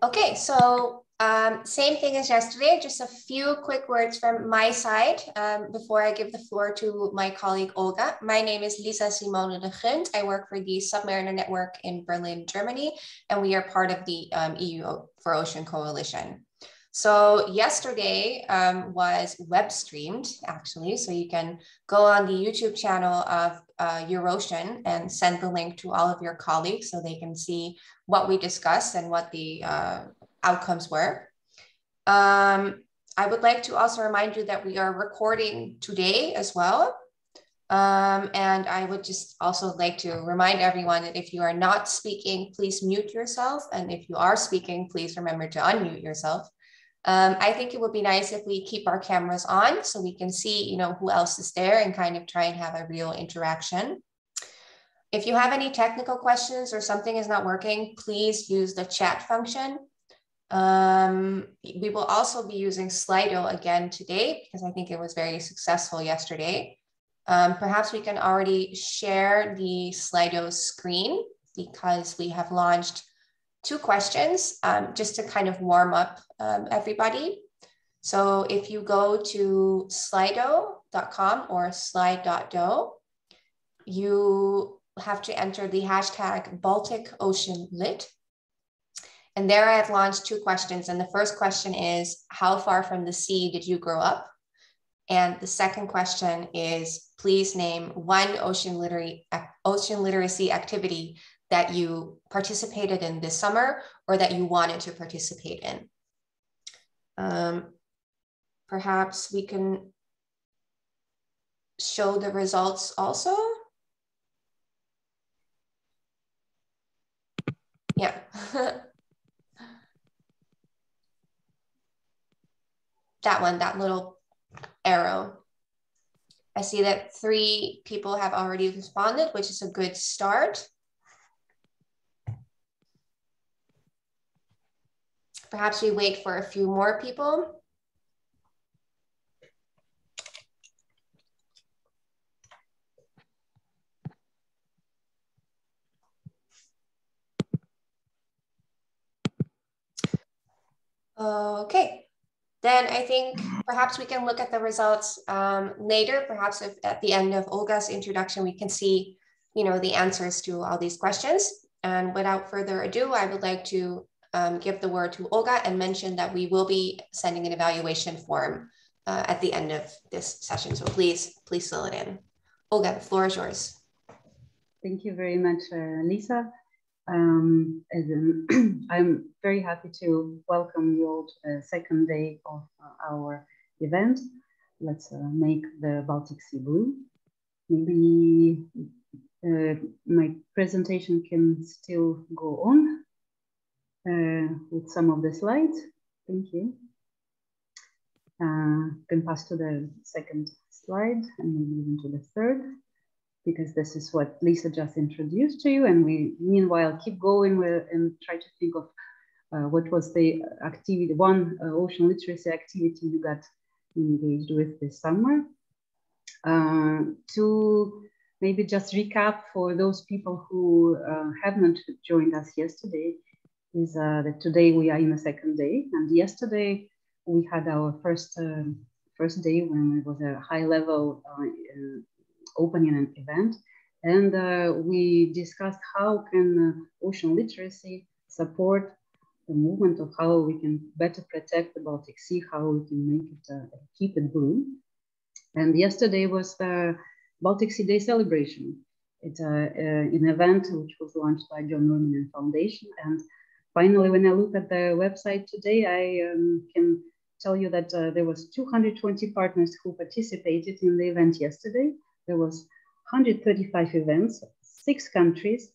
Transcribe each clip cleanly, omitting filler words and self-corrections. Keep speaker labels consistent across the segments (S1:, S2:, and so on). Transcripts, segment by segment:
S1: Okay, so same thing as yesterday, just a few quick words from my side before I give the floor to my colleague Olga. My name is Lisa Simone de Gunt. I work for the Submariner Network in Berlin, Germany, and we are part of the EU4Ocean Coalition. So yesterday was web streamed, actually, so you can go on the YouTube channel of EU4Ocean and send the link to all of your colleagues so they can see what we discussed and what the outcomes were. I would like to also remind you that we are recording today as well. And I would just also like to remind everyone that if you are not speaking, please mute yourself. And if you are speaking, please remember to unmute yourself. I think it would be nice if we keep our cameras on so we can see, who else is there and kind of try and have a real interaction. If you have any technical questions or something is not working, please use the chat function. We will also be using Slido again today because I think it was very successful yesterday. Perhaps we can already share the Slido screen because we have launched 2 questions just to kind of warm up everybody. So if you go to slido.com or slide.do, you have to enter the hashtag Baltic Ocean Lit. And there I have launched 2 questions. And the first question is, how far from the sea did you grow up? And the second question is, please name one ocean literacy activity that you participated in this summer or that you wanted to participate in. Perhaps we can show the results also. Yeah. That one, that little arrow. I see that 3 people have already responded, which is a good start. Perhaps we wait for a few more people. Okay, then I think perhaps we can look at the results later. Perhaps if at the end of Olga's introduction, we can see, the answers to all these questions. And without further ado, I would like to give the word to Olga and mention that we will be sending an evaluation form at the end of this session. So please fill it in. Olga, the floor is yours.
S2: Thank you very much, Lisa. I'm very happy to welcome you all to the second day of our event. Let's make the Baltic Sea blue. Maybe my presentation can still go on with some of the slides. Thank you. Can pass to the second slide and maybe even to the third, because this is what Lisa just introduced to you. And we, meanwhile, keep going and try to think of what was the activity, one ocean literacy activity you got engaged with this summer. To maybe just recap for those people who have not joined us yesterday, is that today we are in the second day. And yesterday we had our first day when it was a high-level opening an event, and we discussed how can ocean literacy support the movement of how we can better protect the Baltic Sea, how we can make it keep it blue. And yesterday was the Baltic Sea Day Celebration. It's an event which was launched by John Norman Foundation. And finally, when I look at the website today, I can tell you that there was 220 partners who participated in the event yesterday. There was 135 events, 6 countries,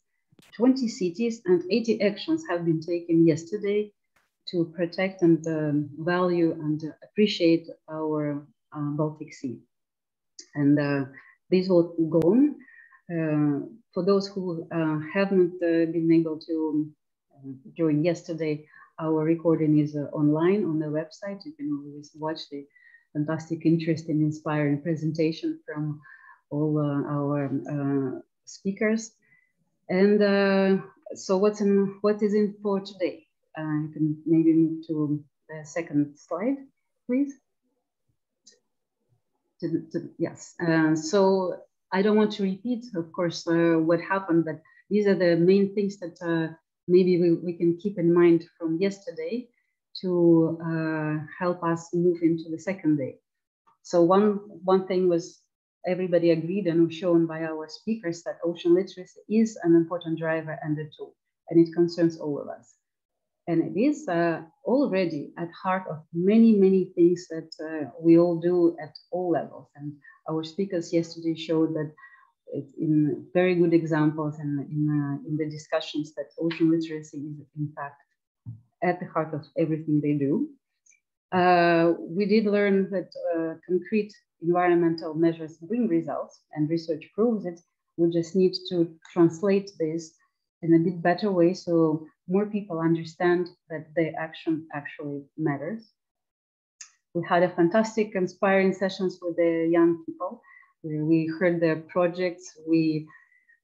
S2: 20 cities, and 80 actions have been taken yesterday to protect and value and appreciate our Baltic Sea. And this will go on. For those who haven't been able to join yesterday, our recording is online on the website. You can always watch the fantastic, interesting, inspiring presentation from all our speakers. And so what is in for today? You can maybe move to the second slide, please. Yes, so I don't want to repeat, of course, what happened, but these are the main things that maybe we can keep in mind from yesterday to help us move into the second day. So one thing was everybody agreed and was shown by our speakers that ocean literacy is an important driver and a tool, and it concerns all of us. And it is already at heart of many, many things that we all do at all levels. And our speakers yesterday showed that in very good examples and in the discussions that ocean literacy is in fact at the heart of everything they do. We did learn that concrete environmental measures bring results, and research proves it. We just need to translate this in a bit better way so more people understand that their action actually matters. We had a fantastic, inspiring sessions with the young people. We heard their projects. We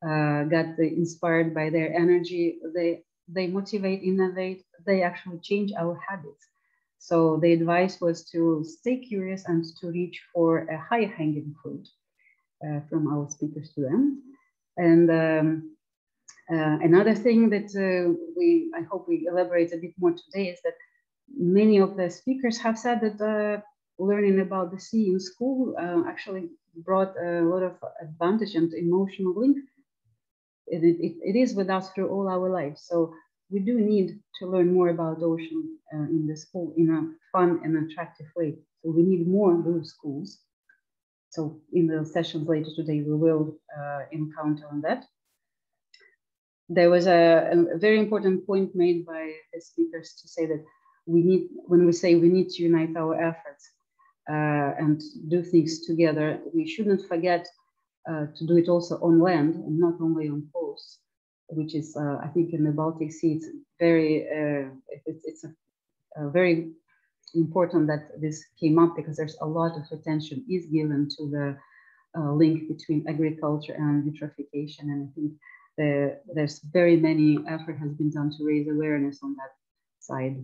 S2: got inspired by their energy. They motivate, innovate. They actually change our habits. So the advice was to stay curious and to reach for a high-hanging fruit from our speakers to them. And another thing that I hope we elaborate a bit more today is that many of the speakers have said that learning about the sea in school actually brought a lot of advantage and emotional link. It is with us through all our lives. So we do need to learn more about the ocean in the school in a fun and attractive way. So we need more blue schools. So in the sessions later today, we will encounter on that. There was a very important point made by the speakers to say that when we say we need to unite our efforts and do things together, we shouldn't forget to do it also on land and not only on coast, which is, I think in the Baltic Sea, it's very, it's a very important that this came up because there's a lot of attention is given to the link between agriculture and eutrophication. And I think there's very many effort has been done to raise awareness on that side.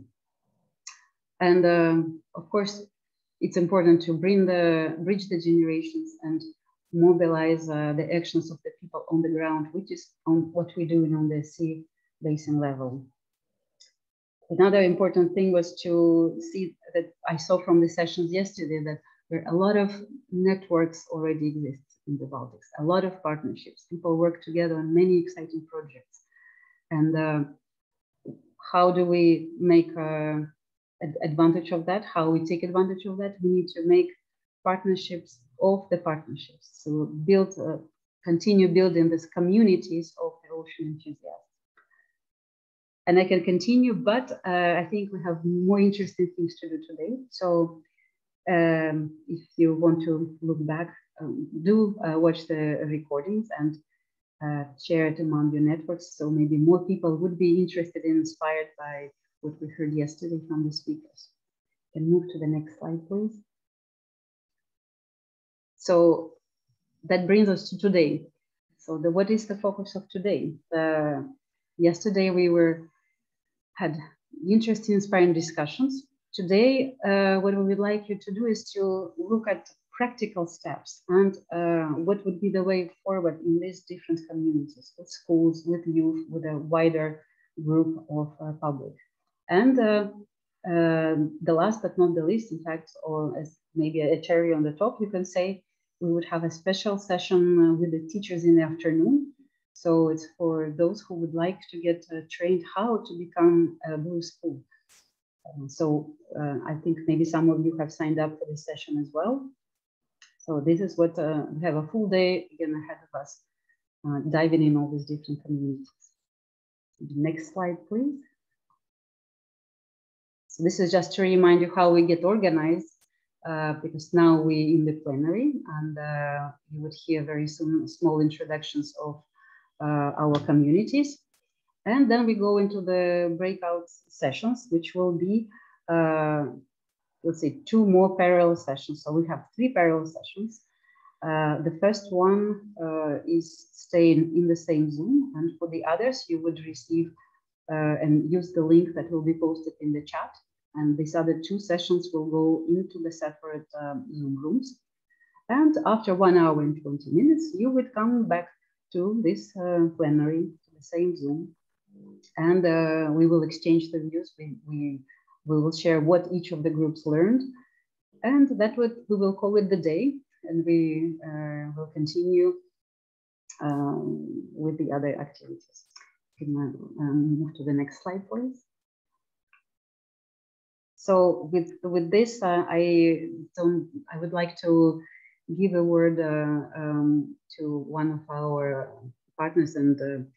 S2: And of course, it's important to bridge the generations and mobilize the actions of the people on the ground, which is on what we do on the sea basin level. Another important thing was to see that I saw from the sessions yesterday that there are a lot of networks already exist in the Baltics, a lot of partnerships. People work together on many exciting projects. And how do we make advantage of that? How we take advantage of that? We need to make partnerships of the partnerships. So continue building these communities of the ocean enthusiasts. And I can continue, but I think we have more interesting things to do today. So if you want to look back, do watch the recordings and share it among your networks. So maybe more people would be interested and inspired by what we heard yesterday from the speakers. Can move to the next slide, please. So that brings us to today. So what is the focus of today? Yesterday we had interesting, inspiring discussions. Today, what we would like you to do is to look at practical steps and what would be the way forward in these different communities, with schools, with youth, with a wider group of public. And the last but not the least, in fact, or as maybe a cherry on the top, you can say, we would have a special session with the teachers in the afternoon. So it's for those who would like to get trained how to become a blue school. So I think maybe some of you have signed up for this session as well. So this is what we have a full day again ahead of us, diving in all these different communities. Next slide, please. So this is just to remind you how we get organized, because now we in the plenary, and you would hear very soon small introductions of our communities. And then we go into the breakout sessions, which will be, let's say, 2 more parallel sessions. So we have 3 parallel sessions. The first one is staying in the same Zoom, and for the others, you would receive and use the link that will be posted in the chat. And these other 2 sessions will go into the separate Zoom rooms. And after 1 hour and 20 minutes, you would come back to this plenary, to the same Zoom, and we will exchange the views. We will share what each of the groups learned, and that we will call it the day, and we will continue with the other activities. Can move to the next slide, please. So with this, I would like to give a word to one of our partners and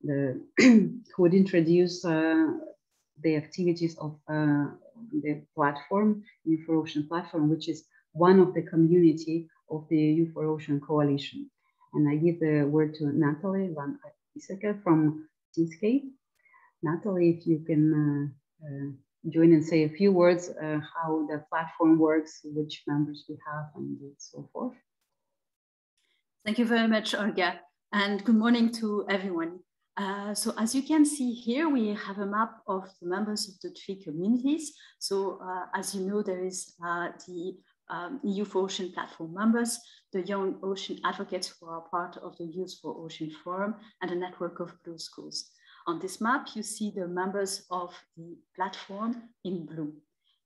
S2: who would introduce the activities of the platform, EU4Ocean platform, which is one of the community of the EU4Ocean coalition. And I give the word to Natalie van Iseke from Seascape. Natalie, if you can join and say a few words how the platform works, which members we have, and so forth.
S3: Thank you very much, Olga, and good morning to everyone. So as you can see here, we have a map of the members of the 3 communities. So as you know, there is the EU4Ocean platform members, the young ocean advocates who are part of the Youth4Ocean Forum, and a network of blue schools. On this map, you see the members of the platform in blue.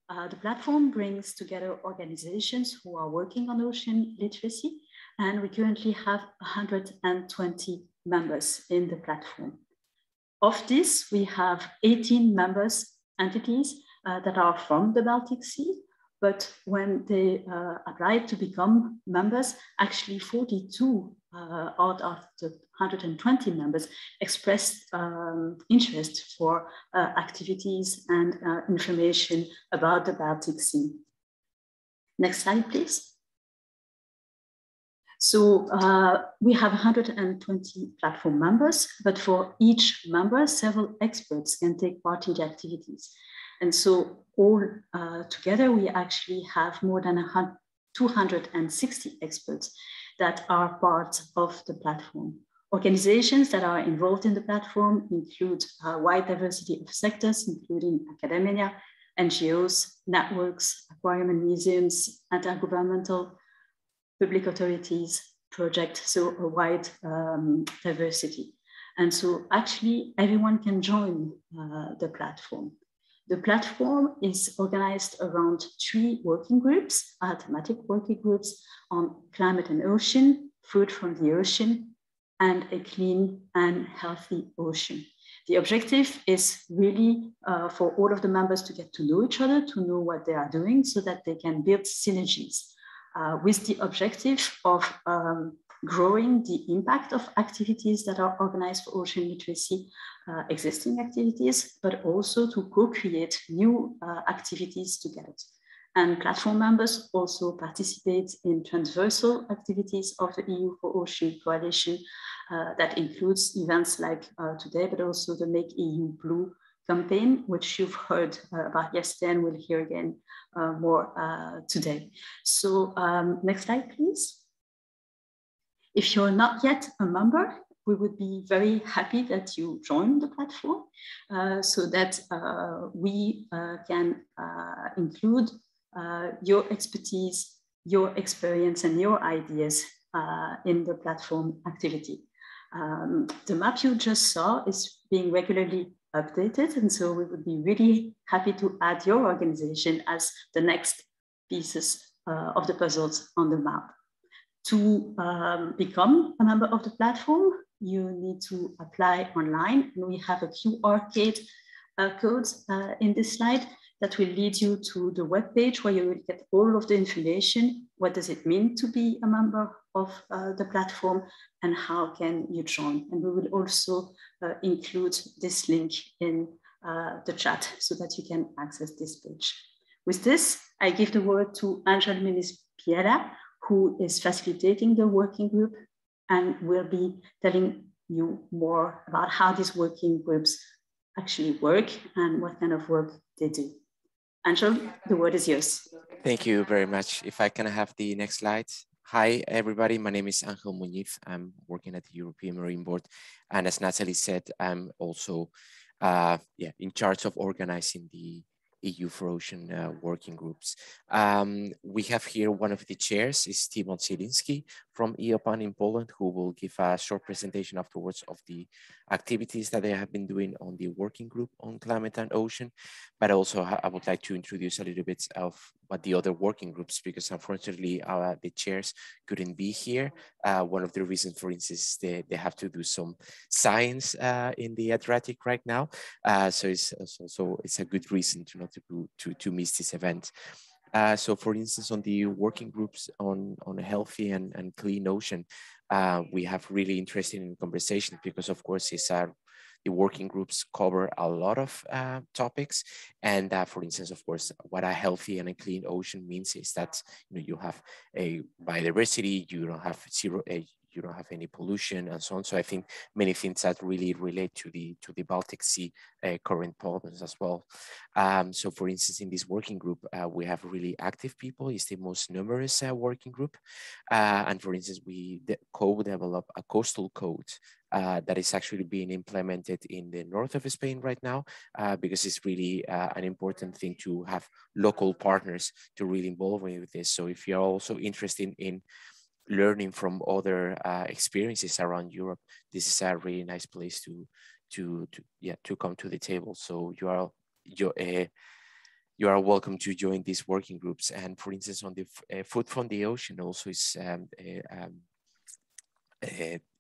S3: The platform brings together organizations who are working on ocean literacy, and we currently have 120 members in the platform. Of this, we have 18 members entities that are from the Baltic Sea, but when they applied to become members, actually 42 out of the 120 members expressed interest for activities and information about the Baltic Sea. Next slide, please. So we have 120 platform members, but for each member, several experts can take part in the activities. And so all together, we actually have more than 260 experts that are part of the platform. Organizations that are involved in the platform include a wide diversity of sectors, including academia, NGOs, networks, aquarium and museums, intergovernmental, public authorities, projects, so a wide diversity. And so actually everyone can join the platform. The platform is organized around 3 working groups, thematic working groups on climate and ocean, food from the ocean, and a clean and healthy ocean. The objective is really for all of the members to get to know each other, to know what they are doing so that they can build synergies with the objective of growing the impact of activities that are organized for ocean literacy, existing activities, but also to co-create new activities together. And platform members also participate in transversal activities of the EU4Ocean coalition that includes events like today, but also the Make EU Blue campaign, which you've heard about yesterday and we'll hear again more today. So next slide, please. If you're not yet a member, we would be very happy that you join the platform so that we can include your expertise, your experience, and your ideas in the platform activity. The map you just saw is being regularly updated, and so we would be really happy to add your organization as the next pieces of the puzzles on the map. To become a member of the platform, you need to apply online, and we have a QR code in this slide that will lead you to the webpage where you will get all of the information. What does it mean to be a member of the platform, and how can you join? And we will also include this link in the chat so that you can access this page. With this, I give the word to Angel Muniz-Piera, who is facilitating the working group and will be telling you more about how these working groups actually work and what kind of work they do. Angel, the word is yours.
S4: Thank you very much. If I can have the next slide. Hi, everybody. My name is Angel Muñiz. I'm working at the European Marine Board. And as Natalie said, I'm also in charge of organizing the EU4Ocean working groups. We have here one of the chairs is Timon Zielinski from EOPAN in Poland, who will give a short presentation afterwards of the activities that they have been doing on the working group on climate and ocean. But also I would like to introduce a little bit of what the other working groups, because unfortunately the chairs couldn't be here. One of the reasons, for instance, they have to do some science in the Adriatic right now. So it's a good reason to not to miss this event. So for instance, on the working groups on a healthy and clean ocean, we have really interesting conversations, because of course the working groups cover a lot of topics. And for instance, of course, what a healthy and a clean ocean means is that you have a biodiversity, you don't have you don't have any pollution and so on. So I think many things that really relate to the Baltic Sea current problems as well. So for instance, in this working group, we have really active people. It's the most numerous working group. And for instance, we co-develop a coastal code that is actually being implemented in the north of Spain right now, because it's really an important thing to have local partners to really involve with this. So if you're also interested in learning from other experiences around Europe, this is a really nice place to come to the table. So you are welcome to join these working groups. And for instance, on the Food from the Ocean also is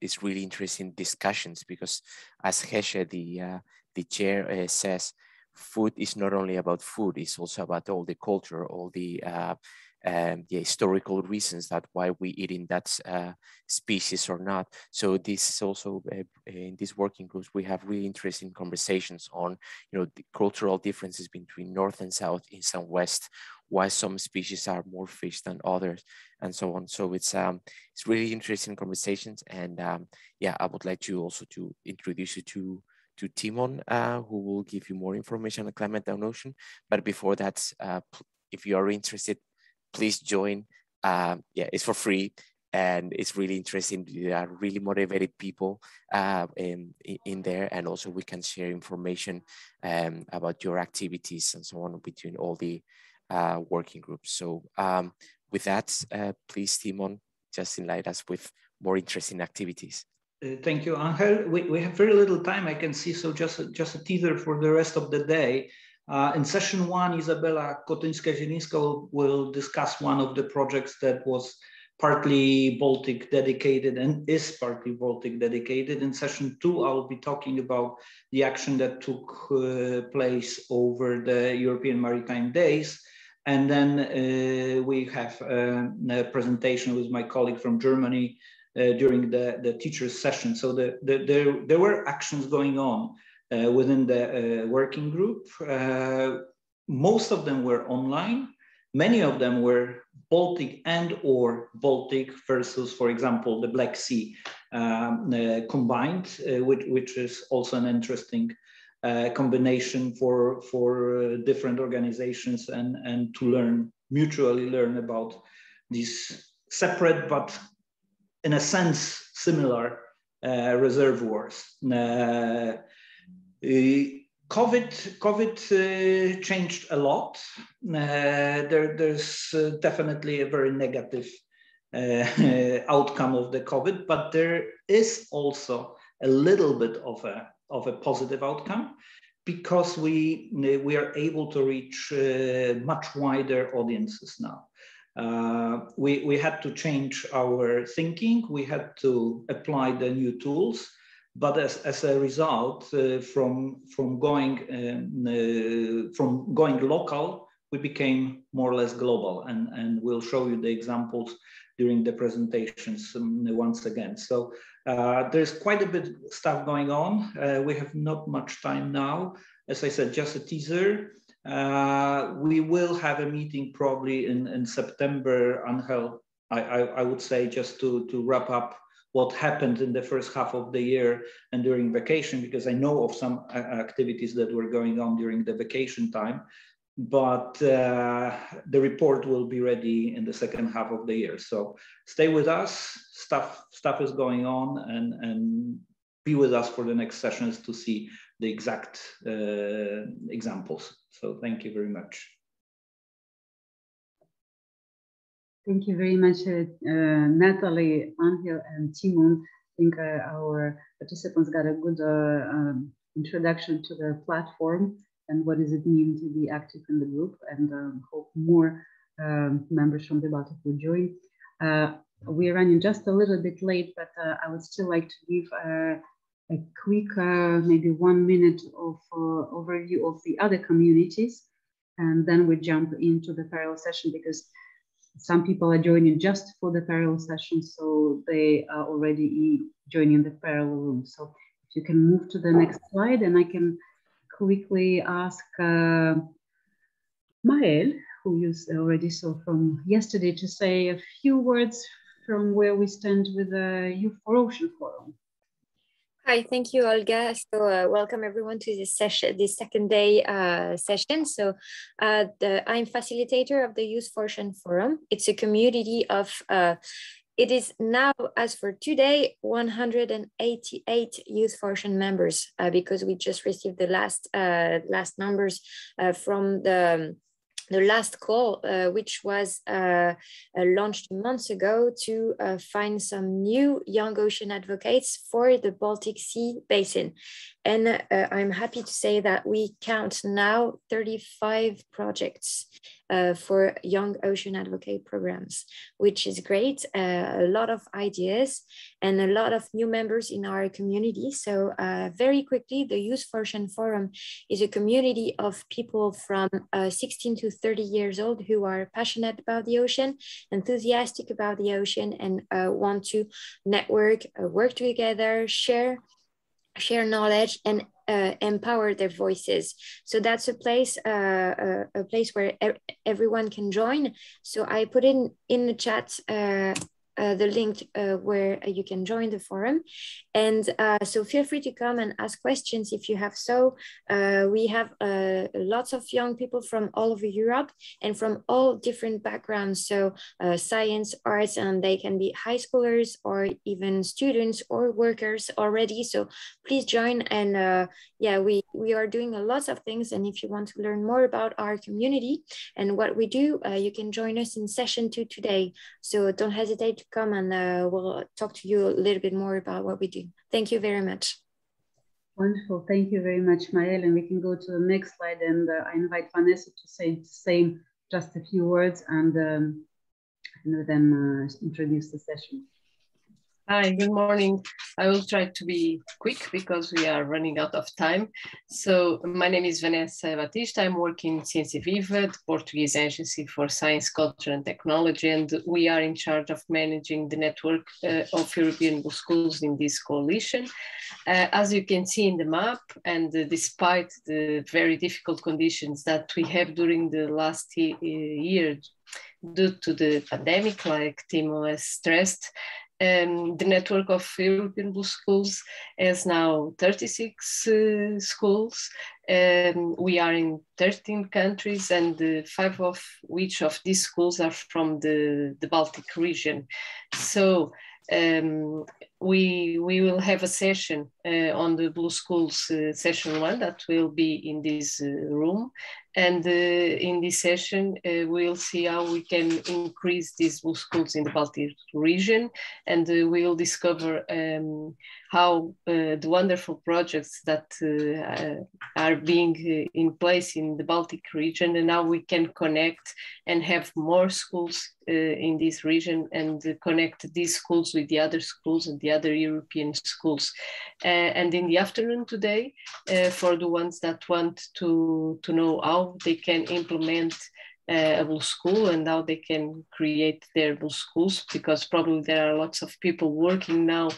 S4: it's really interesting discussions, because as Heshe, the chair says, food is not only about food, it's also about all the culture, all the historical reasons that why we eat in that species or not. So this is also in these working groups, we have really interesting conversations on the cultural differences between North and South, East and West, why some species are more fish than others, and so on. So it's really interesting conversations. And I would like to also to introduce you to Timon, who will give you more information on climate and ocean. But before that, if you are interested, please join. It's for free, and it's really interesting. There are really motivated people in there, and also we can share information about your activities and so on between all the working groups. So with that, please, Timon, just enlighten us with more interesting activities.
S5: Thank you, Angel. We have very little time, I can see, so just a teaser for the rest of the day. In session 1, Izabela Kotyńska-Zielińska will discuss one of the projects that was partly Baltic dedicated and is partly Baltic dedicated. In session 2, I will be talking about the action that took place over the European Maritime Days. And then we have a presentation with my colleague from Germany during the teacher's session. So there were actions going on within the working group. Most of them were online. Many of them were Baltic and or Baltic versus, for example, the Black Sea combined, which is also an interesting combination for different organizations and to mutually learn about these separate but in a sense similar reservoirs. COVID changed a lot. There's definitely a very negative outcome of the COVID, but there is also a little bit of a positive outcome, because we are able to reach much wider audiences now. We had to change our thinking. We had to apply the new tools. But as a result, from going local, we became more or less global, and we'll show you the examples during the presentations once again. So there's quite a bit of stuff going on. We have not much time now. As I said, just a teaser. We will have a meeting probably in September, Angel. I would say, just to wrap up what happened in the first half of the year and during vacation, because I know of some activities that were going on during the vacation time, but the report will be ready in the second half of the year. So stay with us, stuff is going on, and be with us for the next sessions to see the exact examples. So thank you very much.
S2: Thank you very much, Natalie, Angel, and Timon. I think our participants got a good introduction to the platform and what does it mean to be active in the group, and hope more members from the Baltic will join. We're running just a little bit late, but I would still like to give a quick, maybe 1 minute of overview of the other communities, and then we jump into the parallel session, because some people are joining just for the parallel session, so they are already joining the parallel room. So if you can move to the next slide, and I can quickly ask Mael, who you already saw from yesterday, to say a few words from where we stand with the EU4Ocean Forum.
S6: Hi, thank you, Olga. So welcome everyone to this session, this second day session. So I'm facilitator of the EU4Ocean Forum. It's a community of, it is now, as for today, 188 EU4Ocean members, because we just received the last numbers from the last call, which was launched months ago to find some new young ocean advocates for the Baltic Sea basin. And I'm happy to say that we count now 35 projects for young ocean advocate programs, which is great. A lot of ideas and a lot of new members in our community. So very quickly, the EU4Ocean Forum is a community of people from 16 to 30 years old who are passionate about the ocean, enthusiastic about the ocean, and want to network, work together, share knowledge, and empower their voices. So that's a place where everyone can join. So I put in the chat the link where you can join the forum. And so feel free to come and ask questions if you have so. We have lots of young people from all over Europe and from all different backgrounds. So science, arts, and they can be high schoolers or even students or workers already. So please join. And yeah, we are doing lots of things. And if you want to learn more about our community and what we do, you can join us in session 2 today. So don't hesitate to come, and we'll talk to you a little bit more about what we do. Thank you very much.
S2: Wonderful. Thank you very much, Mael. And we can go to the next slide, and I invite Vanessa to say the same, just a few words, and then introduce the session.
S7: Hi, good morning. I will try to be quick because we are running out of time. So my name is Vanessa Batista. I'm working in Ciência Viva, the Portuguese Agency for Science, Culture and Technology, and we are in charge of managing the network of European Blue Schools in this coalition. As you can see in the map, and despite the very difficult conditions that we have during the last year due to the pandemic, like Timo has stressed, the network of European Blue Schools has now 36 schools. We are in 13 countries, and 5 of which of these schools are from the Baltic region. So we will have a session on the Blue Schools, session 1, that will be in this room. And in this session, we'll see how we can increase these Blue Schools in the Baltic region, and we'll discover how the wonderful projects that are being in place in the Baltic region, and how we can connect and have more schools in this region, and connect these schools with the other schools and the other European schools. And in the afternoon today, for the ones that want to know how they can implement a Blue School and how they can create their Blue Schools, because probably there are lots of people working now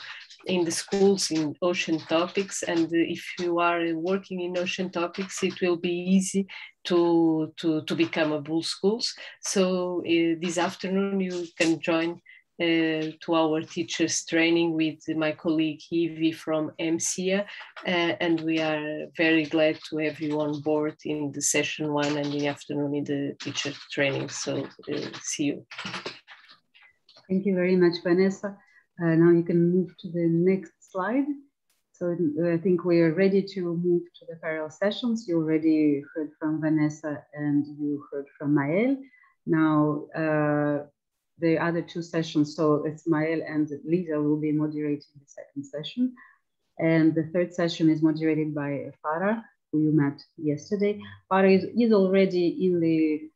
S7: in the schools in ocean topics, and if you are working in ocean topics, it will be easy to become a Blue Schools. So this afternoon you can join to our teachers training with my colleague Evie from MCA, and we are very glad to have you on board in the session 1 and in the afternoon in the teacher training. So see you.
S2: Thank you very much, Vanessa. Now you can move to the next slide. So I think we are ready to move to the parallel sessions. You already heard from Vanessa and you heard from Maël. Now, the other two sessions, so it's Maël and Lisa will be moderating the second session. And the third session is moderated by Farah, who you met yesterday. Farah is already in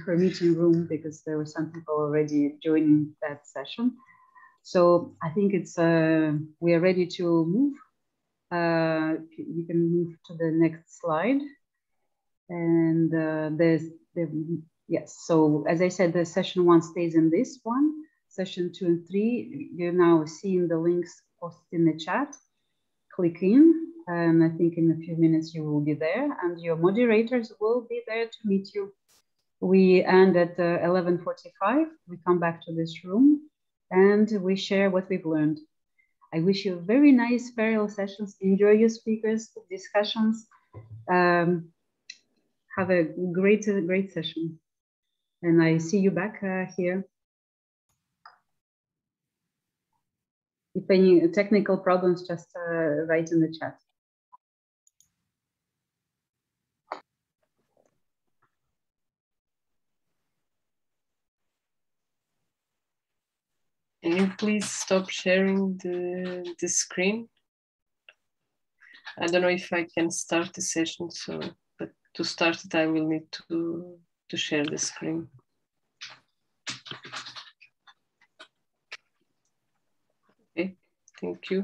S2: her meeting room because there were some people already joining that session. So I think it's we are ready to move. You can move to the next slide. And yes, so as I said, the session 1 stays in this one. Session 2 and 3, you're now seeing the links posted in the chat. Click in, and I think in a few minutes you will be there, and your moderators will be there to meet you. We end at 11:45. We come back to this room, and we share what we've learned. I wish you very nice parallel sessions. Enjoy your speakers, discussions. Have a great session. And I see you back here. If any technical problems, just write in the chat.
S7: Can you please stop sharing the screen? I don't know if I can start the session, but to start it, I will need to share the screen. Okay, thank you.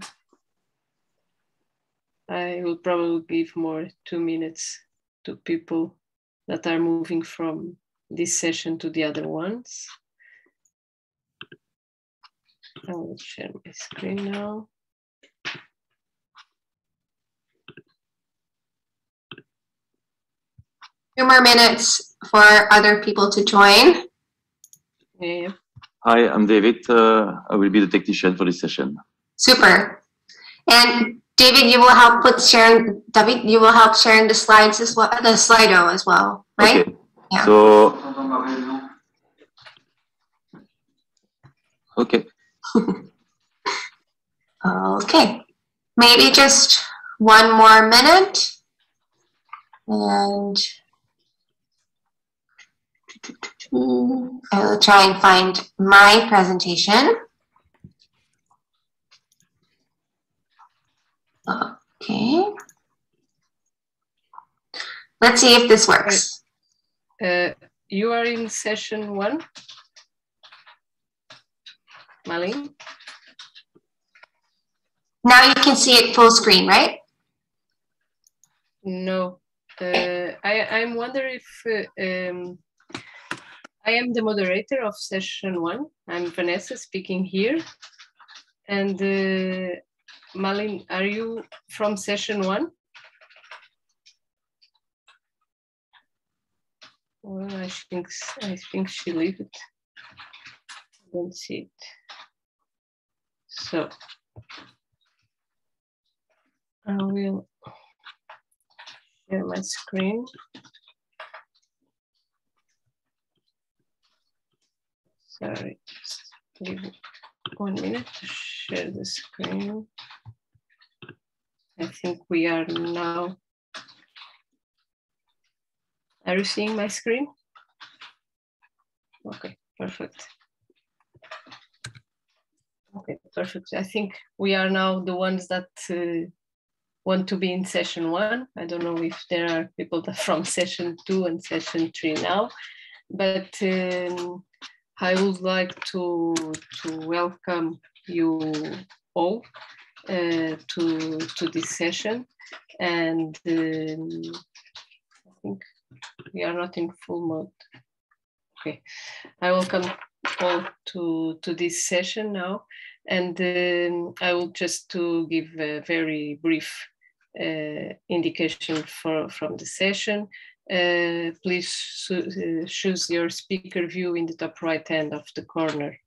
S7: I will probably give more 2 minutes to people that are moving from this session to the other ones. I will share my screen now.
S1: Few more minutes for other people to join.
S7: Yeah.
S8: Hi, I'm David. I will be the technician for this session.
S1: Super. And David, you will help with sharing. David, you will help sharing the slides as well, the Slido as well, right?
S8: Okay.
S1: Yeah.
S8: So. Okay.
S1: Okay. Maybe just one more minute, and I will try and find my presentation. Okay. Let's see if this works.
S7: You are in session 1, Malin?
S1: Now you can see it full screen, right?
S7: No. I'm wondering if I am the moderator of session 1. I'm Vanessa speaking here. And Malin, are you from session 1? Well, I think she left it. I don't see it. So I will share my screen. Sorry, just give it 1 minute to share the screen. I think we are now. Are you seeing my screen? Okay, perfect. Okay, perfect. I think we are now the ones that want to be in session 1. I don't know if there are people that from session 2 and session 3 now, but I would like to welcome you all to this session, and I think we are not in full mode. Okay, I welcome all to this session now, and I will just to give a very brief indication from the session. Please choose your speaker view in the top right hand of the corner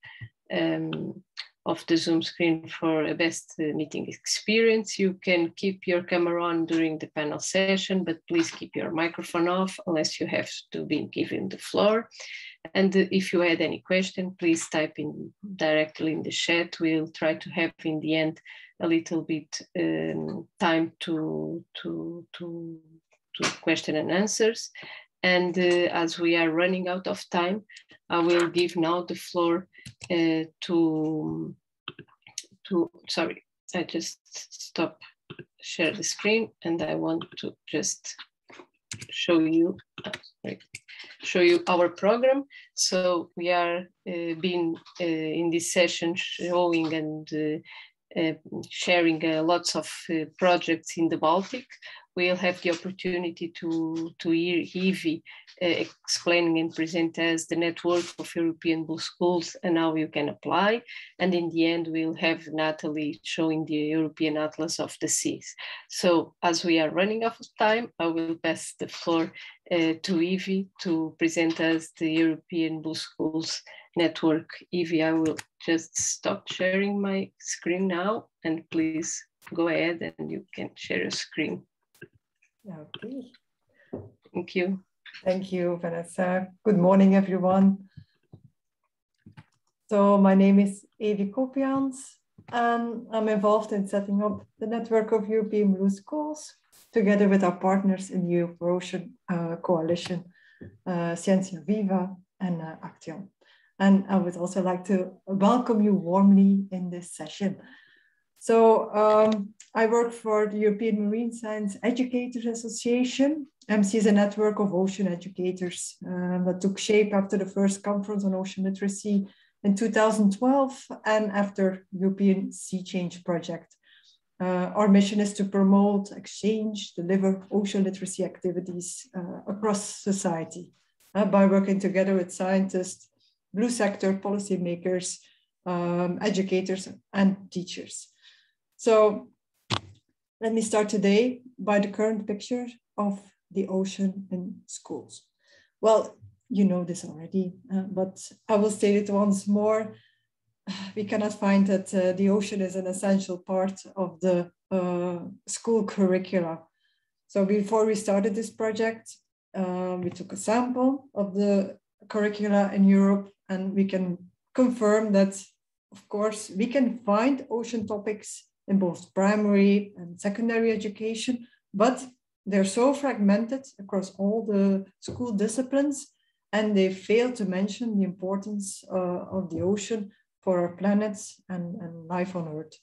S7: of the Zoom screen for a best meeting experience. You can keep your camera on during the panel session, but please keep your microphone off unless you have to be given the floor. And if you had any question, please type in directly in the chat. We'll try to have in the end a little bit time to question and answers. And as we are running out of time, I will give now the floor sorry, I just share the screen, and I want to just show you our program. So we are in this session showing and sharing lots of projects in the Baltic. We'll have the opportunity to hear Evie explaining and present as the network of European Blue Schools and how you can apply. And in the end, we'll have Natalie showing the European Atlas of the Seas. So as we are running out of time, I will pass the floor to Evie to present us the European Blue Schools network. Evie, I will just stop sharing my screen now, and please go ahead and you can share your screen.
S9: Okay.
S7: Thank you.
S9: Thank you, Vanessa. Good morning, everyone. So my name is Evie Kopians, and I'm involved in setting up the network of European Blue Schools together with our partners in the EU4Ocean coalition, Ciencia Viva and Action. And I would also like to welcome you warmly in this session. So I work for the European Marine Science Educators Association. MC is a network of ocean educators that took shape after the first conference on ocean literacy in 2012 and after European Sea Change project. Our mission is to promote, exchange, deliver ocean literacy activities across society by working together with scientists, blue sector policymakers, educators, and teachers. So let me start today by the current picture of the ocean in schools. Well, you know this already, but I will state it once more. We cannot find that the ocean is an essential part of the school curricula. So before we started this project, we took a sample of the curricula in Europe, and we can confirm that, of course, we can find ocean topics in both primary and secondary education, but they're so fragmented across all the school disciplines, and they fail to mention the importance of the ocean for our planets and life on Earth.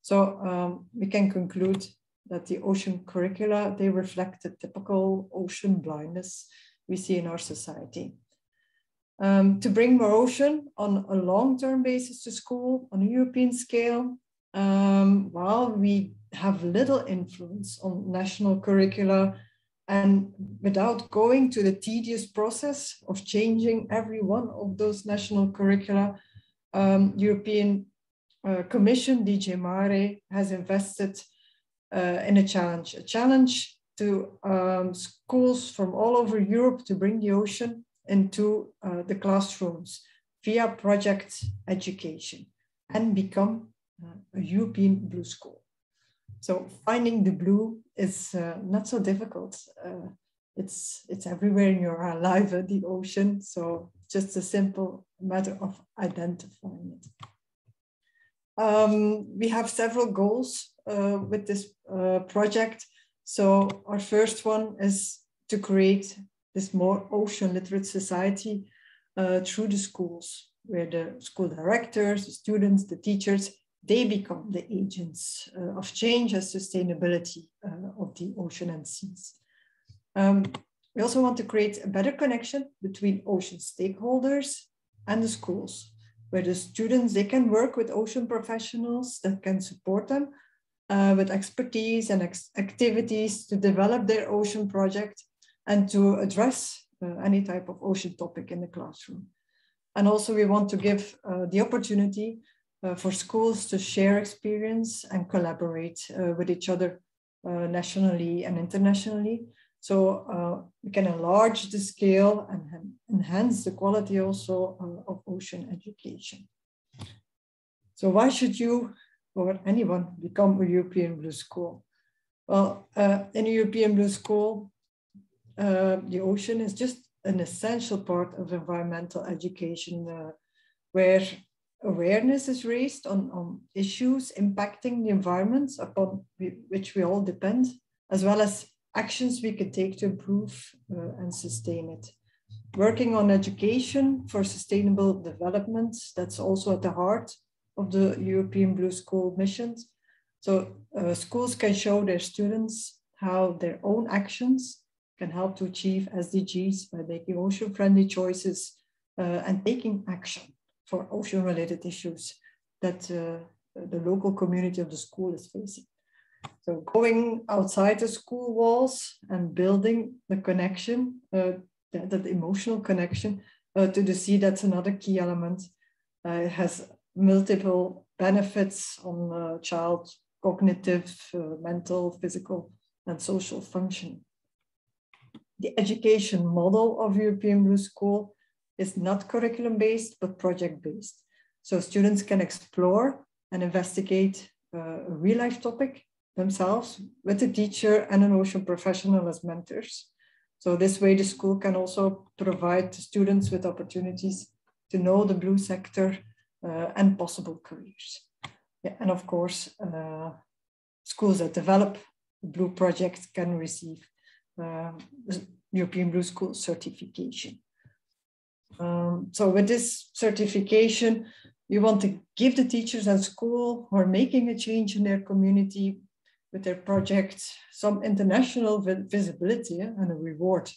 S9: So we can conclude that the ocean curricula, they reflect the typical ocean blindness we see in our society. To bring more ocean on a long-term basis to school on a European scale, while we have little influence on national curricula, and without going to the tedious process of changing every one of those national curricula, European Commission, DG Mare, has invested in a challenge to schools from all over Europe to bring the ocean into the classrooms via project education and become a European Blue School. So finding the blue is not so difficult. It's everywhere in your life, the ocean. So just a simple matter of identifying it. We have several goals with this project. So our first one is to create this more ocean literate society through the schools, where the school directors, the students, the teachers, they become the agents of change and sustainability of the ocean and seas. We also want to create a better connection between ocean stakeholders and the schools, where the students, they can work with ocean professionals that can support them with expertise and activities to develop their ocean project and to address any type of ocean topic in the classroom. And also we want to give the opportunity for schools to share experience and collaborate with each other nationally and internationally. So we can enlarge the scale and enhance the quality also of ocean education. So why should you or anyone become a European Blue School? Well, in a European Blue School, the ocean is just an essential part of environmental education, where awareness is raised on issues impacting the environment upon which we all depend, as well as actions we can take to improve and sustain it. Working on education for sustainable development, that's also at the heart of the European Blue School missions. So schools can show their students how their own actions can help to achieve SDGs by making ocean-friendly choices and taking action for ocean-related issues that the local community of the school is facing. So going outside the school walls and building the connection, that emotional connection to the sea, that's another key element. It has multiple benefits on child cognitive, mental, physical, and social functioning. The education model of European Blue School is not curriculum-based, but project-based. So students can explore and investigate a real-life topic themselves with a teacher and an ocean professional as mentors. So this way, the school can also provide students with opportunities to know the blue sector and possible careers. Yeah, and of course, schools that develop the blue project can receive European Blue School certification. So with this certification, we want to give the teachers at school who are making a change in their community with their project some international visibility and a reward.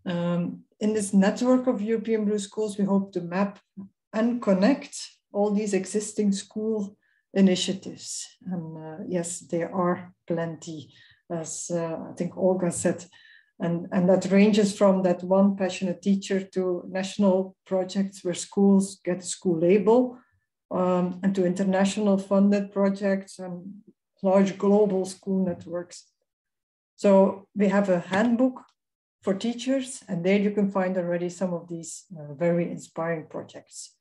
S9: In this network of European Blue Schools, we hope to map and connect all these existing school initiatives. And yes, there are plenty, as I think Olga said, and that ranges from that one passionate teacher to national projects where schools get a school label, and to international funded projects and large global school networks. So we have a handbook for teachers, and there you can find already some of these very inspiring projects.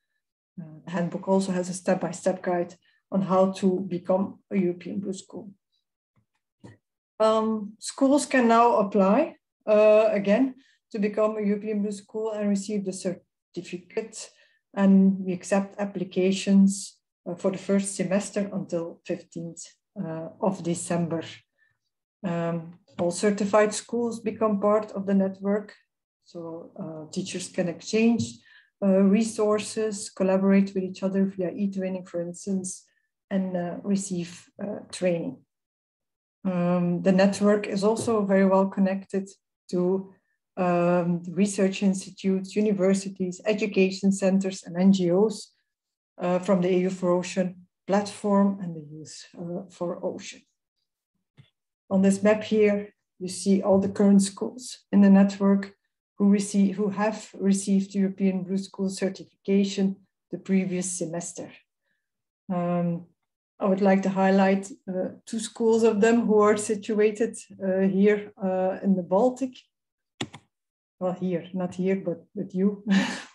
S9: The handbook also has a step-by-step guide on how to become a European Blue School. Schools can now apply again to become a European Blue School and receive the certificate, and we accept applications for the first semester until 15th of December. All certified schools become part of the network, so teachers can exchange resources, collaborate with each other via e-training, for instance, and receive training. The network is also very well connected to research institutes, universities, education centers, and NGOs from the EU4Ocean platform and the EU4Ocean. On this map here, you see all the current schools in the network who have received European Blue School certification the previous semester. I would like to highlight two schools of them who are situated here in the Baltic. Well, here, not here, but with you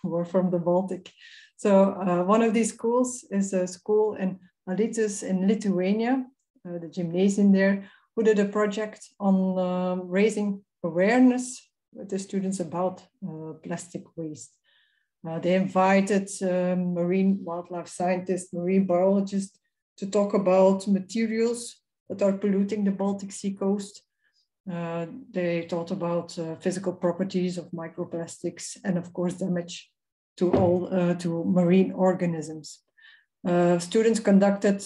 S9: who are from the Baltic. So one of these schools is a school in Alytus in Lithuania, the gymnasium there, who did a project on raising awareness with the students about plastic waste. They invited marine wildlife scientists, marine biologists to talk about materials that are polluting the Baltic Sea coast. They thought about physical properties of microplastics and of course damage to all to marine organisms. Students conducted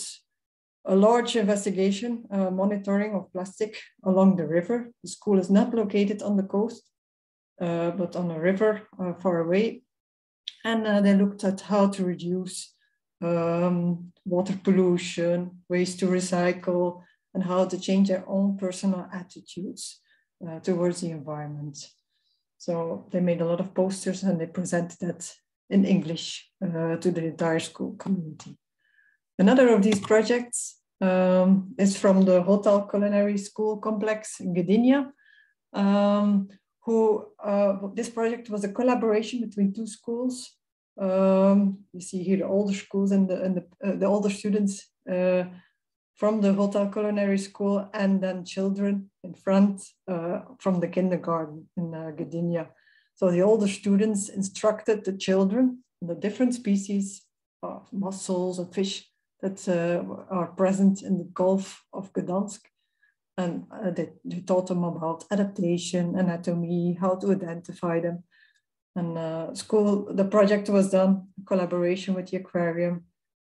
S9: a large investigation monitoring of plastic along the river. The school is not located on the coast, but on a river far away. And they looked at how to reduce water pollution, waste to recycle, and how to change their own personal attitudes towards the environment. So they made a lot of posters and they presented that in English to the entire school community. Another of these projects is from the Hotel Culinary School complex in Gdynia, this project was a collaboration between two schools. You see here the older schools and the older students from the Hotel Culinary School, and then children in front from the kindergarten in Gdynia. So the older students instructed the children on the different species mussels and fish that are present in the Gulf of Gdansk. And they taught them about adaptation, anatomy, how to identify them. And the project was done in collaboration with the aquarium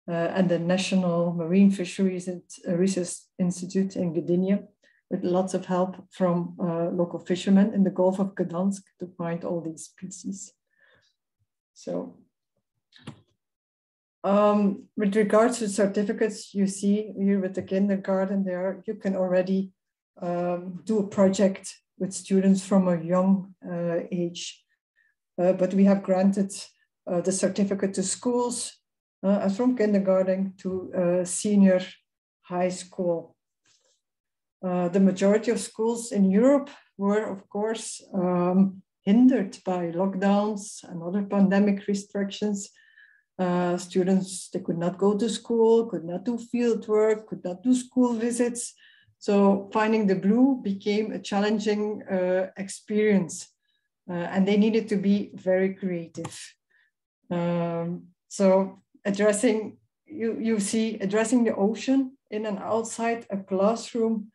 S9: and the National Marine Fisheries and Research Institute in Gdynia, with lots of help from local fishermen in the Gulf of Gdansk to find all these species. So with regards to certificates, you see here with the kindergarten there, you can already do a project with students from a young age. But we have granted the certificate to schools from kindergarten to senior high school. The majority of schools in Europe were, of course, hindered by lockdowns and other pandemic restrictions. Students, they could not go to school, could not do field work, could not do school visits. So finding the blue became a challenging experience. And they needed to be very creative. So addressing the ocean in and outside a classroom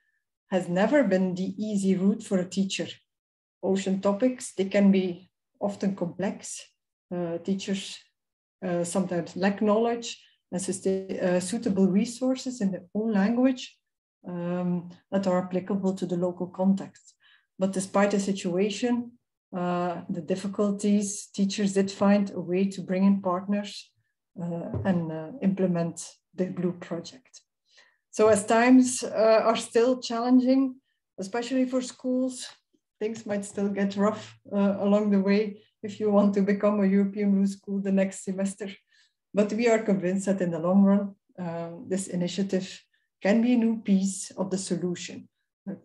S9: has never been the easy route for a teacher. Ocean topics, they can be often complex. Teachers sometimes lack knowledge and suitable resources in their own language that are applicable to the local context. But despite the situation, the difficulties, teachers did find a way to bring in partners and implement the Blue project. So as times are still challenging, especially for schools, things might still get rough along the way if you want to become a European Blue school the next semester. But we are convinced that in the long run, this initiative can be a new piece of the solution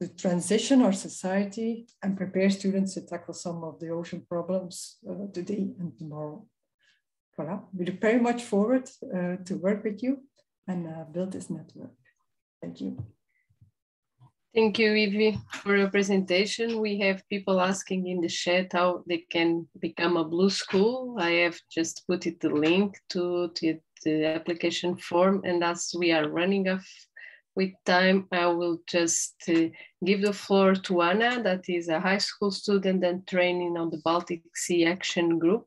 S9: to transition our society and prepare students to tackle some of the ocean problems today and tomorrow. Voilà. We look very much forward to work with you and build this network. Thank you.
S7: Thank you, Evie, for your presentation. We have people asking in the chat how they can become a Blue school. I have just put the link to the application form, and as we are running off with time, I will just give the floor to Anna, that is a high school student and training on the Baltic Sea Action Group,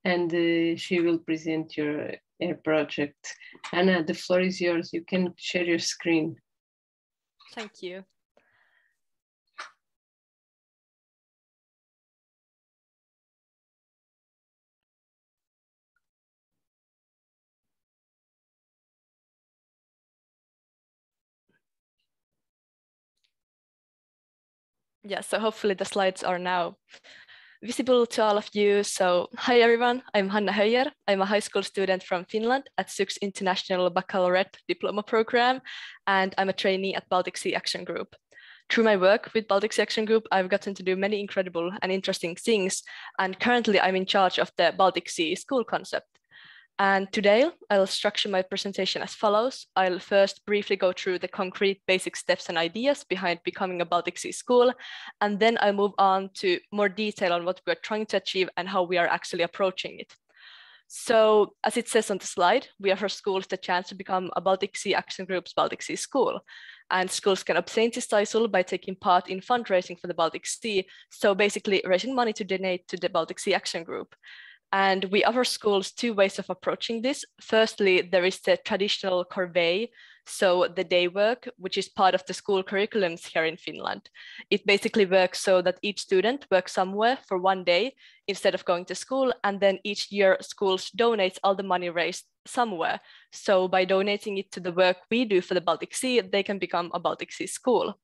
S7: and she will present your project. Anna, the floor is yours. You can share your screen.
S10: Thank you. Yeah, so hopefully the slides are now visible to all of you. So hi everyone, I'm Hanna Höjer. I'm a high school student from Finland at SUK's International Baccalaureate Diploma Program, and I'm a trainee at Baltic Sea Action Group. Through my work with Baltic Sea Action Group, I've gotten to do many incredible and interesting things, and currently I'm in charge of the Baltic Sea school concept. And today I'll structure my presentation as follows. I'll first briefly go through the concrete basic steps and ideas behind becoming a Baltic Sea school, and then I'll move on to more detail on what we're trying to achieve and how we are actually approaching it. So as it says on the slide, we offer schools the chance to become a Baltic Sea Action Group's Baltic Sea school. And schools can obtain this title by taking part in fundraising for the Baltic Sea. So basically raising money to donate to the Baltic Sea Action Group. And we offer schools two ways of approaching this. Firstly, there is the traditional corvée, so the day work, which is part of the school curriculums here in Finland. It basically works so that each student works somewhere for one day instead of going to school, and then each year schools donate all the money raised somewhere. So by donating it to the work we do for the Baltic Sea, they can become a Baltic Sea school.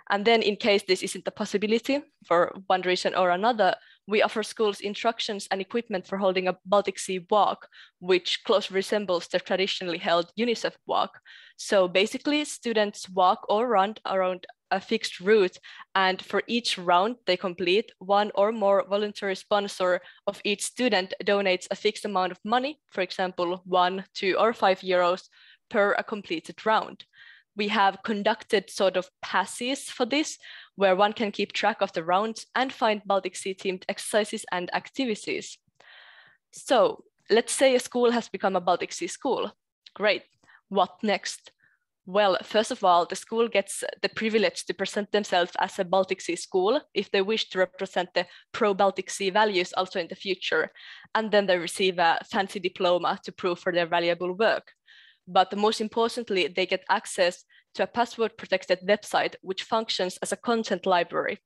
S10: And then in case this isn't a possibility for one reason or another, we offer schools instructions and equipment for holding a Baltic Sea Walk, which closely resembles the traditionally held UNICEF walk. So basically students walk or run around a fixed route, and for each round they complete, one or more voluntary sponsor of each student donates a fixed amount of money, for example, 1, 2, or 5 euros per a completed round. We have conducted sort of passes for this, where one can keep track of the rounds and find Baltic Sea themed exercises and activities. So let's say a school has become a Baltic Sea school. Great, what next? Well, first of all, the school gets the privilege to present themselves as a Baltic Sea school if they wish to represent the pro-Baltic Sea values also in the future. And then they receive a fancy diploma to prove for their valuable work. But most importantly, they get access to a password-protected website which functions as a content library.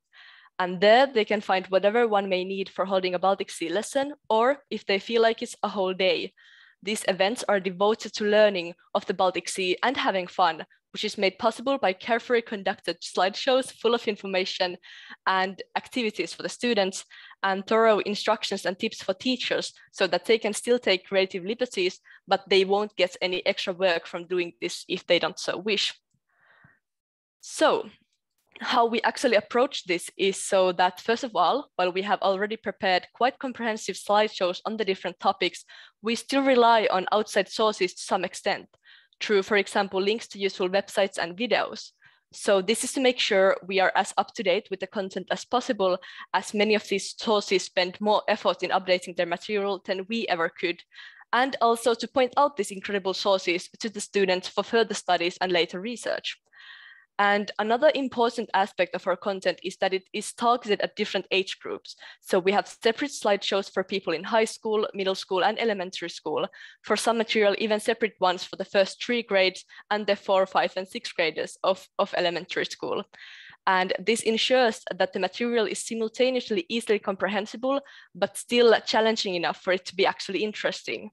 S10: And there they can find whatever one may need for holding a Baltic Sea lesson, or if they feel like it's a whole day. These events are devoted to learning of the Baltic Sea and having fun, which is made possible by carefully conducted slideshows full of information and activities for the students, and thorough instructions and tips for teachers so that they can still take creative liberties, but they won't get any extra work from doing this if they don't so wish. So, how we actually approach this is so that, first of all, while we have already prepared quite comprehensive slideshows on the different topics, we still rely on outside sources to some extent, through, for example, links to useful websites and videos. So this is to make sure we are as up to date with the content as possible, as many of these sources spend more effort in updating their material than we ever could, and also to point out these incredible sources to the students for further studies and later research. And another important aspect of our content is that it is targeted at different age groups. So we have separate slideshows for people in high school, middle school, and elementary school. For some material, even separate ones for the first 3 grades and the 4, 5, and 6 graders of elementary school. And this ensures that the material is simultaneously easily comprehensible, but still challenging enough for it to be actually interesting.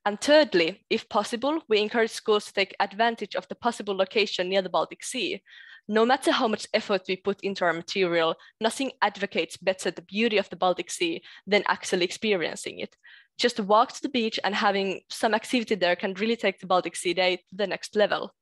S10: And thirdly, if possible, we encourage schools to take advantage of the possible location near the Baltic Sea. No matter how much effort we put into our material, nothing advocates better the beauty of the Baltic Sea than actually experiencing it. Just a walk to the beach and having some activity there can really take the Baltic Sea Day to the next level.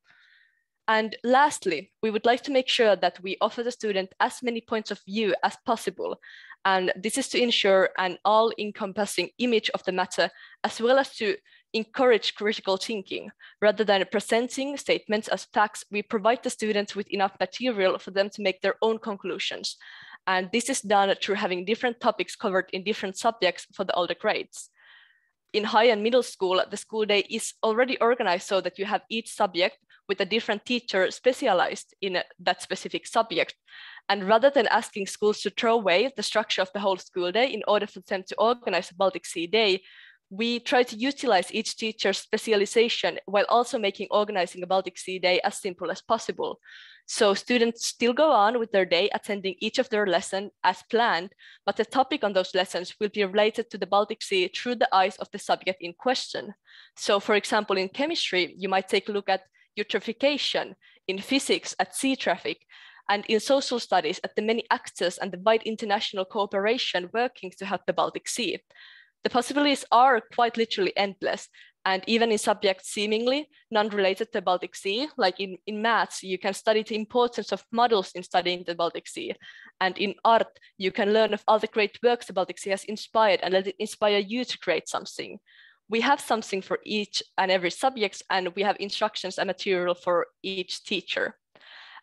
S10: And lastly, we would like to make sure that we offer the student as many points of view as possible. And this is to ensure an all-encompassing image of the matter, as well as to encourage critical thinking. Rather than presenting statements as facts, we provide the students with enough material for them to make their own conclusions. And this is done through having different topics covered in different subjects for the older grades. In high and middle school, the school day is already organized so that you have each subject with a different teacher specialized in that specific subject. And rather than asking schools to throw away the structure of the whole school day in order for them to organize a Baltic Sea Day, we try to utilize each teacher's specialization while also making organizing a Baltic Sea Day as simple as possible. So students still go on with their day attending each of their lessons as planned, but the topic on those lessons will be related to the Baltic Sea through the eyes of the subject in question. So for example, in chemistry, you might take a look at eutrophication, in physics at sea traffic, and in social studies at the many actors and the wide international cooperation working to help the Baltic Sea. The possibilities are quite literally endless, and even in subjects seemingly non-related to the Baltic Sea, like in maths, you can study the importance of models in studying the Baltic Sea. And in art, you can learn of all the great works the Baltic Sea has inspired and let it inspire you to create something. We have something for each and every subject, and we have instructions and material for each teacher.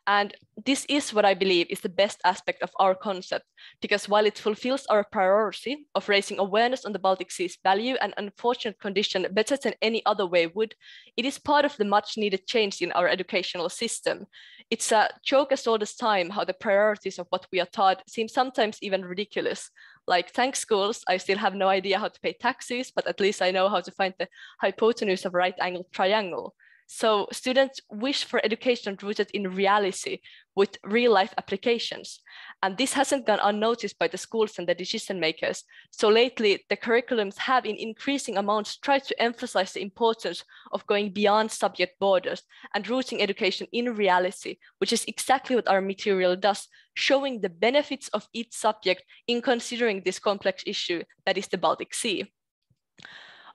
S10: And this is what I believe is the best aspect of our concept, because while it fulfills our priority of raising awareness on the Baltic Sea's value and unfortunate condition better than any other way would, it is part of the much needed change in our educational system. It's a joke as old as time how the priorities of what we are taught seem sometimes even ridiculous. Like, thanks schools, I still have no idea how to pay taxes, but at least I know how to find the hypotenuse of a right-angled triangle. So students wish for education rooted in reality with real-life applications. And this hasn't gone unnoticed by the schools and the decision makers. So lately, the curriculums have in increasing amounts tried to emphasize the importance of going beyond subject borders and rooting education in reality, which is exactly what our material does, showing the benefits of each subject in considering this complex issue that is the Baltic Sea.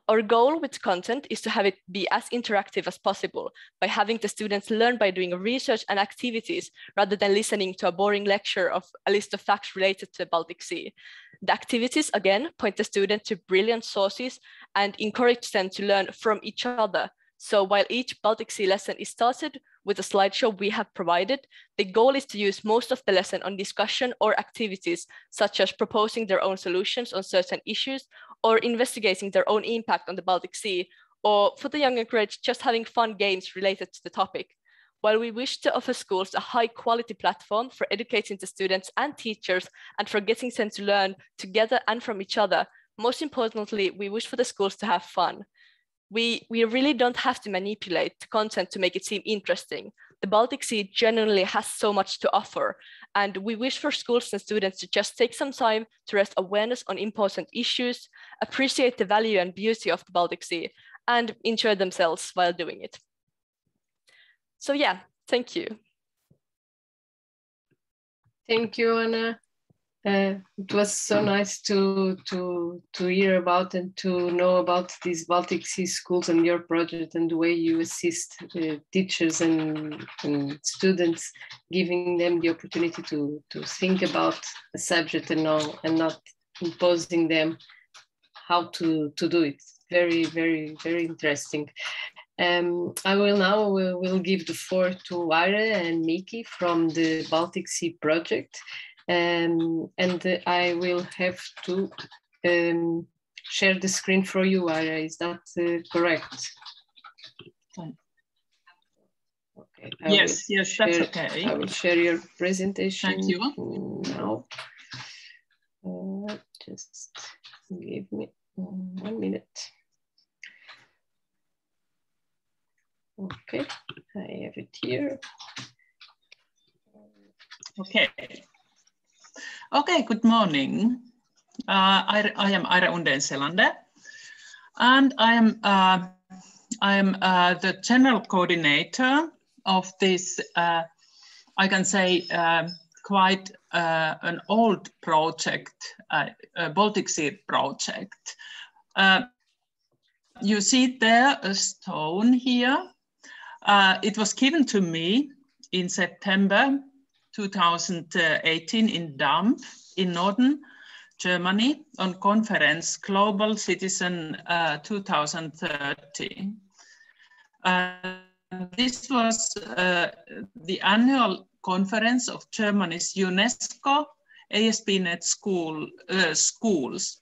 S10: Our goal with content is to have it be as interactive as possible by having the students learn by doing research and activities rather than listening to a boring lecture of a list of facts related to the Baltic Sea. The activities, again, point the student to brilliant sources and encourage them to learn from each other. So while each Baltic Sea lesson is started with a slideshow we have provided, the goal is to use most of the lesson on discussion or activities, such as proposing their own solutions on certain issues or investigating their own impact on the Baltic Sea, or for the younger grades, just having fun games related to the topic. While we wish to offer schools a high quality platform for educating the students and teachers and for getting them to learn together and from each other, most importantly, we wish for the schools to have fun. We really don't have to manipulate the content to make it seem interesting. The Baltic Sea generally has so much to offer, and we wish for schools and students to just take some time to raise awareness on important issues, appreciate the value and beauty of the Baltic Sea, and enjoy themselves while doing it. So yeah, thank you.
S7: Thank you, Anna. It was so nice to hear about and to know about these Baltic Sea schools and your project and the way you assist teachers and students, giving them the opportunity to think about a subject and not imposing them how to do it. Very, very, very interesting. I will now will give the floor to Ira and Miki from the Baltic Sea project. And I will have to share the screen for you, Ira. Is that correct? Okay.
S11: Yes, that's okay.
S7: I will share your presentation.
S11: Thank you.
S7: Now. Just give me 1 minute. Okay, I have it here.
S11: Okay. Okay, good morning. I am Ira Unden-Selander, and I am the general coordinator of this, I can say, quite an old project, Baltic Sea project. You see there a stone here. It was given to me in September 2018 in Dampf in northern Germany on conference Global Citizen 2030. This was the annual conference of Germany's UNESCO ASP.NET schools.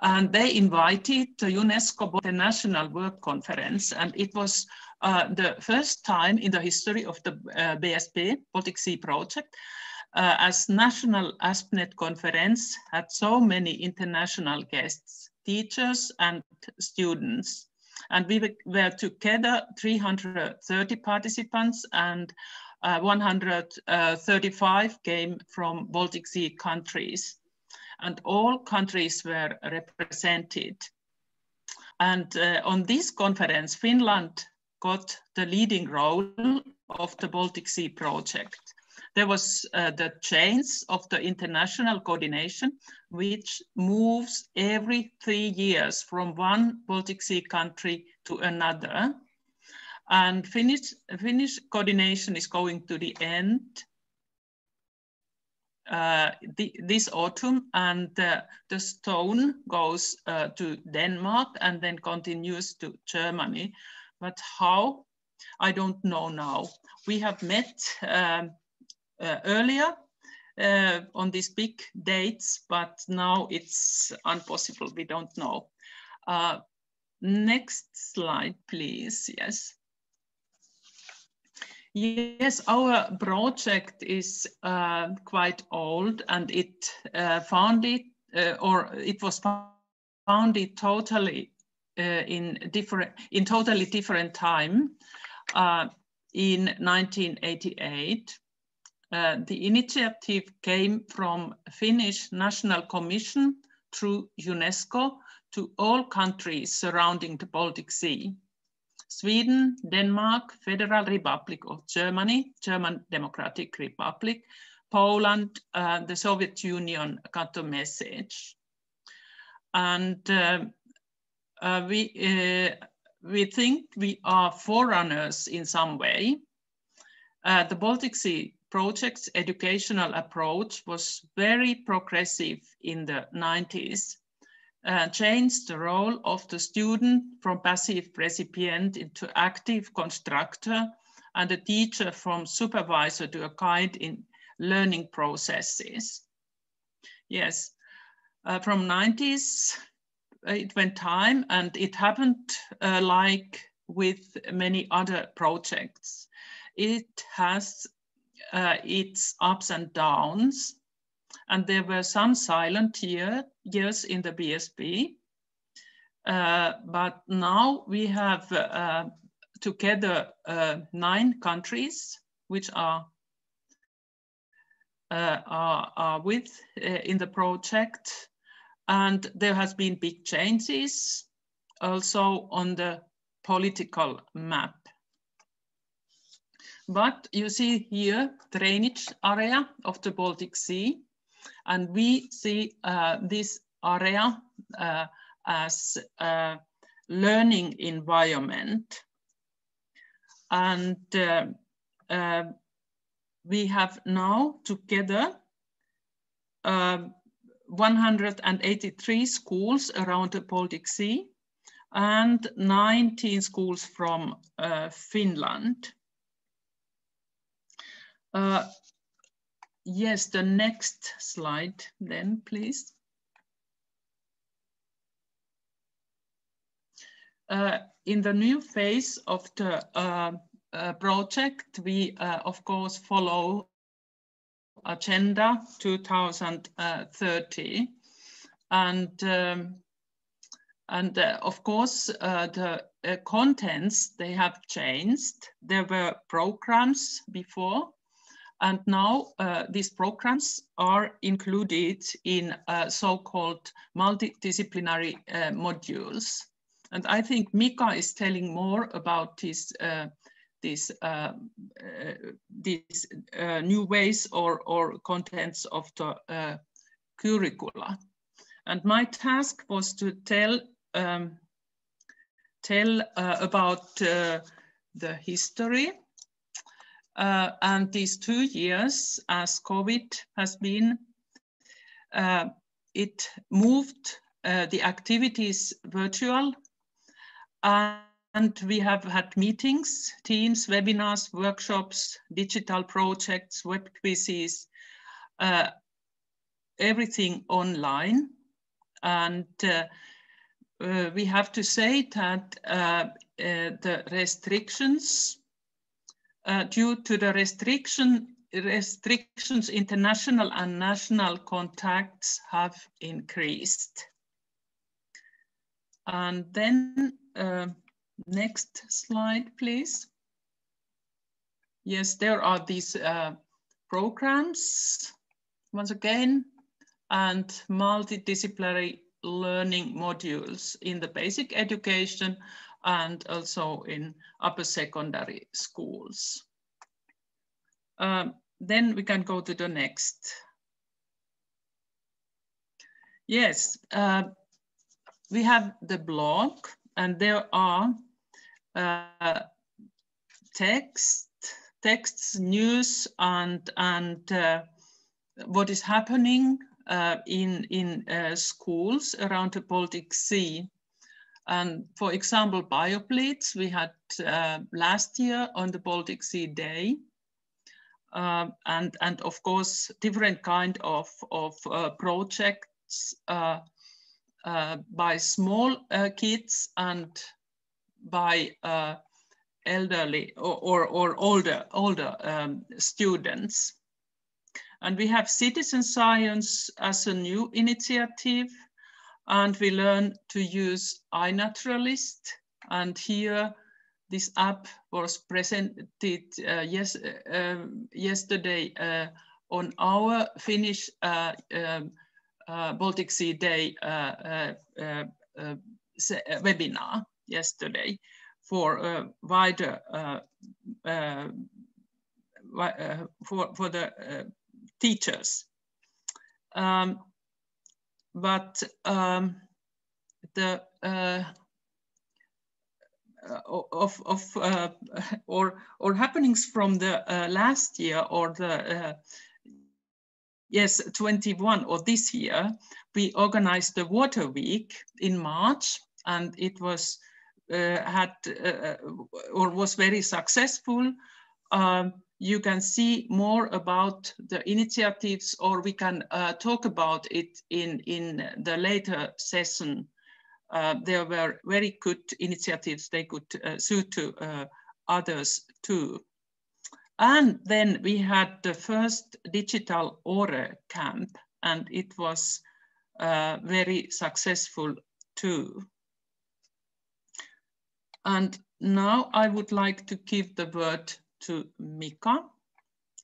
S11: And they invited the UNESCO International Work Conference, and it was the first time in the history of the BSP, Baltic Sea Project, as National ASP.NET Conference had so many international guests, teachers and students. And we were together 330 participants, and 135 came from Baltic Sea countries. And all countries were represented. And on this conference, Finland got the leading role of the Baltic Sea project. There was the change of the international coordination, which moves every 3 years from one Baltic Sea country to another. And Finnish coordination is going to the end this autumn, and the stone goes to Denmark and then continues to Germany. But how? I don't know now. We have met earlier on these big dates, but now it's impossible. We don't know. Next slide, please. Yes. Yes, our project is quite old, and it was founded totally in totally different time in 1988. The initiative came from Finnish National Commission through UNESCO to all countries surrounding the Baltic Sea. Sweden, Denmark, Federal Republic of Germany, German Democratic Republic, Poland, the Soviet Union got a message. And we think we are forerunners in some way. The Baltic Sea project's educational approach was very progressive in the 90s. Changed the role of the student from passive recipient into active constructor, and a teacher from supervisor to a guide in learning processes. Yes, from 90s, time, and it happened like with many other projects. It has its ups and downs, and there were some silent years in the BSP. But now we have together 9 countries which are with in the project, and there has been big changes also on the political map. But you see here drainage area of the Baltic Sea, and we see this area as a learning environment. And we have now together 183 schools around the Baltic Sea and 19 schools from Finland. Yes, the next slide then, please. In the new phase of the project, we of course follow Agenda 2030, and of course the contents, they have changed. There were programs before, and now these programs are included in so-called multidisciplinary modules. And I think Mika is telling more about these new ways or contents of the curricula. And my task was to tell about the history and these 2 years as COVID has been. It moved the activities virtual. And we have had meetings, teams, webinars, workshops, digital projects, web quizzes, everything online. And we have to say that the restrictions, due to the restrictions, international and national contacts have increased. And then next slide, please. Yes, there are these programs, once again, and multidisciplinary learning modules in the basic education and also in upper secondary schools. Then we can go to the next. Yes, we have the blog, and there are texts, news, and what is happening in schools around the Baltic Sea. And for example, BioBlitz we had last year on the Baltic Sea Day, and of course different kind of projects by small kids and by elderly or older students. And we have citizen science as a new initiative, and we learn to use iNaturalist. And here this app was presented yesterday on our Finnish Baltic Sea Day webinar yesterday for wider for the teachers. But the or happenings from the last year or the yes, 21 or this year, we organized the Water Week in March, and it was was very successful. You can see more about the initiatives, or we can talk about it in the later session there were very good initiatives they could suit to others too. And then we had the first digital Åre camp, and it was very successful too. And now I would like to give the word to Mika.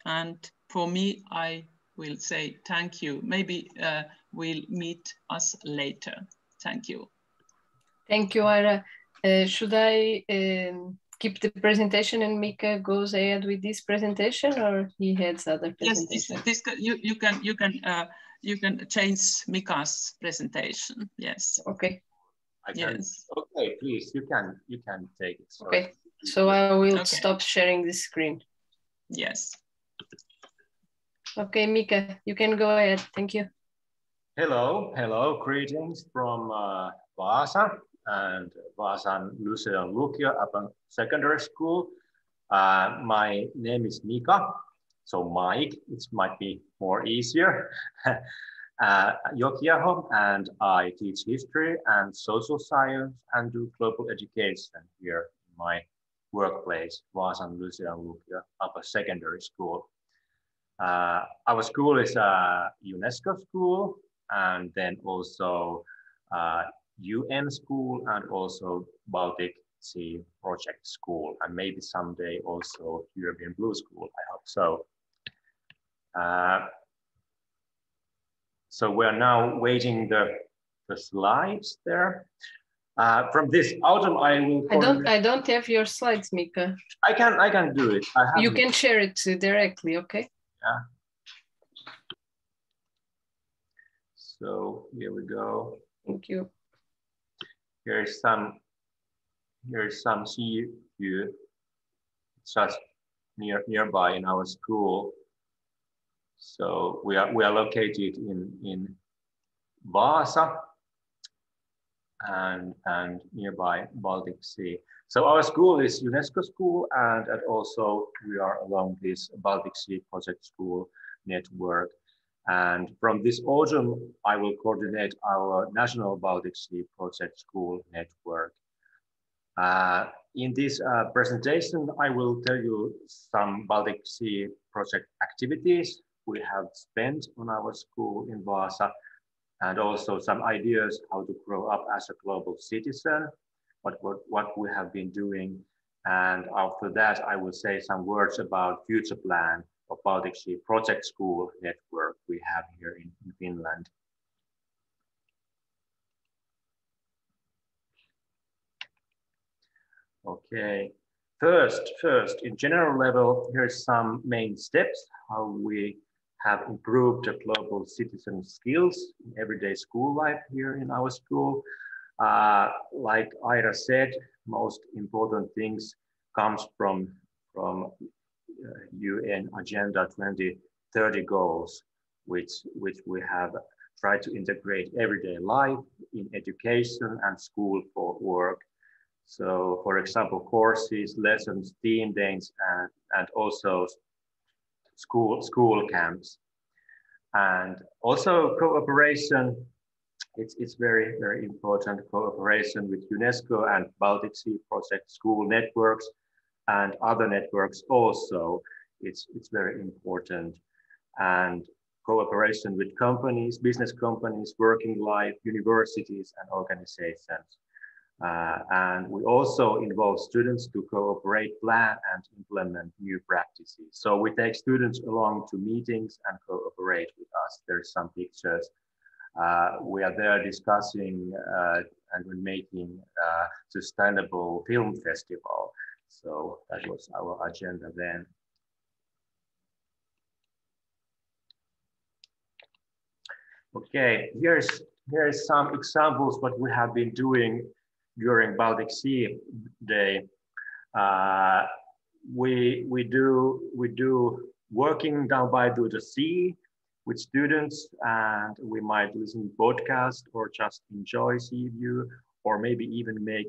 S11: And for me, I will say thank you. Maybe we'll meet us later. Thank you.
S7: Thank you, Ira. Should I keep the presentation and Mika goes ahead with this presentation, or he heads other presentation?
S11: Yes, you can change Mika's presentation. Yes.
S7: Okay.
S11: Yes.
S12: Okay, please, you can take it. Sorry.
S7: Okay, so I will stop sharing the screen.
S11: Yes.
S7: Okay, Mika, you can go ahead. Thank you.
S12: Hello, greetings from Vaasa and Vaasan Lucian Lukio upon secondary school. My name is Mika, so Mike, it might be more easier. Jokiaho, and I teach history and social science and do global education here in my workplace, Vaasan Lucian Lukio upper secondary school. Our school is a UNESCO school, and then also UN school, and also Baltic Sea Project School, and maybe someday also European Blue School, I hope so. So we're now waiting the slides there. From this autumn, I will.
S7: I don't have your slides, Mika.
S12: I can do it.
S7: You can share it directly, okay?
S12: Yeah. So here we go.
S7: Thank you.
S12: Here's some sea view. It's just nearby in our school. So we are located in Vaasa and nearby Baltic Sea. So our school is UNESCO school, and also we are along this Baltic Sea Project School network. And from this autumn, I will coordinate our National Baltic Sea Project School network. In this presentation, I will tell you some Baltic Sea Project activities we have spent on our school in Vaasa, and also some ideas how to grow up as a global citizen, what we have been doing. And after that, I will say some words about future plan of Baltic Sea Project School network we have here in Finland. Okay, first, in general level, here's some main steps, how we have improved the global citizen skills in everyday school life here in our school. Like Ira said, most important things comes from UN Agenda 2030 goals, which we have tried to integrate everyday life in education and school for work. So, for example, courses, lessons, team days, and also school camps. And also cooperation, it's very, very important, cooperation with UNESCO and Baltic Sea Project School networks and other networks also, it's very important. And cooperation with companies, business companies, working life, universities and organizations. And we also involve students to cooperate, plan and implement new practices. So we take students along to meetings and cooperate with us. There's some pictures. We are there discussing and we're making a sustainable film festival. So that was our agenda then. Okay, here's some examples what we have been doing during Baltic Sea Day. We do working down by the sea with students, and we might listen to podcast or just enjoy sea view, or maybe even make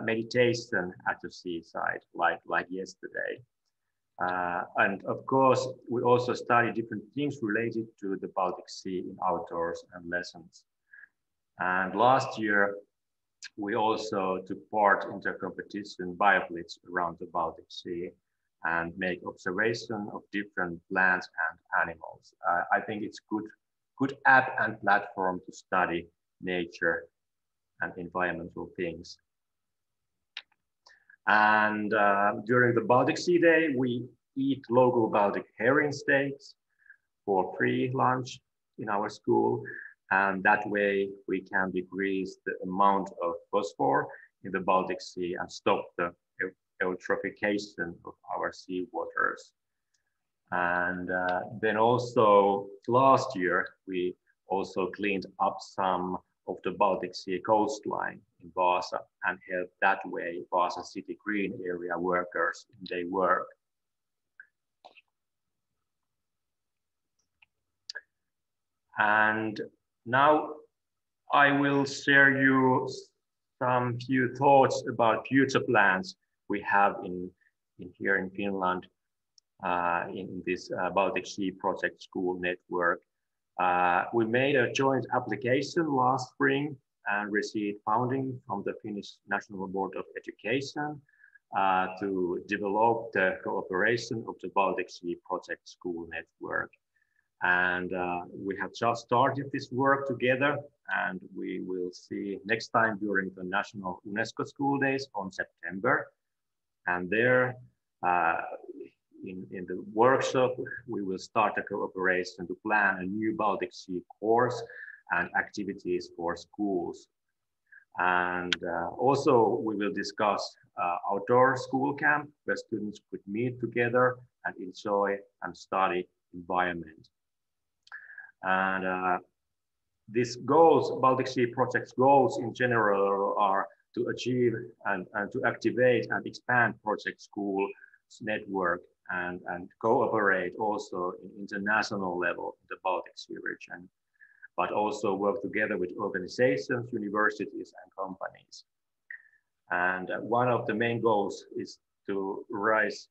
S12: meditation at the seaside, like yesterday. And of course, we also study different things related to the Baltic Sea in outdoors and lessons. And last year, we also took part in the competition BioBlitz around the Baltic Sea and make observation of different plants and animals. I think it's good app and platform to study nature and environmental things. And during the Baltic Sea Day, we eat local Baltic herring steaks for free lunch in our school. And that way we can decrease the amount of phosphor in the Baltic Sea and stop the eutrophication of our sea waters. And then also last year, we also cleaned up some of the Baltic Sea coastline in Vaasa and helped that way Vaasa City Green Area workers in their work. And now I will share you some few thoughts about future plans we have here in Finland in this Baltic Sea Project School Network. We made a joint application last spring and received funding from the Finnish National Board of Education to develop the cooperation of the Baltic Sea Project School Network. And we have just started this work together, and we will see next time during the National UNESCO School Days on September. And there, in the workshop, we will start a cooperation to plan a new Baltic Sea course and activities for schools. And also we will discuss outdoor school camp where students could meet together and enjoy and study environment. And these goals, Baltic Sea Project's goals in general are to achieve and to activate and expand project school network and cooperate also in international level in the Baltic Sea region, but also work together with organizations, universities and companies. And one of the main goals is to raise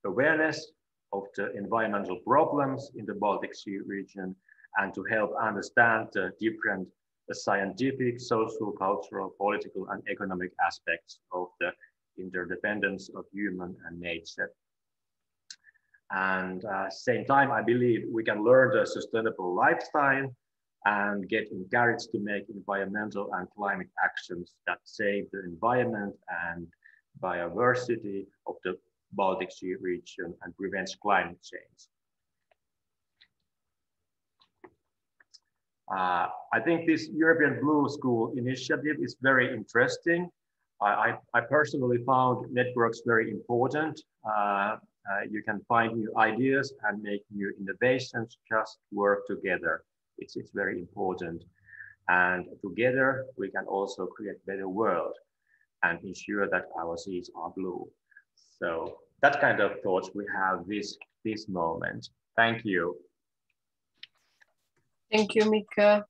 S12: awareness of the environmental problems in the Baltic Sea region and to help understand the different scientific, social, cultural, political, and economic aspects of the interdependence of human and nature. And same time, I believe we can learn the sustainable lifestyle and get encouraged to make environmental and climate actions that save the environment and biodiversity of the Baltic Sea region and prevents climate change. I think this European Blue School initiative is very interesting. I personally found networks very important. You can find new ideas and make new innovations, just work together. It's very important. And together we can also create a better world and ensure that our seas are blue. So that kind of thoughts we have this moment. Thank you.
S7: Thank you, Mika.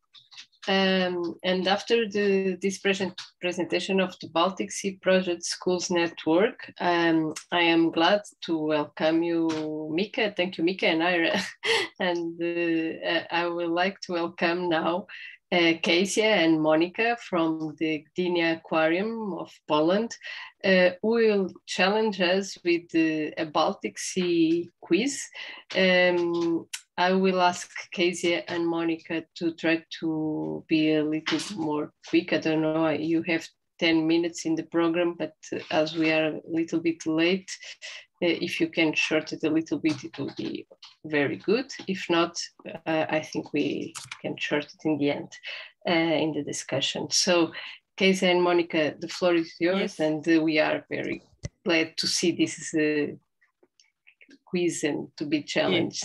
S7: And after this presentation of the Baltic Sea Project Schools Network, I am glad to welcome you, Mika. Thank you, Mika and Ira. And I would like to welcome now Kezia and Monica from the Gdynia Aquarium of Poland, who will challenge us with a Baltic Sea quiz. I will ask Kezia and Monica to try to be a little more quick. I don't know, you have 10 minutes in the program, but as we are a little bit late, if you can short it a little bit, it will be very good. If not, I think we can short it in the end in the discussion. So Kezia and Monica, the floor is yours. Yes. And we are very glad to see this quiz and to be challenged.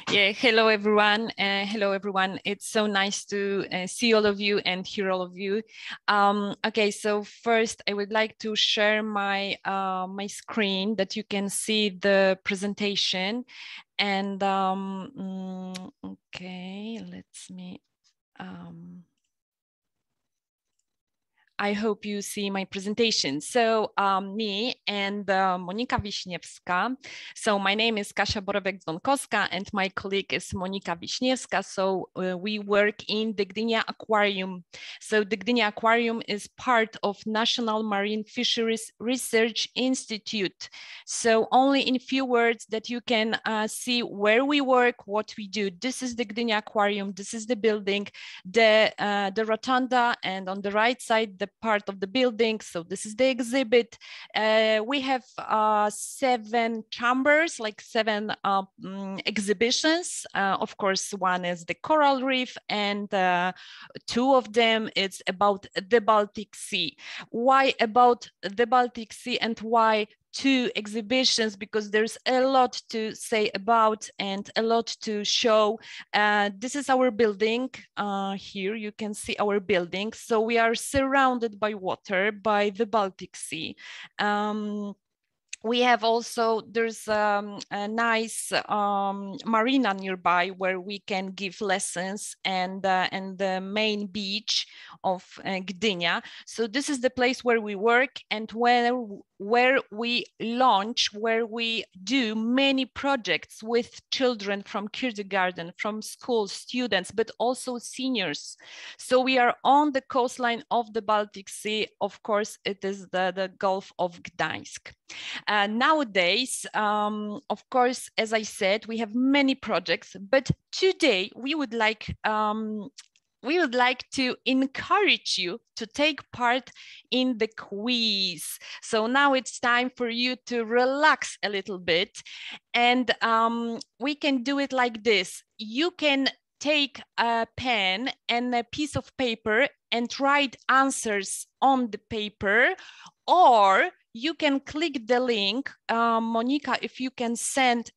S13: Yeah, hello everyone. Hello everyone. It's so nice to see all of you and hear all of you. Okay, so first I would like to share my my screen that you can see the presentation. And okay, let's me. I hope you see my presentation. So me and Monika Wiśniewska. So my name is Kasia Borowek-Dzwonkowska and my colleague is Monika Wiśniewska. So we work in the Gdynia Aquarium. So the Gdynia Aquarium is part of National Marine Fisheries Research Institute. So only in few words that you can see where we work, what we do. This is the Gdynia Aquarium. This is the building, the rotunda, and on the right side, the part of the building. So this is the exhibit. We have 7 chambers, like 7 exhibitions. Of course, one is the coral reef, and 2 of them is about the Baltic Sea. Why about the Baltic Sea and why 2 exhibitions? Because there's a lot to say about and a lot to show. This is our building. Here you can see our building. So we are surrounded by water, by the Baltic Sea. We have also, there's a nice marina nearby where we can give lessons, and the main beach of Gdynia. So this is the place where we work and where we launch, where we do many projects with children from kindergarten, from school students, but also seniors. So we are on the coastline of the Baltic Sea. Of course, it is the Gulf of Gdańsk. Nowadays, of course, as I said, we have many projects, but today we would like to encourage you to take part in the quiz. So now it's time for you to relax a little bit, and we can do it like this. You can take a pen and a piece of paper and write answers on the paper, or you can click the link. Monika, if you can send.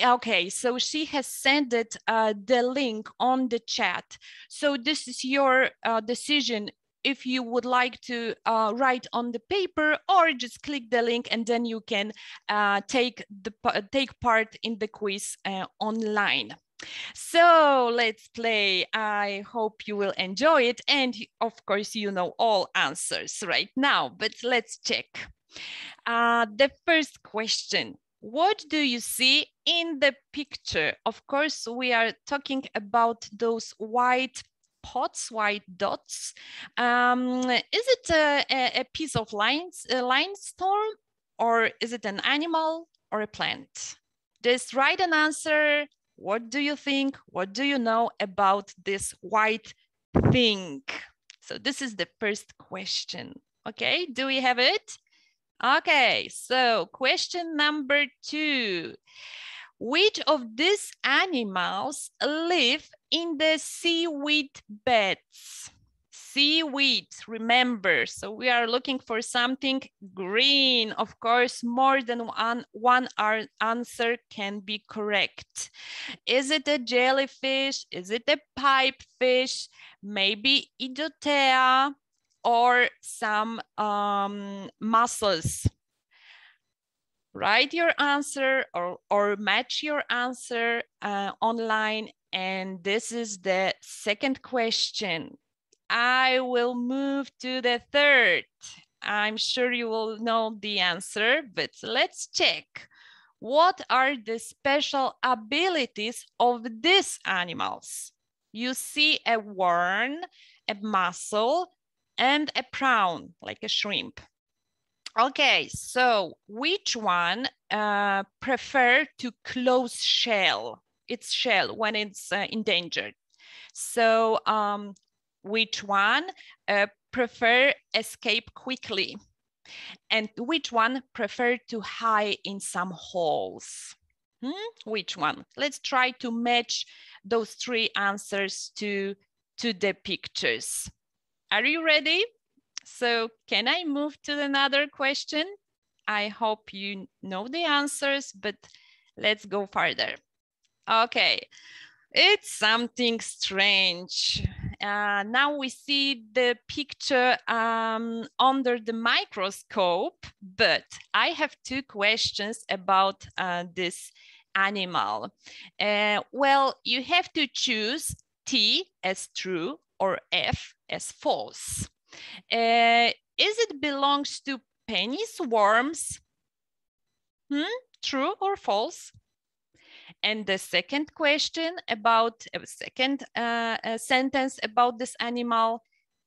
S13: Okay, so she has sent it, the link on the chat. So this is your decision if you would like to write on the paper, or just click the link and then you can take part in the quiz online. So let's play. I hope you will enjoy it, and of course you know all answers right now, but let's check. The first question. What do you see in the picture? Of course, we are talking about those white pots, white dots. Is it a piece of limestone, or is it an animal or a plant? Just write an answer. What do you think? What do you know about this white thing? So this is the first question. Okay, do we have it? Okay, so question number 2. Which of these animals live in the seaweed beds? Seaweed, remember, so we are looking for something green. Of course, more than one answer can be correct. Is it a jellyfish? Is it a pipefish? Maybe Idotea? Or some mussels? Write your answer or match your answer online. And this is the second question. I will move to the third. I'm sure you will know the answer, but let's check. What are the special abilities of these animals? You see a worm, a mussel, and a prawn, like a shrimp. Okay, so which one prefer to close its shell when it's endangered? So which one prefer escape quickly? And which one prefer to hide in some holes? Which one? Let's try to match those 3 answers to the pictures. Are you ready? So can I move to another question? I hope you know the answers, but let's go further. Okay, it's something strange. Now we see the picture under the microscope, but I have 2 questions about this animal. Well, you have to choose T as true or F as false. Is it belongs to penis worms? True or false? And the second question about second sentence about this animal,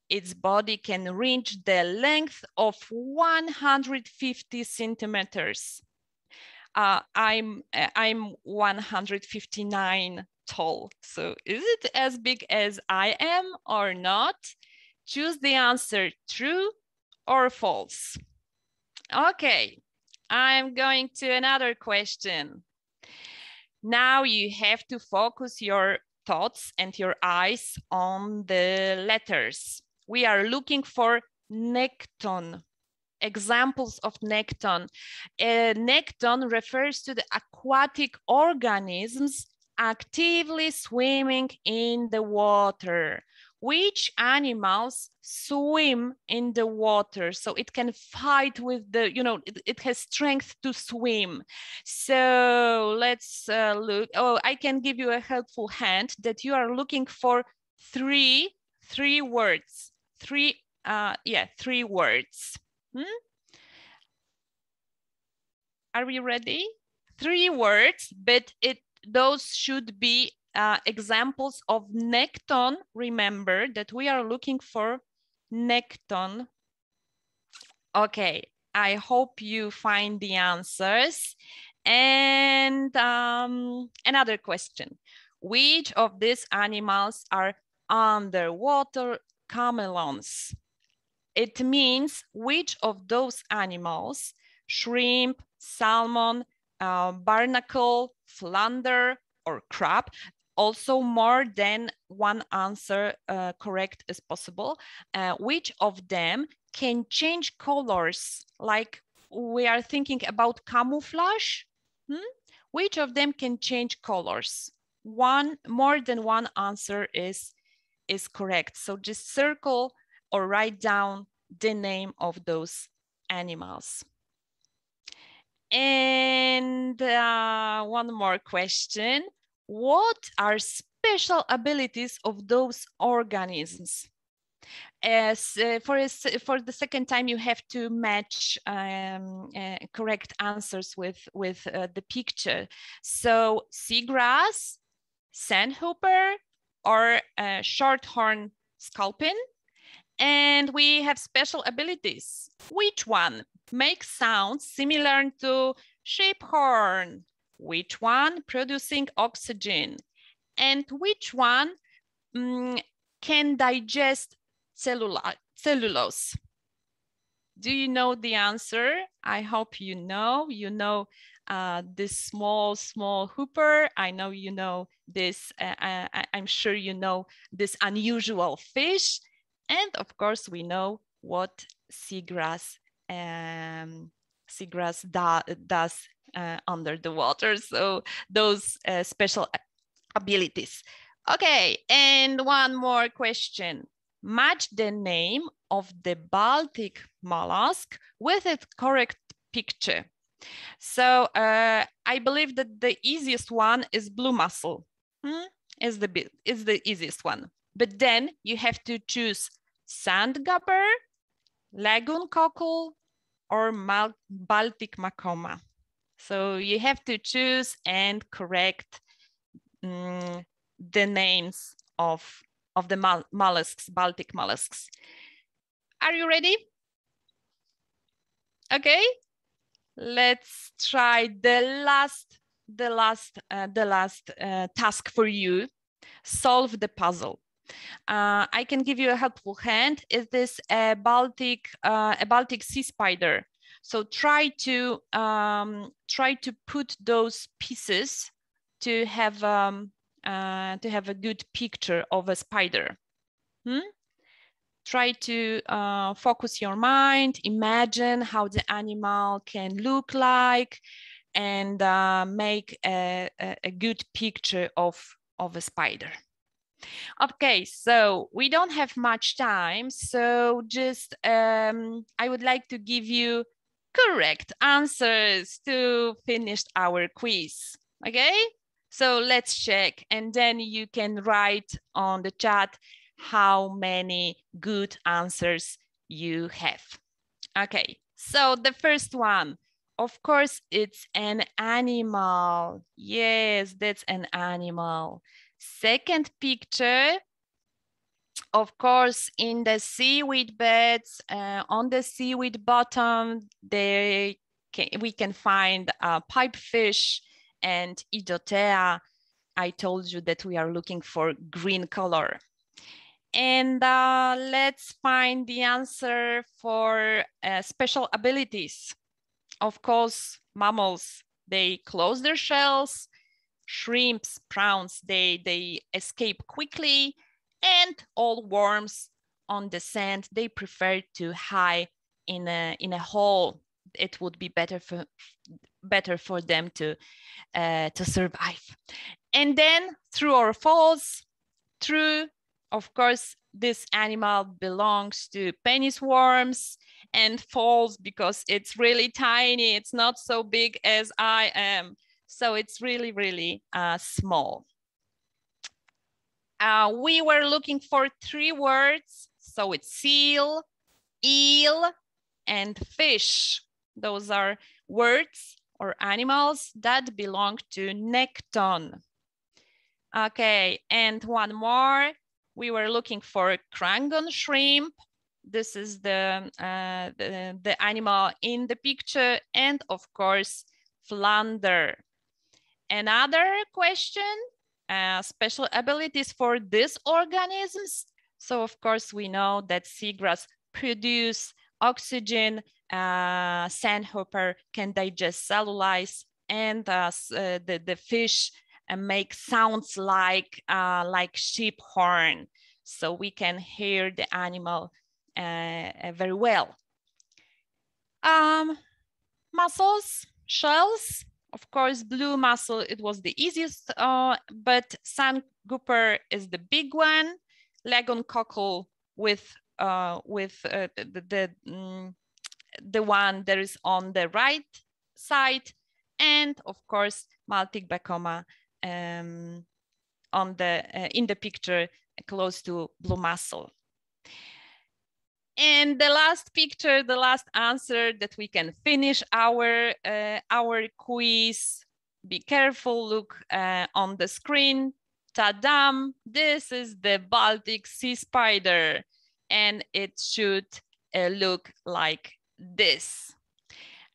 S13: its body can reach the length of 150 centimeters. I'm 159 tall. So is it as big as I am or not? Choose the answer true or false. Okay, I'm going to another question. Now you have to focus your thoughts and your eyes on the letters. We are looking for nekton, examples of nekton. Nekton refers to the aquatic organisms actively swimming in the water. Which animals swim in the water? So it can fight with the, you know, it has strength to swim. So let's look. Oh, I can give you a helpful hint that you are looking for three words. Three words. Are we ready? 3 words, but those should be examples of nekton. Remember that we are looking for nekton. Okay, I hope you find the answers. And another question. Which of these animals are underwater chameleons? It means which of those animals, shrimp, salmon, barnacle, flounder, or crab, also more than one answer correct is possible. Which of them can change colors? Like we are thinking about camouflage. Which of them can change colors? More than one answer is correct. So just circle or write down the name of those animals. And one more question. What are special abilities of those organisms? As for the second time, you have to match correct answers with the picture. So seagrass, sandhopper, or shorthorn sculpin. And we have special abilities. Which one makes sounds similar to sheep horn? Which one producing oxygen? And which one can digest cellulose? Do you know the answer? I hope you know. You know this small hooper. I know you know this. I'm sure you know this unusual fish. And of course, we know what seagrass does under the water. So those special abilities. Okay, and one more question. Match the name of the Baltic mollusk with its correct picture. So I believe that the easiest one is blue mussel. Is the easiest one. But then you have to choose sand gupper, lagoon cockle, or Baltic macoma. So you have to choose and correct the names of the mollusks, Baltic mollusks. Are you ready? Okay, let's try the last task for you. Solve the puzzle. I can give you a helpful hint. Is this a Baltic sea spider? So try to put those pieces to have a good picture of a spider. Try to focus your mind, imagine how the animal can look like, and make a good picture of a spider. Okay, so we don't have much time, so just I would like to give you correct answers to finish our quiz. Okay, so let's check, and then you can write on the chat how many good answers you have. Okay, so the first one, of course, it's an animal. Yes, that's an animal. Second picture, of course, in the seaweed beds, on the seaweed bottom, we can find pipefish and Idotea. I told you that we are looking for green color. And let's find the answer for special abilities. Of course, mammals, they close their shells. Shrimps, prawns, they escape quickly. And all worms on the sand, they prefer to hide in a hole. It would be better for them to survive. And then true or false? True. Of course, this animal belongs to penis worms, and false because it's really tiny. It's not so big as I am. So it's really, really small. We were looking for 3 words. So it's seal, eel, and fish. Those are words or animals that belong to Nekton. Okay, and one more. We were looking for Krangon shrimp. This is the animal in the picture, and of course, flounder. Another question, special abilities for these organisms. So of course, we know that seagrass produce oxygen, sandhopper can digest cellulose, and the fish make sounds like sheep horn, so we can hear the animal very well. Mussels, shells, of course, blue mussel, it was the easiest, but sand grouper is the big one. Lagoon cockle with the one that is on the right side, and of course, Baltic Bacoma in the picture close to blue mussel. And the last picture, the last answer that we can finish our quiz. Be careful, look on the screen. Ta-dam, this is the Baltic sea spider, and it should look like this.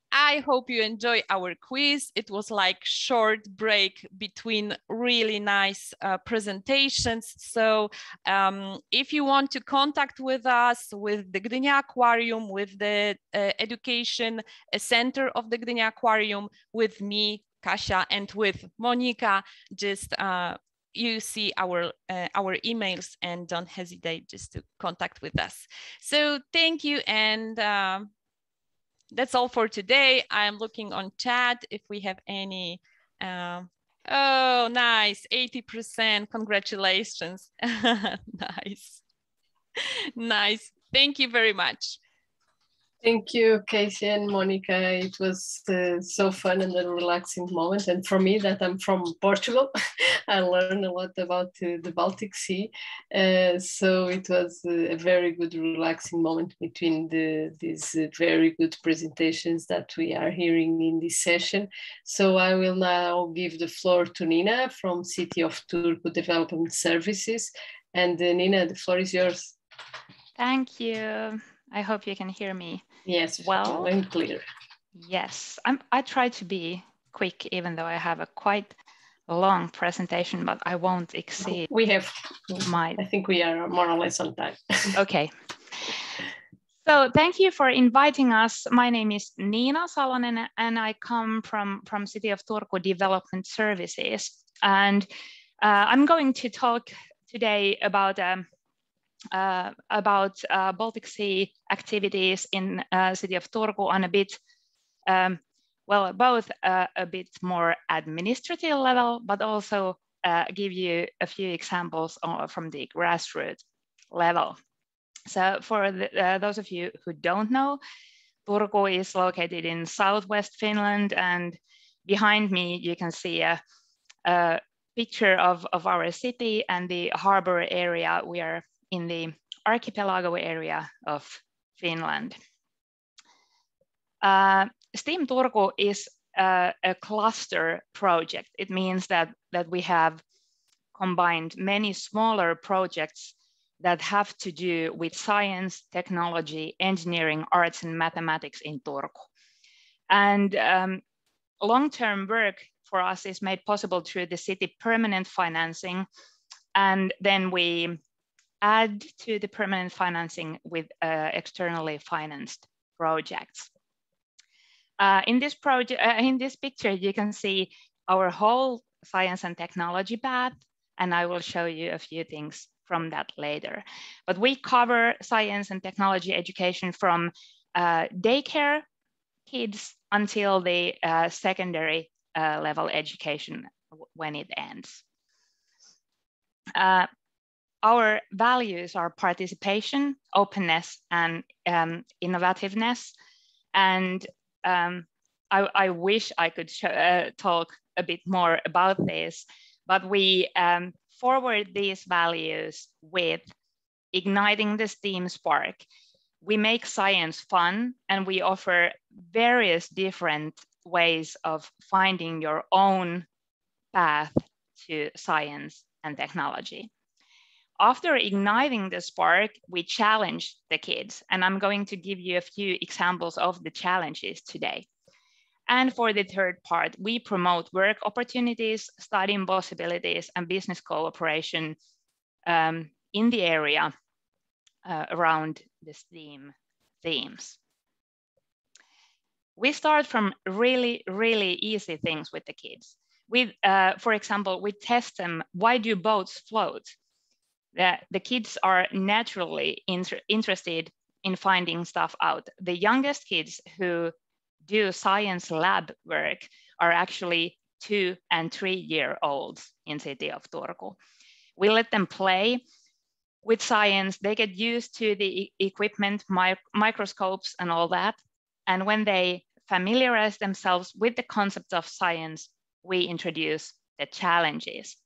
S13: I hope you enjoy our quiz. It was like short break between really nice presentations. So if you want to contact with us, with the Gdynia Aquarium, with the Education Center of the Gdynia Aquarium, with me, Kasia, and with Monika, just you see our emails, and don't hesitate just to contact with us. So thank you, and that's all for today. I'm looking on chat if we have any. Oh, nice, 80%, congratulations. Nice, nice, thank you very much.
S7: Thank you, Casey and Monica. It was so fun and a relaxing moment. And for me, that I'm from Portugal, I learned a lot about the Baltic Sea. So it was a very good, relaxing moment between these very good presentations that we are hearing in this session. So I will now give the floor to Nina from City of Turku Development Services. And Nina, the floor is yours.
S14: Thank you. I hope you can hear me.
S7: Yes,
S14: well
S7: and clear.
S14: Yes, I try to be quick, even though I have a quite long presentation, but I won't exceed.
S7: I think we are more or less on time.
S14: Okay. So thank you for inviting us. My name is Nina Salonen, and I come from City of Turku Development Services. And I'm going to talk today about Baltic Sea activities in City of Turku on a bit, well, both a bit more administrative level, but also give you a few examples from the grassroots level. So for those of you who don't know, Turku is located in southwest Finland, and behind me you can see a picture of our city and the harbor area we are in the archipelago area of Finland. STEAM Turku is a cluster project. It means that we have combined many smaller projects that have to do with science, technology, engineering, arts, and mathematics in Turku. And long-term work for us is made possible through the city permanent financing. And then we add to the permanent financing with externally financed projects. In this picture, you can see our whole science and technology path, and I will show you a few things from that later. But we cover science and technology education from daycare kids until the secondary level education when it ends. Our values are participation, openness, and innovativeness. And I wish I could talk a bit more about this, but we forward these values with igniting the STEAM spark. We make science fun, and we offer various different ways of finding your own path to science and technology. After igniting the spark, we challenge the kids, and I'm going to give you a few examples of the challenges today. And for the third part, we promote work opportunities, studying possibilities, and business cooperation in the area around the STEAM themes. We start from really, really easy things with the kids. For example, we test them, why do boats float? The kids are naturally interested in finding stuff out. The youngest kids who do science lab work are actually 2- and 3-year-olds in city of Turku. We let them play with science. They get used to the equipment, microscopes and all that. And when they familiarize themselves with the concept of science, we introduce the challenges.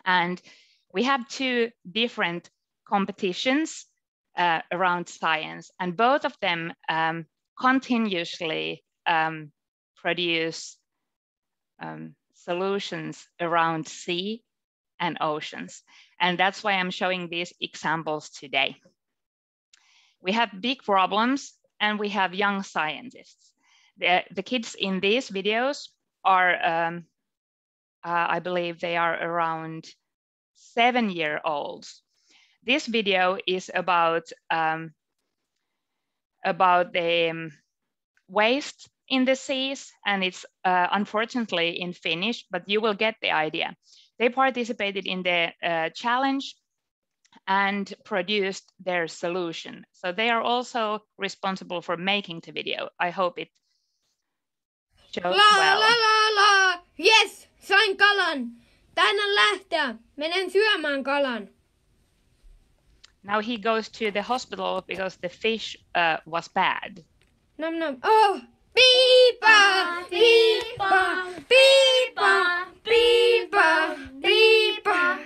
S14: And we have 2 different competitions around science, and both of them continuously produce solutions around sea and oceans. And that's why I'm showing these examples today. We have big problems, and we have young scientists. The kids in these videos are, I believe they are around 7-year-olds. This video is about the waste in the seas, and it's unfortunately in Finnish, but you will get the idea. They participated in the challenge and produced their solution. So they are also responsible for making the video. I hope it shows well.
S15: La la la! Yes, sain kalan. Taidan lähteä. Menen syömään kalan.
S14: Now he goes to the hospital because the fish was bad.
S15: Nom nom. Oh! Piipa! Piipa! Piipa! Piipa! Piipa!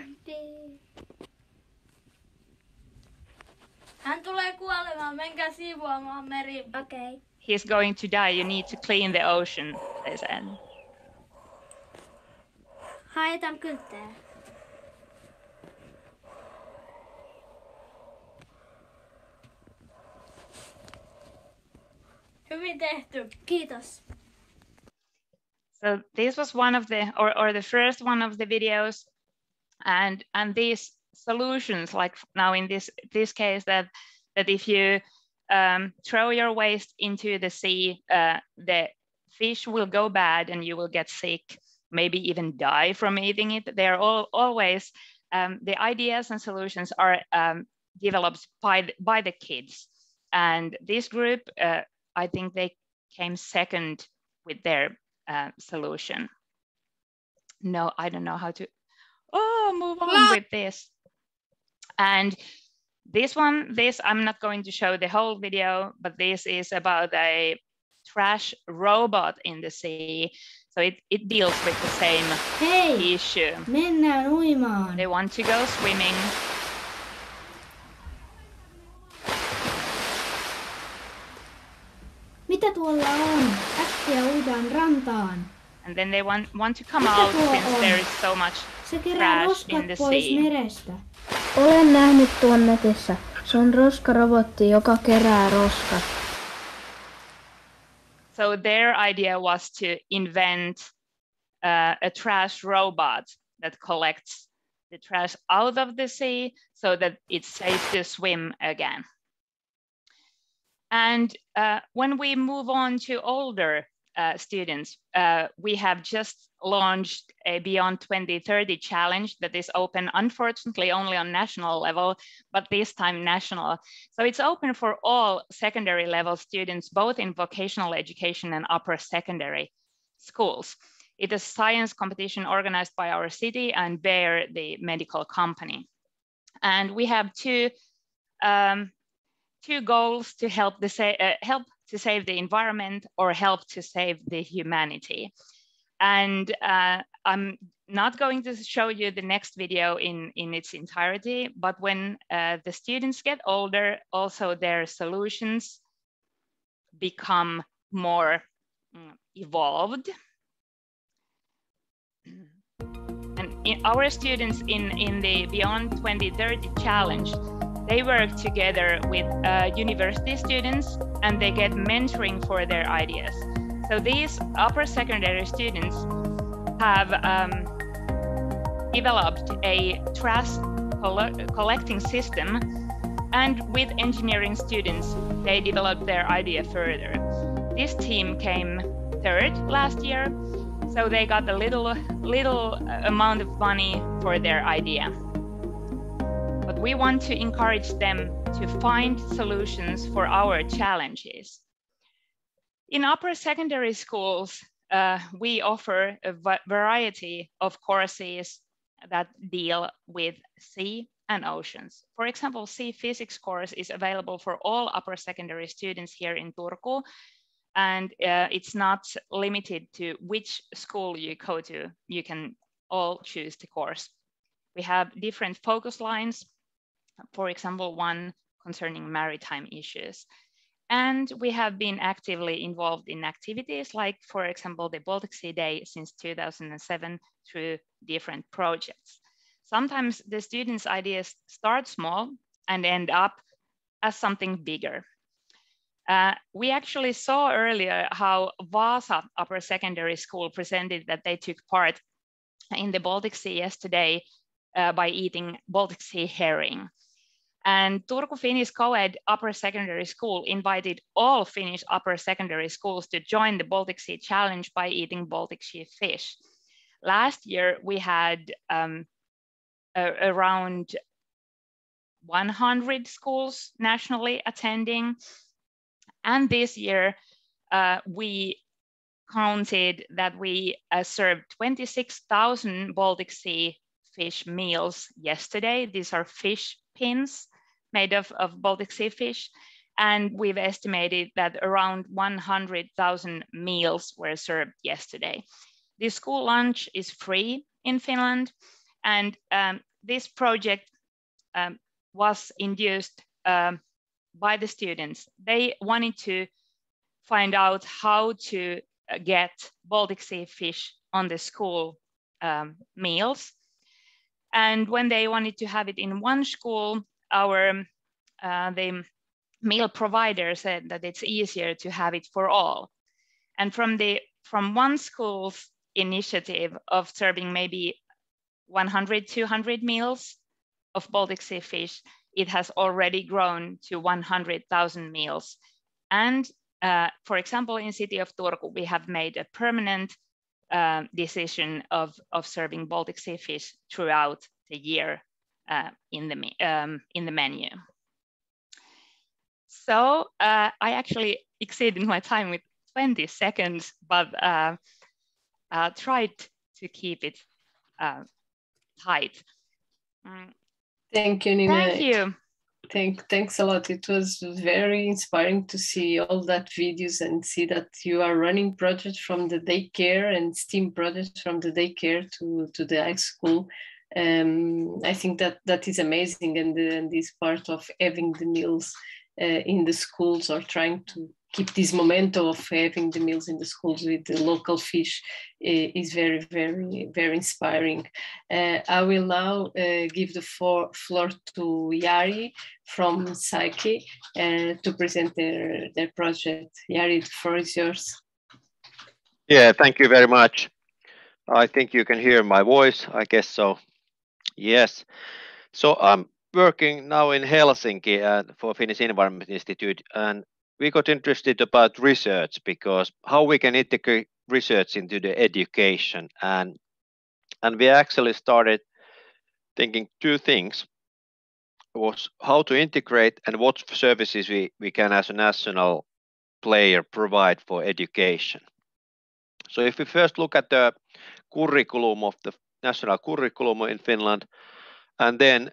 S16: Hän tulee kuolemaan. Menkää siivoamaan meri.
S15: Okay.
S14: He's going to die. You need to clean the ocean, they said.
S16: Haetaan kylttejä. Hyvin tehty. Kiitos.
S14: So this was one of the, or the first one of the videos, and these solutions, like now in this case, that if you throw your waste into the sea, the fish will go bad and you will get sick, maybe even die from eating it. They are always the ideas and solutions are developed by the kids, and this group, I think they came second with their solution. No, I don't know how to move on with this. And this one, I'm not going to show the whole video, but this is about a trash robot in the sea. So it deals with the same issue.
S16: Mennään uimaan.
S14: They want to go swimming.
S16: tuolla on? Äkkiä uidaan rantaan.
S14: And then they want to come out since there is so much
S16: Se kerää
S14: trash in
S16: roskat
S14: the
S16: pois
S14: sea.
S16: merestä. Olen nähnyt tuon netissä. Se on roskarobotti, joka kerää roskat.
S14: So their idea was to invent a trash robot that collects the trash out of the sea so that it's safe to swim again. And when we move on to older students, we have just launched a Beyond 2030 challenge that is open, unfortunately, only on national level, but this time national. So it's open for all secondary level students, both in vocational education and upper secondary schools. It is a science competition organized by our city and Bayer, the medical company. And we have two goals to help to save the environment or help to save the humanity. And I'm not going to show you the next video in its entirety, but when the students get older, also their solutions become more evolved. And our students in the Beyond 2030 challenge, they work together with university students and they get mentoring for their ideas. So these upper secondary students have developed a trash collecting system, and with engineering students, they developed their idea further. This team came third last year, so they got a little amount of money for their idea. But we want to encourage them to find solutions for our challenges. In upper secondary schools, we offer a variety of courses that deal with sea and oceans. For example, sea physics course is available for all upper secondary students here in Turku, and it's not limited to which school you go to. You can all choose the course. We have different focus lines, for example, one concerning maritime issues. And we have been actively involved in activities like, for example, the Baltic Sea Day since 2007 through different projects. Sometimes the students' ideas start small and end up as something bigger. We actually saw earlier how Vaasa Upper Secondary School presented that they took part in the Baltic Sea yesterday by eating Baltic Sea herring. And Turku Finnish Co-ed Upper Secondary School invited all Finnish upper secondary schools to join the Baltic Sea Challenge by eating Baltic Sea fish. Last year, we had around 100 schools nationally attending. And this year, we counted that we served 26,000 Baltic Sea fish meals yesterday. These are fish pins made of Baltic Sea fish. And we've estimated that around 100,000 meals were served yesterday. The school lunch is free in Finland. And this project was induced by the students. They wanted to find out how to get Baltic Sea fish on the school meals. And when they wanted to have it in one school, the meal provider said that it's easier to have it for all. And from one school's initiative of serving maybe 100, 200 meals of Baltic Sea fish, it has already grown to 100,000 meals. And for example, in city of Turku, we have made a permanent decision of serving Baltic Sea fish throughout the year in the menu. So I actually exceeded my time with 20 seconds, but tried to keep it tight.
S7: Thank you, Nina.
S14: Thank you.
S7: Thanks a lot. It was very inspiring to see all that videos and see that you are running projects from the daycare and STEAM projects from the daycare to the high school. I think that is amazing, and this part of having the meals in the schools or trying keep this momentum of having the meals in the schools with the local fish is very, very, very inspiring. I will now give the floor to Jari from Psyche to present their project. Jari, the floor is yours.
S17: Yeah, thank you very much. I think you can hear my voice, I guess so. Yes. So I'm working now in Helsinki for Finnish Environment Institute, and we got interested about research because how we can integrate research into the education, and we actually started thinking two things: was how to integrate and what services we can as a national player provide for education. So if we first look at the curriculum of the national curriculum in Finland, and then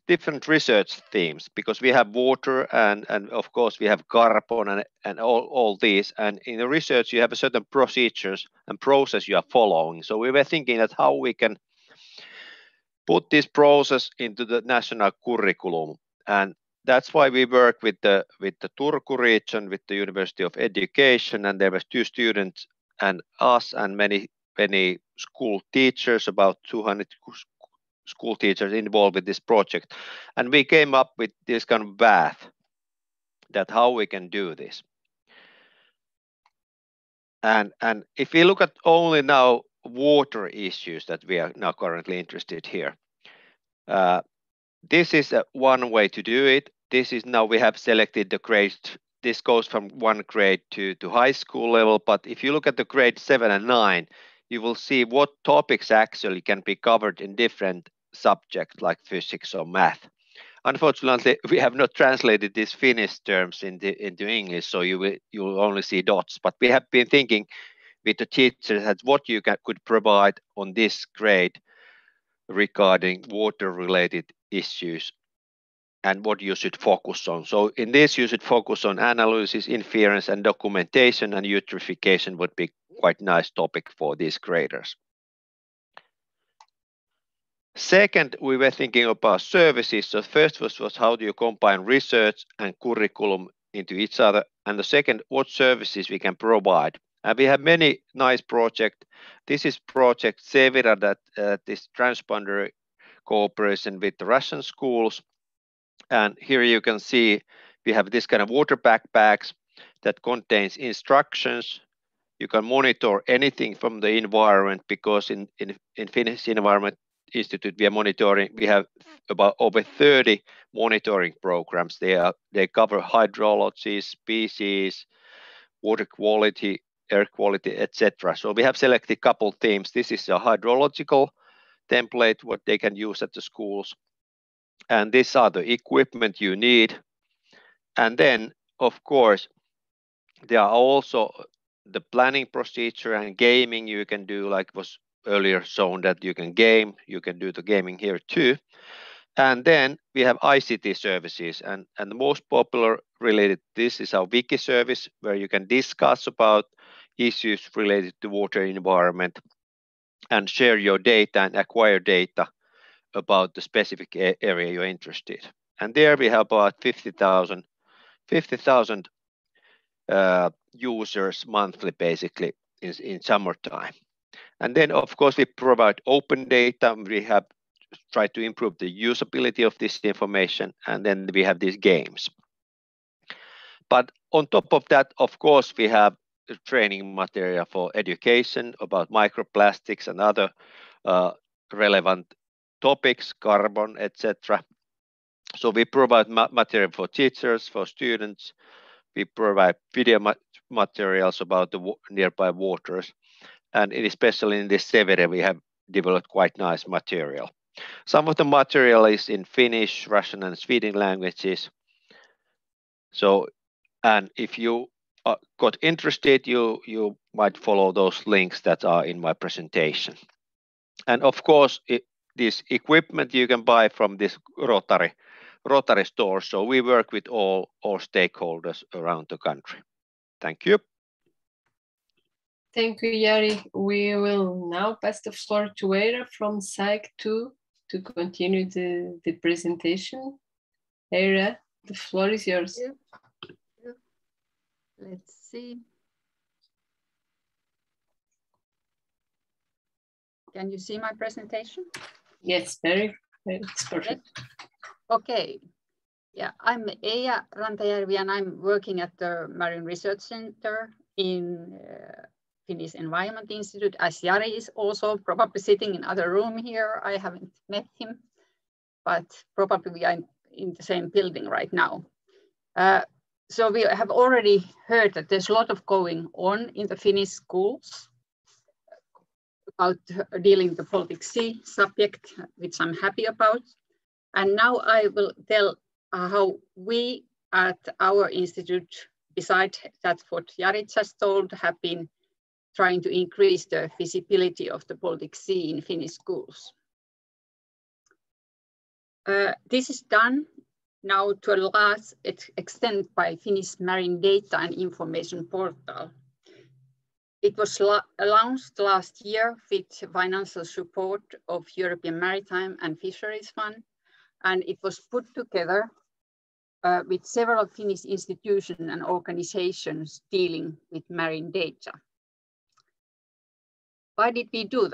S17: different research themes, because we have water and of course we have carbon and all these, and in the research you have a certain procedures and process you are following. So we were thinking that how we can put this process into the national curriculum, and that's why we work with the Turku region, with the University of Education, and there were 2 students and us and many school teachers, about 200 school teachers involved with this project, and we came up with this kind of path that how we can do this. And if we look at only now water issues that we are now currently interested here, this is one way to do it. This is now we have selected the grades. This goes from 1 grade to high school level, but if you look at the grade 7 and 9, you will see what topics actually can be covered in different subjects like physics or math. Unfortunately, we have not translated these Finnish terms into English, so you will only see dots. But we have been thinking with the teachers that what you could provide on this grade regarding water-related issues and what you should focus on. So in this, you should focus on analysis, inference, and documentation, and eutrophication would be quite nice topic for these graders. Second, we were thinking about services. So first was how do you combine research and curriculum into each other, and the second, what services we can provide. And we have many nice projects. This is project Seaweed, that this transboundary cooperation with the Russian schools. And here you can see we have this kind of water backpacks that contains instructions. You can monitor anything from the environment, because in Finnish Environment Institute we are monitoring. We have about over 30 monitoring programs. They cover hydrology, species, water quality, air quality, etc. So we have selected a couple themes. This is a hydrological template what they can use at the schools. And these are the equipment you need. And then, of course, there are also the planning procedure and gaming you can do, like was earlier shown that you can game. You can do the gaming here too. And then we have ICT services. And the most popular related, this is our wiki service, where you can discuss about issues related to water environment and share your data and acquire data about the specific area you're interested. And there we have about 50,000 users monthly, basically, in summertime. And then, of course, we provide open data. We have tried to improve the usability of this information, and then we have these games. But on top of that, of course, we have training material for education about microplastics and other relevant topics, carbon, etc. So we provide material for teachers, for students. We provide video materials about the nearby waters, and especially in this Seaweed, we have developed quite nice material. Some of the material is in Finnish, Russian, and Swedish languages. So, and if you got interested, you might follow those links that are in my presentation. And of course, this equipment you can buy from this Rotary store. So we work with all stakeholders around the country. Thank you.
S7: Thank you, Jari. We will now pass the floor to Eira from Psych 2 to continue the presentation. Eira, the floor is yours.
S18: Let's see. Can you see my presentation?
S7: Yes, very, it's perfect.
S18: Okay. Yeah, I'm Eija Rantajärvi and I'm working at the Marine Research Center in Finnish Environment Institute. As Jari is also probably sitting in other room here. I haven't met him, but probably we are in the same building right now. So we have already heard that there's a lot of going on in the Finnish schools about dealing with the Baltic Sea subject, which I'm happy about. And now I will tell how we at our institute, besides that what Jari just told, have been trying to increase the visibility of the Baltic Sea in Finnish schools. This is done now to a large extent by Finnish Marine Data and Information Portal. It was launched last year with financial support of European Maritime and Fisheries Fund, and it was put together with several Finnish institutions and organizations dealing with marine data. Why did we do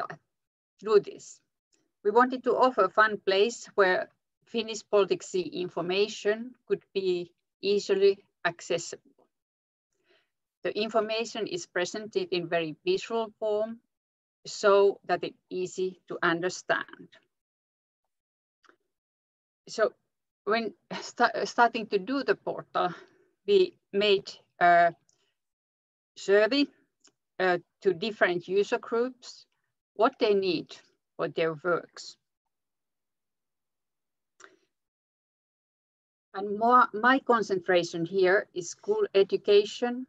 S18: this? We wanted to offer a fun place where Finnish Baltic Sea information could be easily accessible. The information is presented in very visual form so that it's easy to understand. So when starting to do the portal, we made a survey to different user groups, what they need for their works. And my concentration here is school education.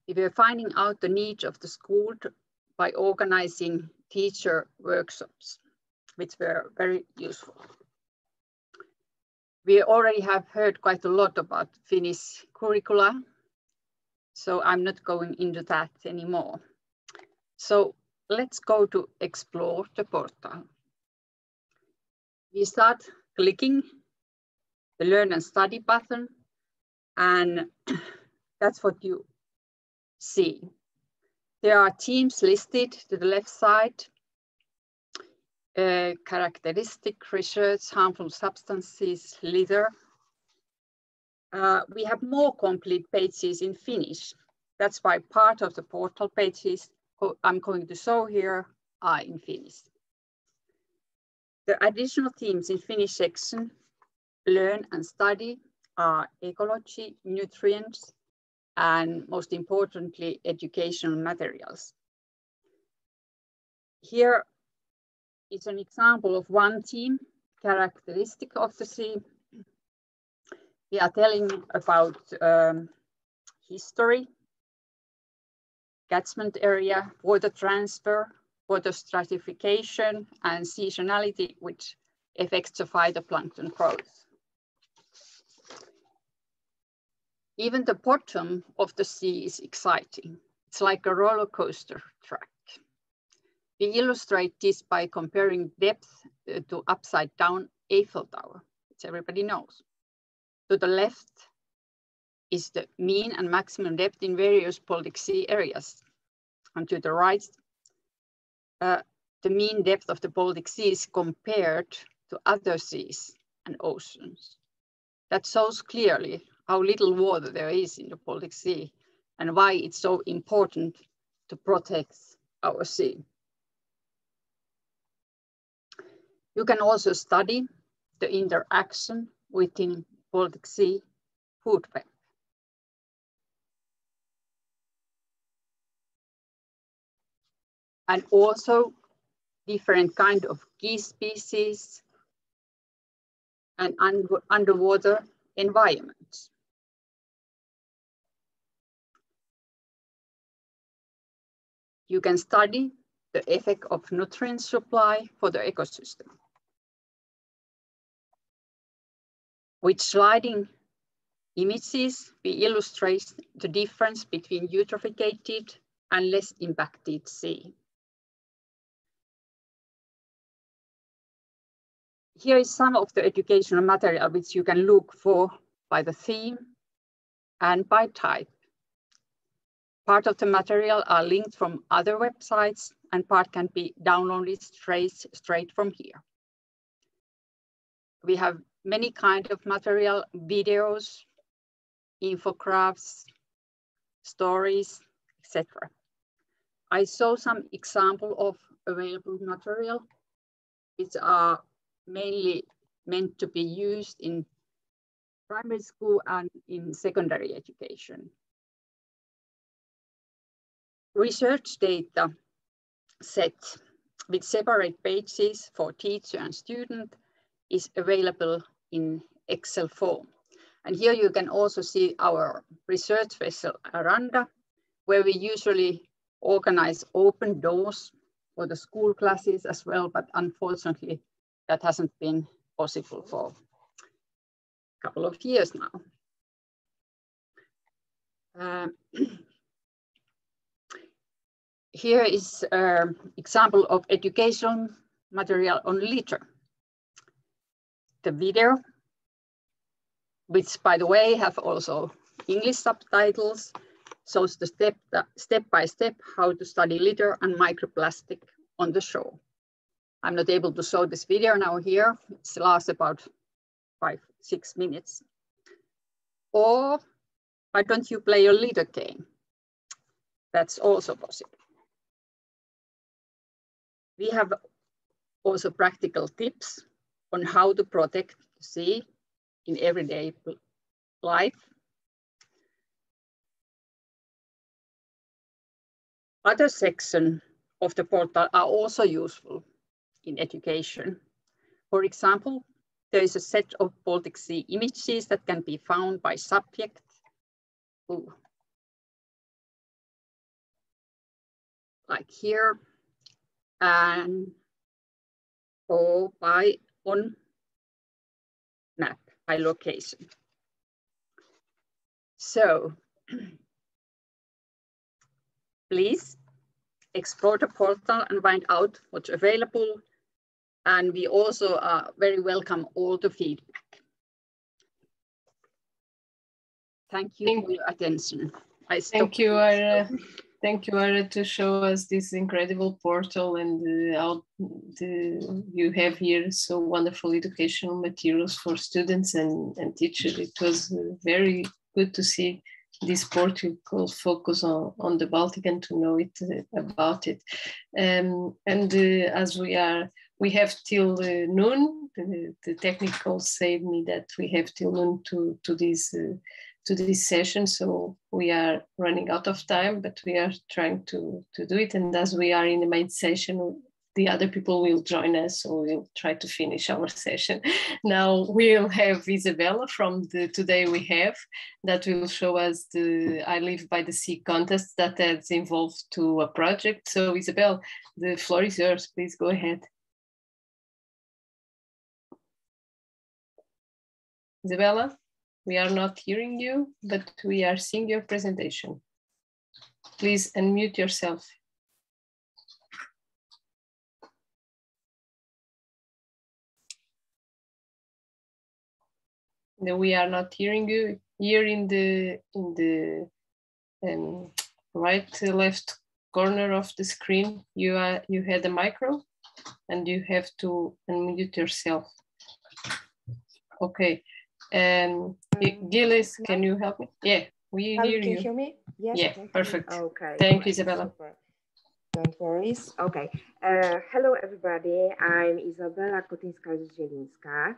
S18: We were finding out the needs of the school by organizing teacher workshops, which were very useful. We already have heard quite a lot about Finnish curricula, so I'm not going into that anymore. So let's go to explore the portal. We start clicking the Learn and Study button, and that's what you see. There are teams listed to the left side, characteristic, research, harmful substances, litter. We have more complete pages in Finnish. That's why part of the portal pages I'm going to show here are in Finnish. The additional themes in Finnish section, Learn and Study, are ecology, nutrients, and most importantly, educational materials. Here is an example of one theme, characteristic of the sea. We are telling about history, catchment area, water transfer, water stratification, and seasonality, which affects the phytoplankton growth. Even the bottom of the sea is exciting. It's like a roller coaster track. We illustrate this by comparing depth to upside down Eiffel Tower, which everybody knows. To the left is the mean and maximum depth in various Baltic Sea areas. And to the right, the mean depth of the Baltic Sea is compared to other seas and oceans. That shows clearly how little water there is in the Baltic Sea and why it's so important to protect our sea. You can also study the interaction within Baltic Sea food web. And also different kind of key species and underwater environments. You can study the effect of nutrient supply for the ecosystem. With sliding images, we illustrate the difference between eutrophicated and less impacted sea. Here is some of the educational material which you can look for by the theme and by type. Part of the material are linked from other websites and part can be downloaded straight from here. We have many kinds of material, videos, infographics, stories, etc. I saw some example of available material, which are mainly meant to be used in primary school and in secondary education. Research data set with separate pages for teacher and student is available in Excel form. And here you can also see our research vessel Aranda, where we usually organize open doors for the school classes as well, but unfortunately that hasn't been possible for a couple of years now. Here is an example of educational material on litter. The video, which by the way have also English subtitles, shows the step-by-step how to study litter and microplastic on the shore. I'm not able to show this video now here. It lasts about 5-6 minutes. Or why don't you play a litter game? That's also possible. We have also practical tips on how to protect the sea in everyday life. Other sections of the portal are also useful in education. For example, there is a set of Baltic Sea images that can be found by subject. Ooh. Like here, and or on map by location. So please explore the portal and find out what's available. And we also very welcome all the feedback. Thank you for your attention.
S7: Thank you, Ara. Thank you, Ara, to show us this incredible portal and how you have here so wonderful educational materials for students and teachers. It was very good to see this portal focus on the Baltic and to know it about it. As we have till noon. The technical said me that we have till noon to this session, so we are running out of time, but we are trying to do it. And as we are in the main session, the other people will join us, so we'll try to finish our session. Now we'll have Isabella from the Today We Have that will show us the I Live by the Sea contest that has involved to a project. So Isabel, the floor is yours, please go ahead. Isabella, we are not hearing you, but we are seeing your presentation. Please unmute yourself. No, we are not hearing you. Here in the right left corner of the screen, you had a micro, and you have to unmute yourself. Okay. Gilles, can you help me? Yeah, we hear you.
S19: Can you hear me? Yes.
S7: Yeah, perfect.
S19: Okay.
S7: Thank you, Isabella.
S19: Super. Don't worry. Okay. Hello, everybody. I'm Izabela Kotyńska-Zielińska.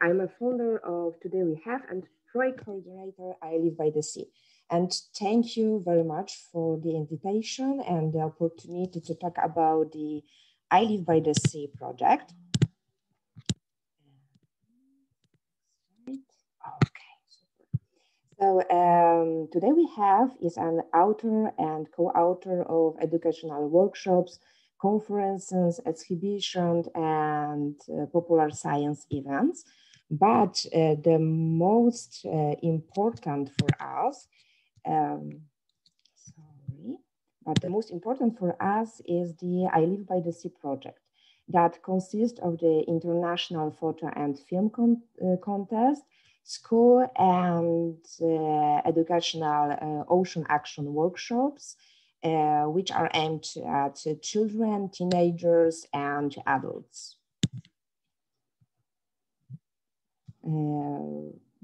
S19: I'm a founder of Today We Have and project coordinator I Live by the Sea. And thank you very much for the invitation and the opportunity to talk about the I Live by the Sea project. Okay, super. So Today We Have is an author and co-author of educational workshops, conferences, exhibitions, and popular science events. But the most important for us, the most important for us is the I Live by the Sea project that consists of the International Photo and Film Contest, school and educational ocean action workshops, which are aimed at children, teenagers, and adults.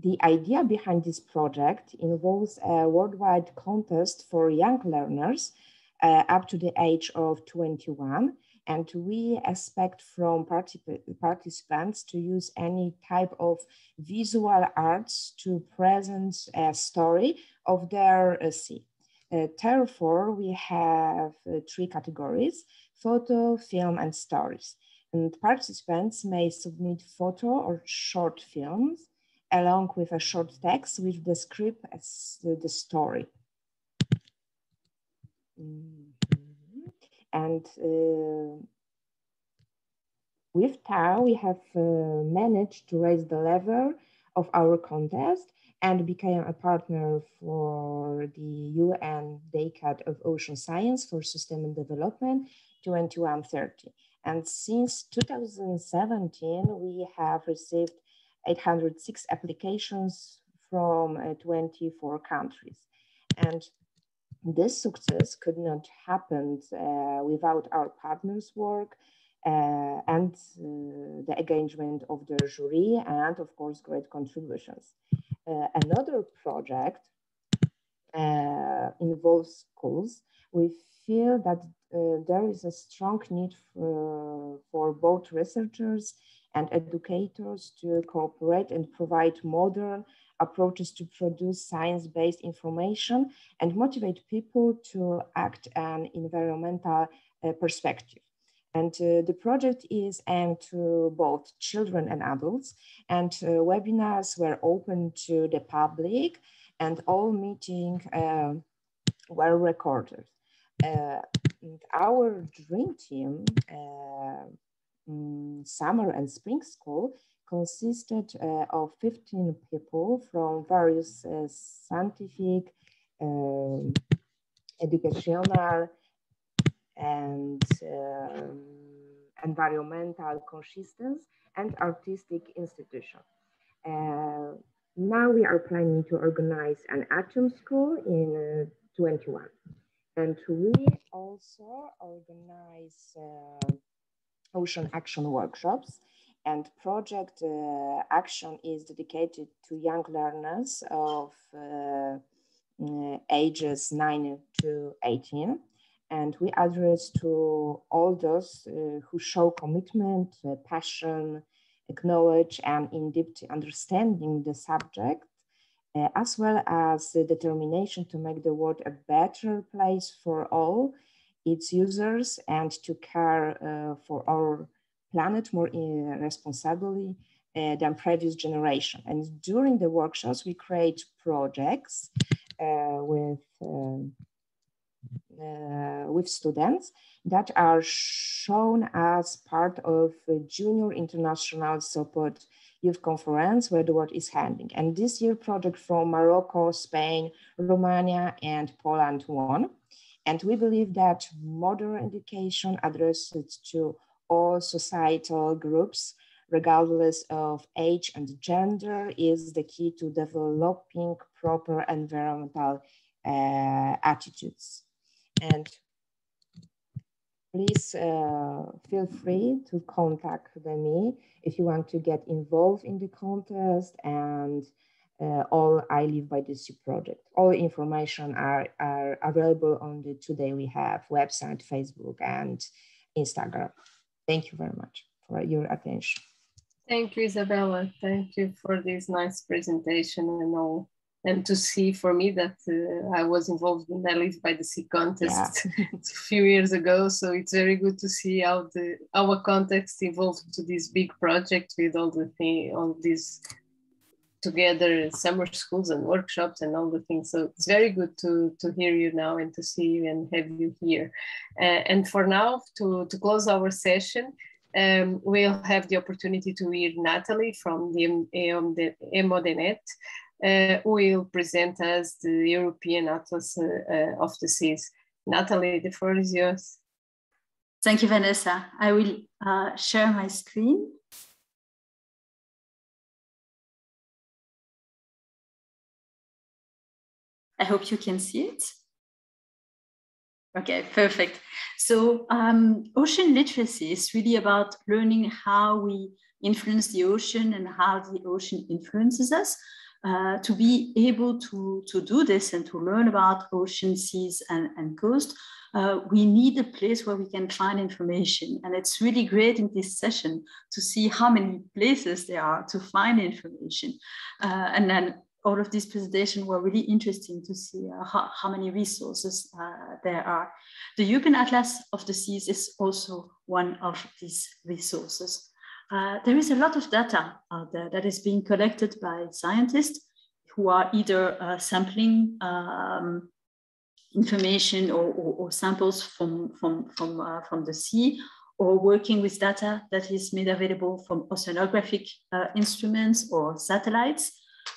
S19: The idea behind this project involves a worldwide contest for young learners up to the age of 21. And we expect from participants to use any type of visual arts to present a story of their sea. Therefore, we have 3 categories: photo, film, and stories. And participants may submit photo or short films along with a short text which describes the story. And with TAO, we have managed to raise the level of our contest and became a partner for the UN Decade of Ocean Science for Sustainable Development 2130. And since 2017, we have received 806 applications from 24 countries. And this success could not happen without our partners' work and the engagement of the jury and, of course, great contributions. Another project involves schools. We feel that there is a strong need for both researchers and educators to cooperate and provide modern approaches to produce science-based information and motivate people to act an environmental perspective. And the project is aimed to both children and adults, and webinars were open to the public, and all meetings were recorded. Our dream team, summer and spring school, consisted of 15 people from various scientific, educational, and environmental consciousness and artistic institutions. Now we are planning to organize an atom school in 21. And we also organize ocean action workshops, and project action is dedicated to young learners of ages 9 to 18. And we address to all those who show commitment, passion, knowledge, and in-depth understanding the subject, as well as the determination to make the world a better place for all its users and to care for our planet more responsibly than previous generation. And during the workshops, we create projects with students that are shown as part of a Junior International Support Youth Conference where the world is handling. And this year project from Morocco, Spain, Romania, and Poland won. And we believe that modern education addresses to all societal groups, regardless of age and gender, is the key to developing proper environmental attitudes. And please feel free to contact me if you want to get involved in the contest, and all I Live by the Sea project. All information are available on the Today We Have website, Facebook, and Instagram. Thank you very much for your attention.
S7: Thank you, Isabella. Thank you for this nice presentation and all. And to see for me that I was involved in the Live by the Sea contest a few years ago. So it's very good to see how our context evolved to this big project with all these together summer schools and workshops and all the things. So it's very good to hear you now and to see you and have you here. And for now, to close our session, we'll have the opportunity to hear Natalie from the EMODENET, who will present us the European Atlas of the Seas. Natalie, the floor is yours.
S3: Thank you, Vanessa. I will share my screen. I hope you can see it. Okay, perfect. So ocean literacy is really about learning how we influence the ocean and how the ocean influences us. To be able to do this and to learn about ocean, seas, and coast, we need a place where we can find information. And it's really great in this session to see how many places there are to find information. And then all of these presentations were really interesting to see how many resources there are. The European Atlas of the Seas is also one of these resources. There is a lot of data out there that is being collected by scientists who are either sampling information or samples from the sea, or working with data that is made available from oceanographic instruments or satellites.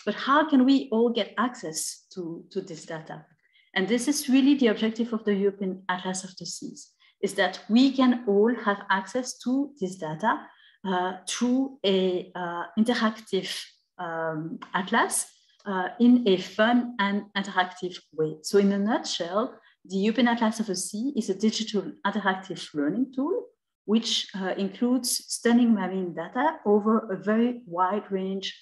S3: But how can we all get access to this data? And this is really the objective of the European Atlas of the Seas, is that we can all have access to this data through a interactive atlas in a fun and interactive way. So in a nutshell, the European Atlas of the Sea is a digital interactive learning tool, which includes stunning marine data over a very wide range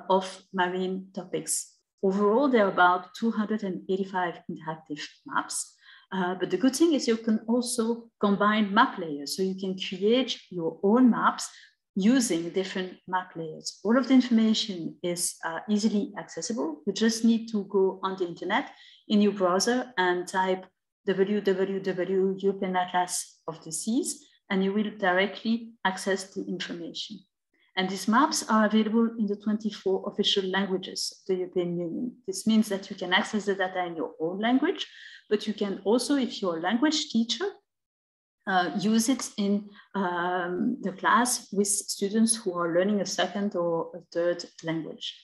S3: of marine topics. Overall, there are about 285 interactive maps. But the good thing is you can also combine map layers. So you can create your own maps using different map layers. All of the information is easily accessible. You just need to go on the internet in your browser and type www European Atlas of the Seas, and you will directly access the information. And these maps are available in the 24 official languages of the European Union. This means that you can access the data in your own language, but you can also, if you're a language teacher, use it in the class with students who are learning a second or a third language.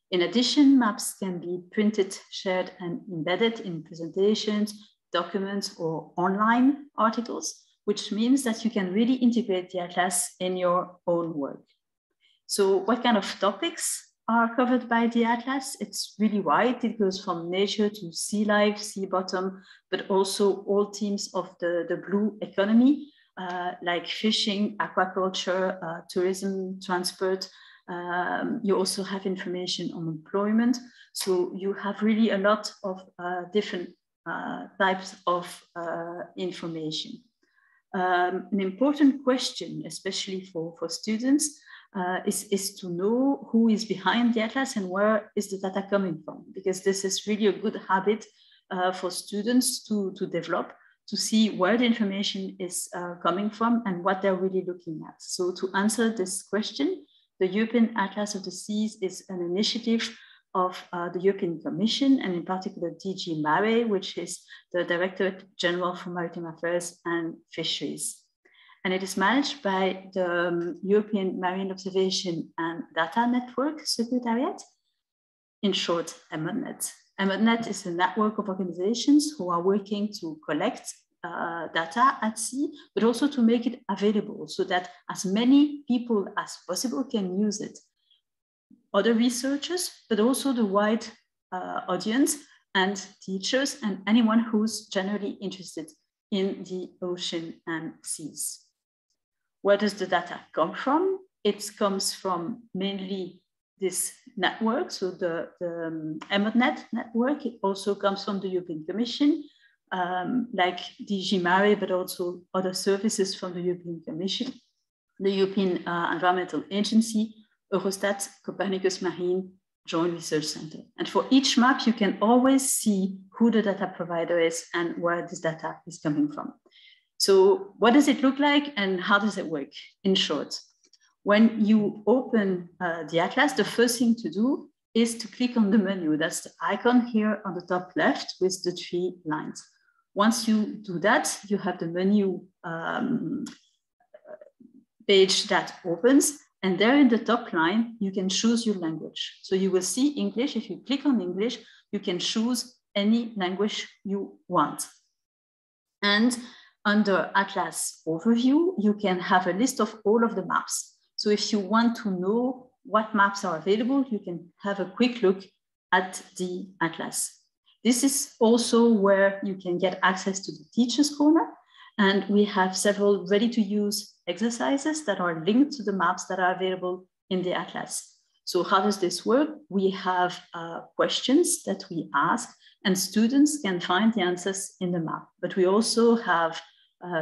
S3: In addition, maps can be printed, shared, and embedded in presentations, documents, or online articles, which means that you can really integrate the atlas in your own work. So what kind of topics are covered by the atlas? It's really wide. It goes from nature to sea life, sea bottom, but also all themes of the blue economy, like fishing, aquaculture, tourism, transport. You also have information on employment. So you have really a lot of different types of information. An important question, especially for students, is to know who is behind the atlas and where is the data coming from, because this is really a good habit for students to develop, to see where the information is coming from and what they're really looking at. So to answer this question, the European Atlas of the Seas is an initiative of the European Commission, and in particular DG Mare, which is the Directorate General for Maritime Affairs and Fisheries. And it is managed by the European Marine Observation and Data Network Secretariat, in short, EMODNET. EMODNET is a network of organizations who are working to collect data at sea, but also to make it available so that as many people as possible can use it. Other researchers, but also the wide audience and teachers and anyone who's generally interested in the ocean and seas. Where does the data come from? It comes from mainly this network, so the EMODNET network. It also comes from the European Commission, like DG Mare, but also other services from the European Commission, the European Environmental Agency, Eurostat, Copernicus Marine, Joint Research Center. And for each map, you can always see who the data provider is and where this data is coming from. So what does it look like and how does it work? In short, when you open the atlas, the first thing to do is to click on the menu. That's the icon here on the top left with the 3 lines. Once you do that, you have the menu page that opens, and there in the top line, you can choose your language. So you will see English. If you click on English, you can choose any language you want. And under Atlas Overview, you can have a list of all of the maps. So if you want to know what maps are available, you can have a quick look at the atlas. This is also where you can get access to the Teacher's Corner. And we have several ready-to-use exercises that are linked to the maps that are available in the atlas. So how does this work? We have questions that we ask, and students can find the answers in the map. But we also have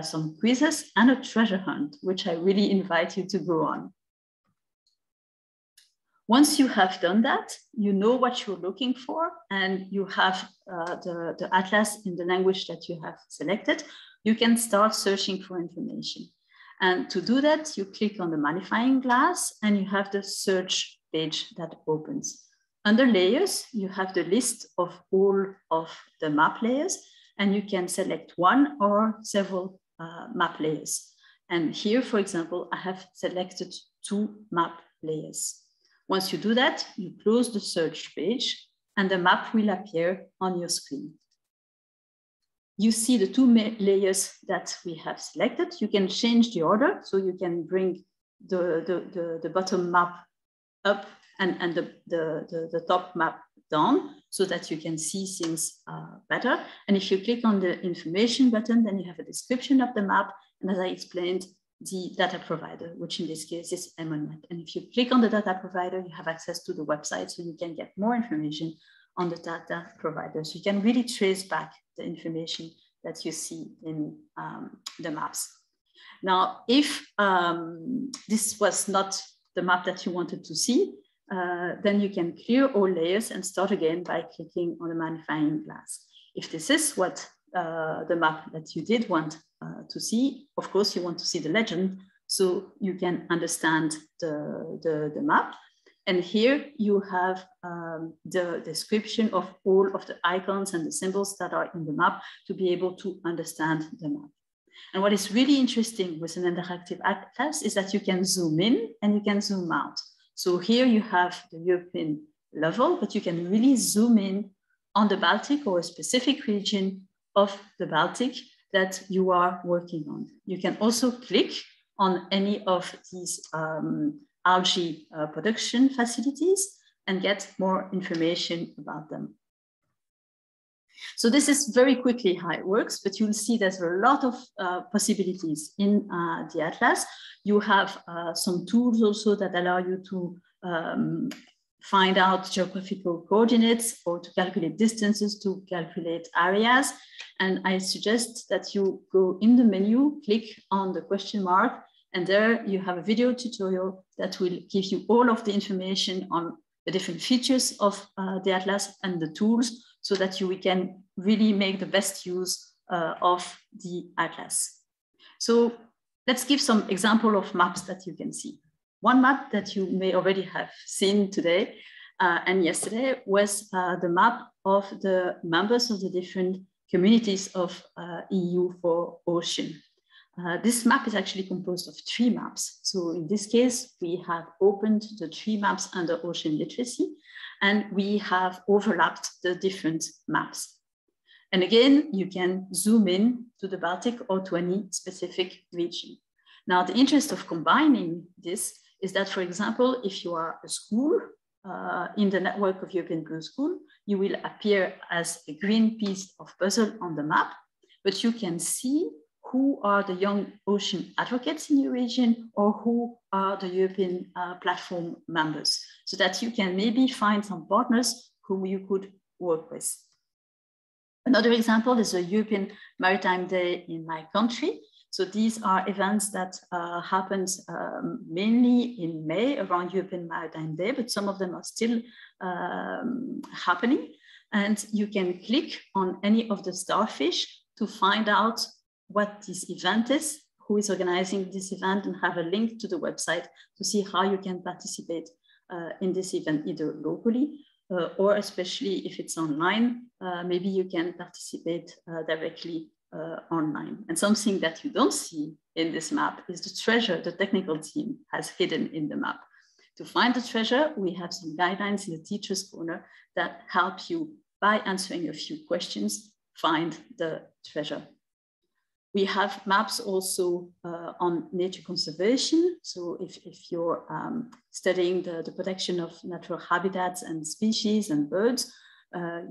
S3: some quizzes and a treasure hunt, which I really invite you to go on. Once you have done that, you know what you're looking for, and you have the atlas in the language that you have selected, you can start searching for information. And to do that, you click on the magnifying glass and you have the search page that opens. Under layers, you have the list of all of the map layers, and you can select one or several map layers. And here, for example, I have selected 2 map layers. Once you do that, you close the search page and the map will appear on your screen. You see the 2 layers that we have selected. You can change the order, so you can bring the bottom map up and the top map down so that you can see things better. And if you click on the information button, then you have a description of the map. And as I explained, the data provider, which in this case is MonMap. And if you click on the data provider, you have access to the website, so you can get more information on the data provider. So you can really trace back the information that you see in the maps. Now, if this was not the map that you wanted to see, then you can clear all layers and start again by clicking on the magnifying glass. If this is what the map that you did want to see, of course, you want to see the legend, so you can understand the map. And here you have the description of all of the icons and the symbols that are in the map to be able to understand the map. And what is really interesting with an interactive atlas is that you can zoom in and you can zoom out. So here you have the European level, but you can really zoom in on the Baltic or a specific region of the Baltic that you are working on. You can also click on any of these algae production facilities and get more information about them. So this is very quickly how it works, but you'll see there's a lot of possibilities in the atlas. You have some tools also that allow you to find out geographical coordinates or to calculate distances, to calculate areas. And I suggest that you go in the menu, click on the question mark, and there you have a video tutorial that will give you all of the information on the different features of the atlas and the tools, so that we can really make the best use of the atlas. So let's give some example of maps that you can see. One map that you may already have seen today and yesterday was the map of the members of the different communities of EU4Ocean. This map is actually composed of 3 maps. So in this case, we have opened the 3 maps under ocean literacy, and we have overlapped the different maps. And again, you can zoom in to the Baltic or to any specific region. Now, the interest of combining this is that, for example, if you are a school in the network of European Blue School, you will appear as a green piece of puzzle on the map, but you can see who are the young ocean advocates in your region or who are the European platform members, so that you can maybe find some partners whom you could work with. Another example is the European Maritime Day in my country. So these are events that happened mainly in May around European Maritime Day, but some of them are still happening. And you can click on any of the starfish to find out what this event is, who is organizing this event, and have a link to the website to see how you can participate in this event, either locally or especially if it's online, maybe you can participate directly online. And something that you don't see in this map is the treasure the technical team has hidden in the map. To find the treasure, we have some guidelines in the Teacher's Corner that help you, by answering a few questions, find the treasure. We have maps also on nature conservation. So if you're studying the protection of natural habitats and species and birds,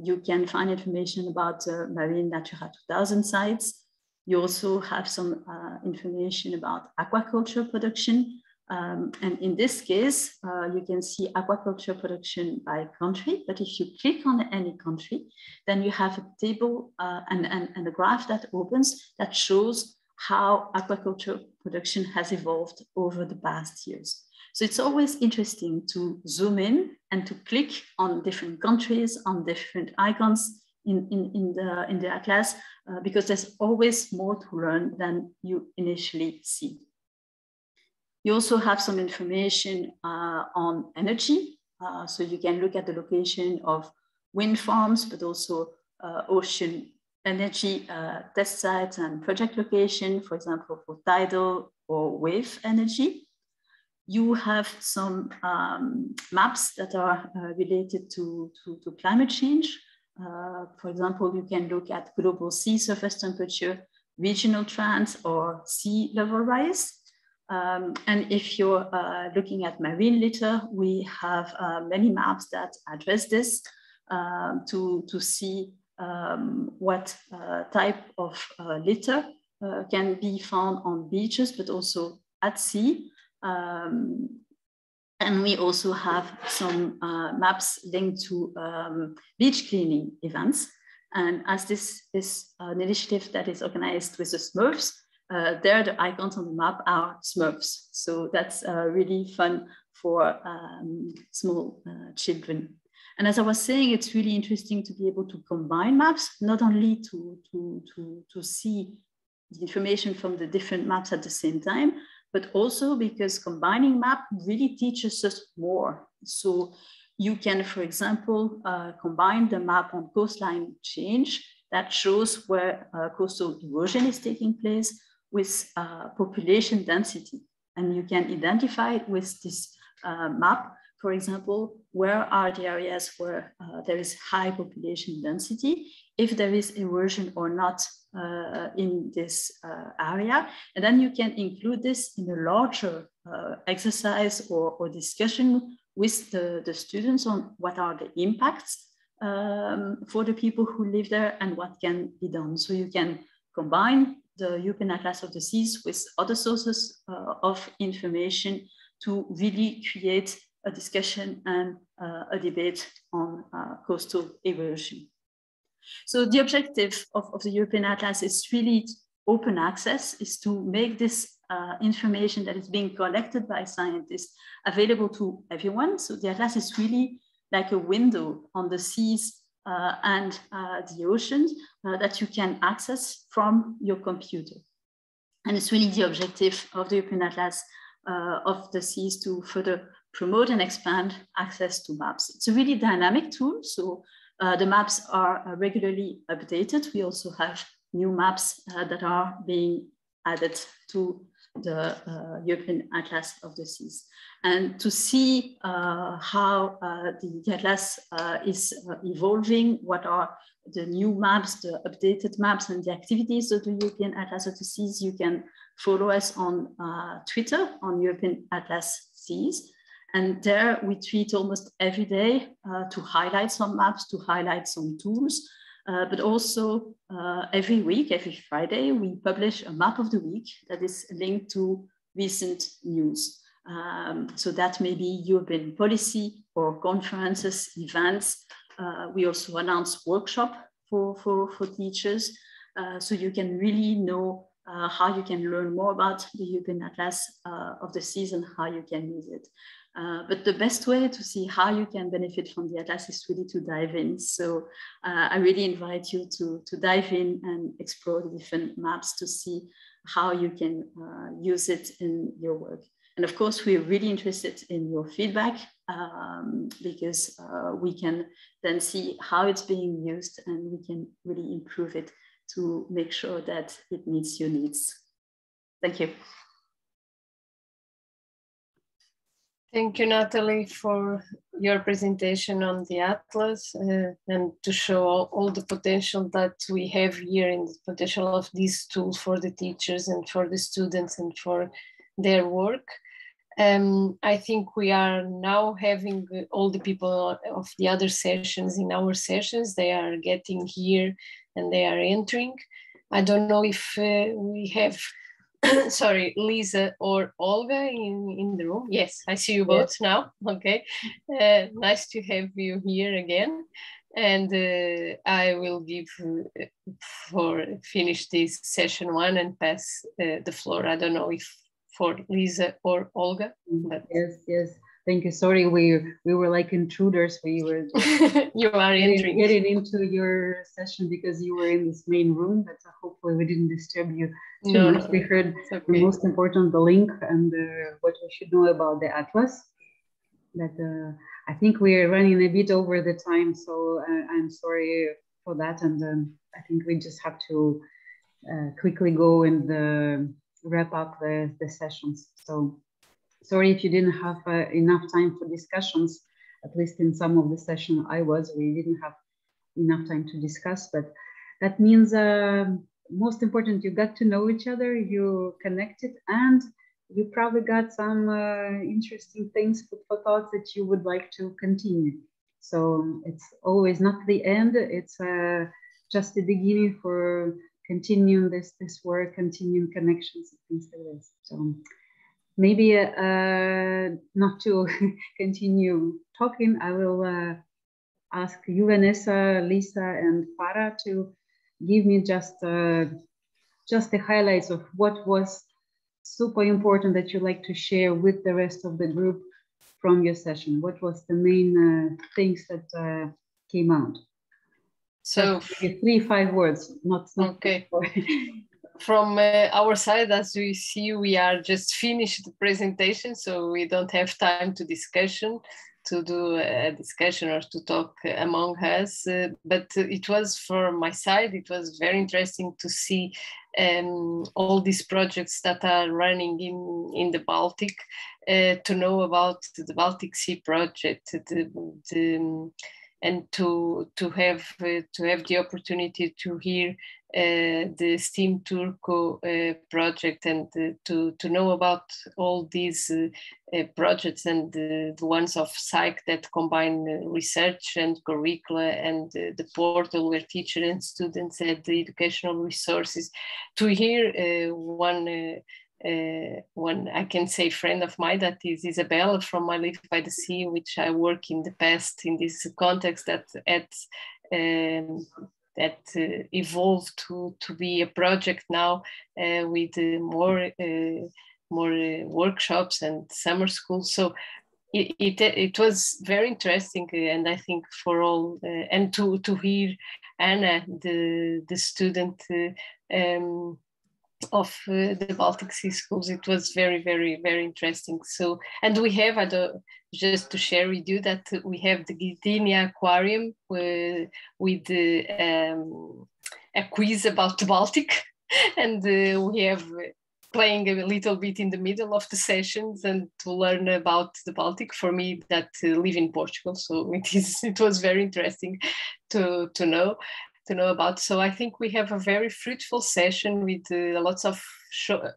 S3: You can find information about marine Natura 2000 sites. You also have some information about aquaculture production. And in this case, you can see aquaculture production by country, but if you click on any country, then you have a table and a graph that opens that shows how aquaculture production has evolved over the past years. So it's always interesting to zoom in and to click on different countries, on different icons in the atlas, because there's always more to learn than you initially see. You also have some information on energy. So you can look at the location of wind farms, but also ocean energy test sites and project location, for example, for tidal or wave energy. You have some maps that are related to climate change. For example, you can look at global sea surface temperature, regional trends, or sea level rise. And if you're looking at marine litter, we have many maps that address this to see what type of litter can be found on beaches, but also at sea. And we also have some maps linked to beach cleaning events. And as this is an initiative that is organized with the Smurfs, there the icons on the map are Smurfs. So that's really fun for small children. And as I was saying, it's really interesting to be able to combine maps, not only to see the information from the different maps at the same time, but also because combining map really teaches us more. So you can, for example, combine the map on coastline change that shows where coastal erosion is taking place with population density. And you can identify with this map, for example, where are the areas where there is high population density, if there is erosion or not in this area. And then you can include this in a larger exercise or discussion with the students on what are the impacts for the people who live there and what can be done. So you can combine the European Atlas of the Seas with other sources of information to really create a discussion and a debate on coastal erosion. So the objective of the European Atlas is really open access, is to make this information that is being collected by scientists available to everyone. So the Atlas is really like a window on the seas and the oceans that you can access from your computer. And it's really the objective of the European Atlas of the Seas to further promote and expand access to maps. It's a really dynamic tool. So the maps are regularly updated. We also have new maps that are being added to the European Atlas of the Seas. And to see how the Atlas is evolving, what are the new maps, the updated maps, and the activities of the European Atlas of the Seas, you can follow us on Twitter, on European Atlas Seas. And there we tweet almost every day to highlight some maps, to highlight some tools, but also every week, every Friday, we publish a map of the week that is linked to recent news. So that may be European policy or conferences, events. We also announce workshops for teachers. So you can really know how you can learn more about the European Atlas of the Seas and how you can use it. But the best way to see how you can benefit from the Atlas is really to dive in. So I really invite you to dive in and explore the different maps to see how you can use it in your work. And of course, we're really interested in your feedback because we can then see how it's being used and we can really improve it to make sure that it meets your needs. Thank you.
S7: Thank you, Natalie, for your presentation on the Atlas and to show all the potential that we have here in the potential of these tools for the teachers and for the students and for their work. I think we are now having all the people of the other sessions in our sessions. They are getting here and they are entering. I don't know if we have, sorry, Lisa or Olga in the room. Yes, I see you both now. Okay, nice to have you here again. And I will give finish this session 1 and pass the floor. I don't know if for Lisa or Olga. But...
S2: Yes. Thank you. Sorry, we were like intruders. We were
S7: you are
S2: getting into your session because you were in this main room, but hopefully we didn't disturb you too much. We heard the most important, the link and what we should know about the atlas. That I think we are running a bit over the time, so I'm sorry for that. And I think we just have to quickly go and wrap up the sessions. So sorry if you didn't have enough time for discussions, at least in some of the session we didn't have enough time to discuss, but that means most important, you got to know each other, you connected, and you probably got some interesting things for thoughts that you would like to continue. So it's always not the end, it's just the beginning for continuing this work, continuing connections and things like this. So maybe not to continue talking, I will ask you, Vanessa, Lisa, and Farah to give me just the highlights of what was super important that you like to share with the rest of the group from your session. What was the main things that came out?
S7: So
S2: 3-5 words, not
S7: okay. From our side, as we see, we are just finished the presentation, so we don't have time to do a discussion or to talk among us. But it was, from my side, it was very interesting to see all these projects that are running in the Baltic, to know about the Baltic Sea project, and to have the opportunity to hear the Steam Turco project, and to know about all these projects and the ones of Psych that combine research and curricula, and the portal where teachers and students had the educational resources. To hear one I can say friend of mine, that is Isabella from I Live by the Sea, which I work in the past in this context that evolved to be a project now with more workshops and summer schools. So it was very interesting, and I think for all, and to hear Anna, the student of the Baltic Sea schools, it was very, very, very interesting. So, and we have, just to share with you, that we have the Gdynia Aquarium with a quiz about the Baltic, and we have playing a little bit in the middle of the sessions and to learn about the Baltic. For me, that live in Portugal, so it was very interesting to know about. So I think we have a very fruitful session with lots of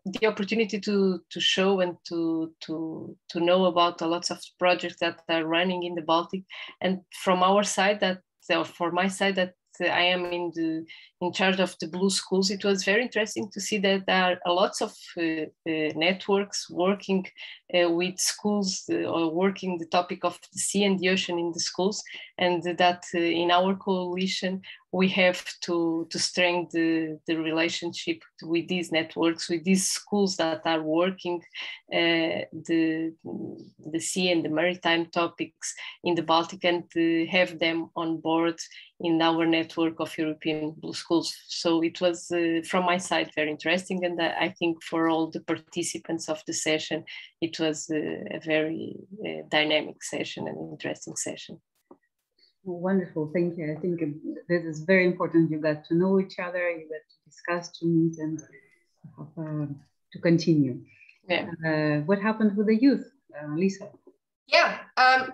S7: the opportunity to show and to know about lots of projects that are running in the Baltic. And from our side, for my side, that I am in charge of the Blue Schools, it was very interesting to see that there are lots of networks working with schools, or working the topic of the sea and the ocean in the schools, and that in our coalition we have to strengthen the relationship with these networks, with these schools that are working the sea and the maritime topics in the Baltic, and have them on board in our network of European Blue Schools. So it was, from my side, very interesting, and I think for all the participants of the session, it was a very dynamic session and interesting session.
S2: Wonderful, thank you. I think this is very important. You got to know each other, you got to discuss, to meet, and to continue. Yeah. What happened with the youth, Lisa?
S1: Yeah,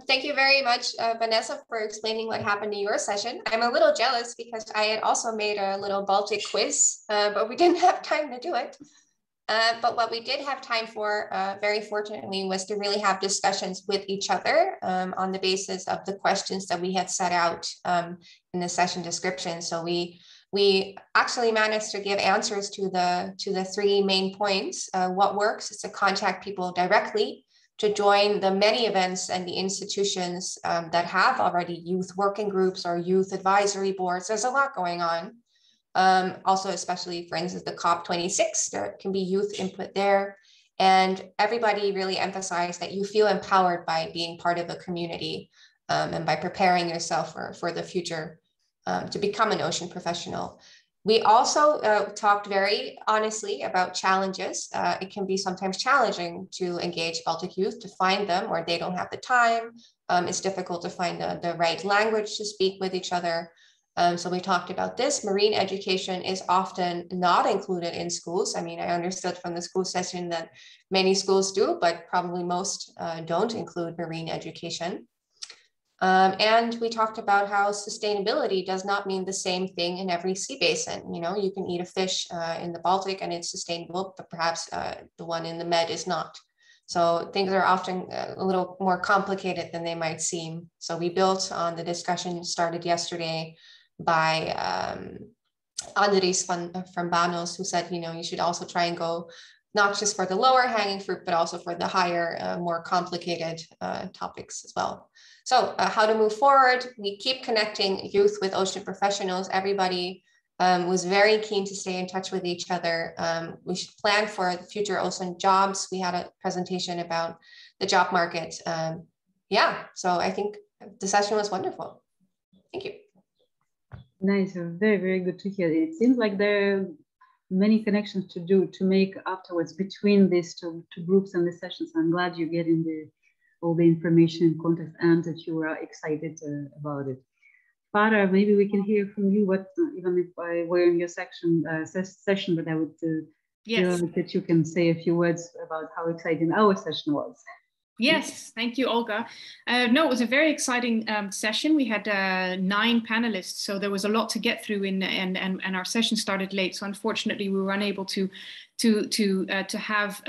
S1: thank you very much, Vanessa, for explaining what happened in your session. I'm a little jealous because I had also made a little Baltic quiz, but we didn't have time to do it. But what we did have time for, very fortunately, was to really have discussions with each other on the basis of the questions that we had set out in the session description. So we actually managed to give answers to the three main points. What works is to contact people directly, to join the many events and the institutions that have already youth working groups or youth advisory boards. There's a lot going on. Also, especially, for instance, the COP26, there can be youth input there. And everybody really emphasized that you feel empowered by being part of a community and by preparing yourself for the future to become an ocean professional. We also talked very honestly about challenges. It can be sometimes challenging to engage Baltic youth, to find them, or they don't have the time. It's difficult to find the right language to speak with each other. So we talked about this. Marine education is often not included in schools. I mean, I understood from the school session that many schools do, but probably most don't include marine education. And we talked about how sustainability does not mean the same thing in every sea basin. You know, you can eat a fish in the Baltic and it's sustainable, but perhaps the one in the Med is not. So things are often a little more complicated than they might seem. So we built on the discussion started yesterday by Andries from Banos, who said, you know, you should also try and go not just for the lower hanging fruit, but also for the higher, more complicated topics as well. So how to move forward? We keep connecting youth with ocean professionals. Everybody was very keen to stay in touch with each other. We should plan for the future ocean jobs. We had a presentation about the job market. Yeah, so I think the session was wonderful. Thank you.
S2: Nice, very, very good to hear. It seems like there are many connections to do to make afterwards between these two groups and the sessions. I'm glad you're getting all the information and context and that you are excited about it. Farah, maybe we can hear from you, what, even if I were in your session, but I would feel that you can say a few words about how exciting our session was.
S20: Yes, thank you, Olga. No, it was a very exciting session. We had 9 panelists, so there was a lot to get through, and our session started late. So unfortunately, we were unable to have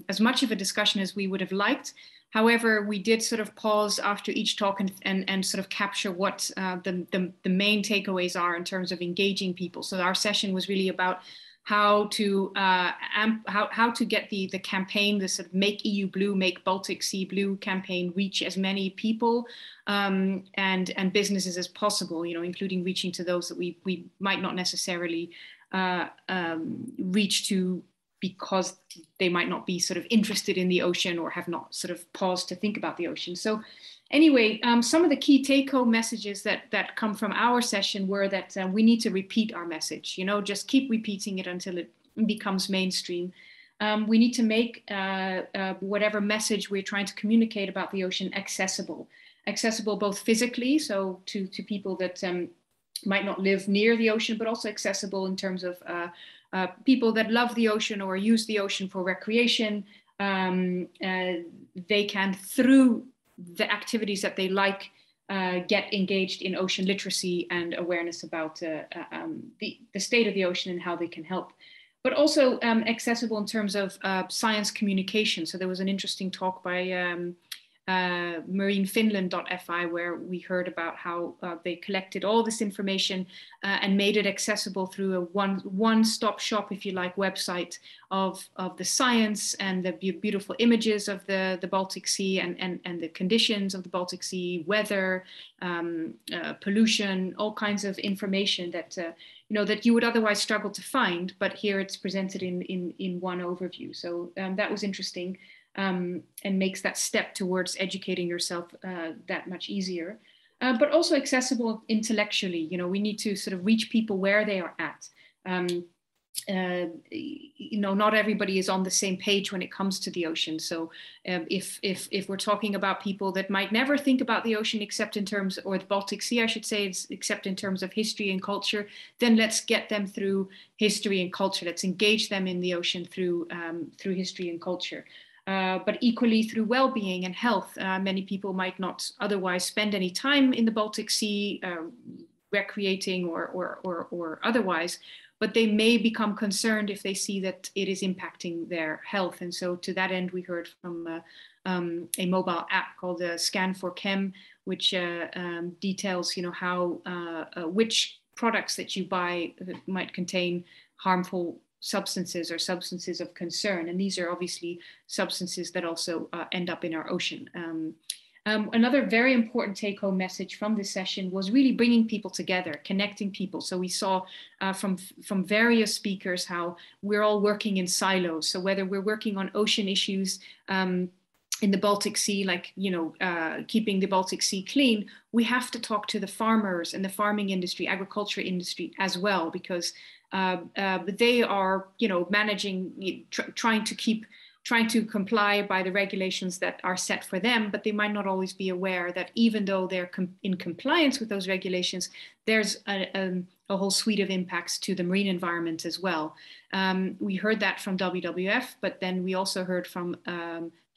S20: as much of a discussion as we would have liked. However, we did sort of pause after each talk and sort of capture what the main takeaways are in terms of engaging people. So our session was really about how to get the campaign, the sort of Make EU Blue, Make Baltic Sea Blue campaign reach as many people and businesses as possible, you know, including reaching to those that we might not necessarily reach to because they might not be sort of interested in the ocean or have not sort of paused to think about the ocean. So anyway, some of the key take-home messages that come from our session were that we need to repeat our message, you know, just keep repeating it until it becomes mainstream. We need to make whatever message we're trying to communicate about the ocean accessible both physically, so to people that might not live near the ocean, but also accessible in terms of people that love the ocean or use the ocean for recreation. They can, through the activities that they like, get engaged in ocean literacy and awareness about the state of the ocean and how they can help. But also accessible in terms of science communication. So there was an interesting talk by marinefinland.fi where we heard about how they collected all this information and made it accessible through a one-stop shop, if you like, website of the science and the beautiful images of the Baltic Sea and the conditions of the Baltic Sea, weather, pollution, all kinds of information that you know, that you would otherwise struggle to find, but here it's presented in one overview. So that was interesting. And makes that step towards educating yourself that much easier, but also accessible intellectually. You know, we need to sort of reach people where they are at. You know, not everybody is on the same page when it comes to the ocean. So if we're talking about people that might never think about the ocean except in terms, or the Baltic Sea, I should say, except in terms of history and culture, then let's get them through history and culture. Let's engage them in the ocean through history and culture. But equally through well-being and health. Many people might not otherwise spend any time in the Baltic Sea recreating or otherwise, but they may become concerned if they see that it is impacting their health. And so to that end, we heard from a mobile app called Scan for Chem, which details, how which products that you buy might contain harmful substances or substances of concern. And these are obviously substances that also end up in our ocean. Another very important take-home message from this session was really bringing people together, connecting people. So we saw from various speakers how we're all working in silos. So whether we're working on ocean issues in the Baltic Sea, like, keeping the Baltic Sea clean, we have to talk to the farmers and the farming industry, agriculture industry as well, because they are, managing, trying to comply by the regulations that are set for them, but they might not always be aware that even though they're in compliance with those regulations, there's a whole suite of impacts to the marine environment as well. We heard that from WWF, but then we also heard from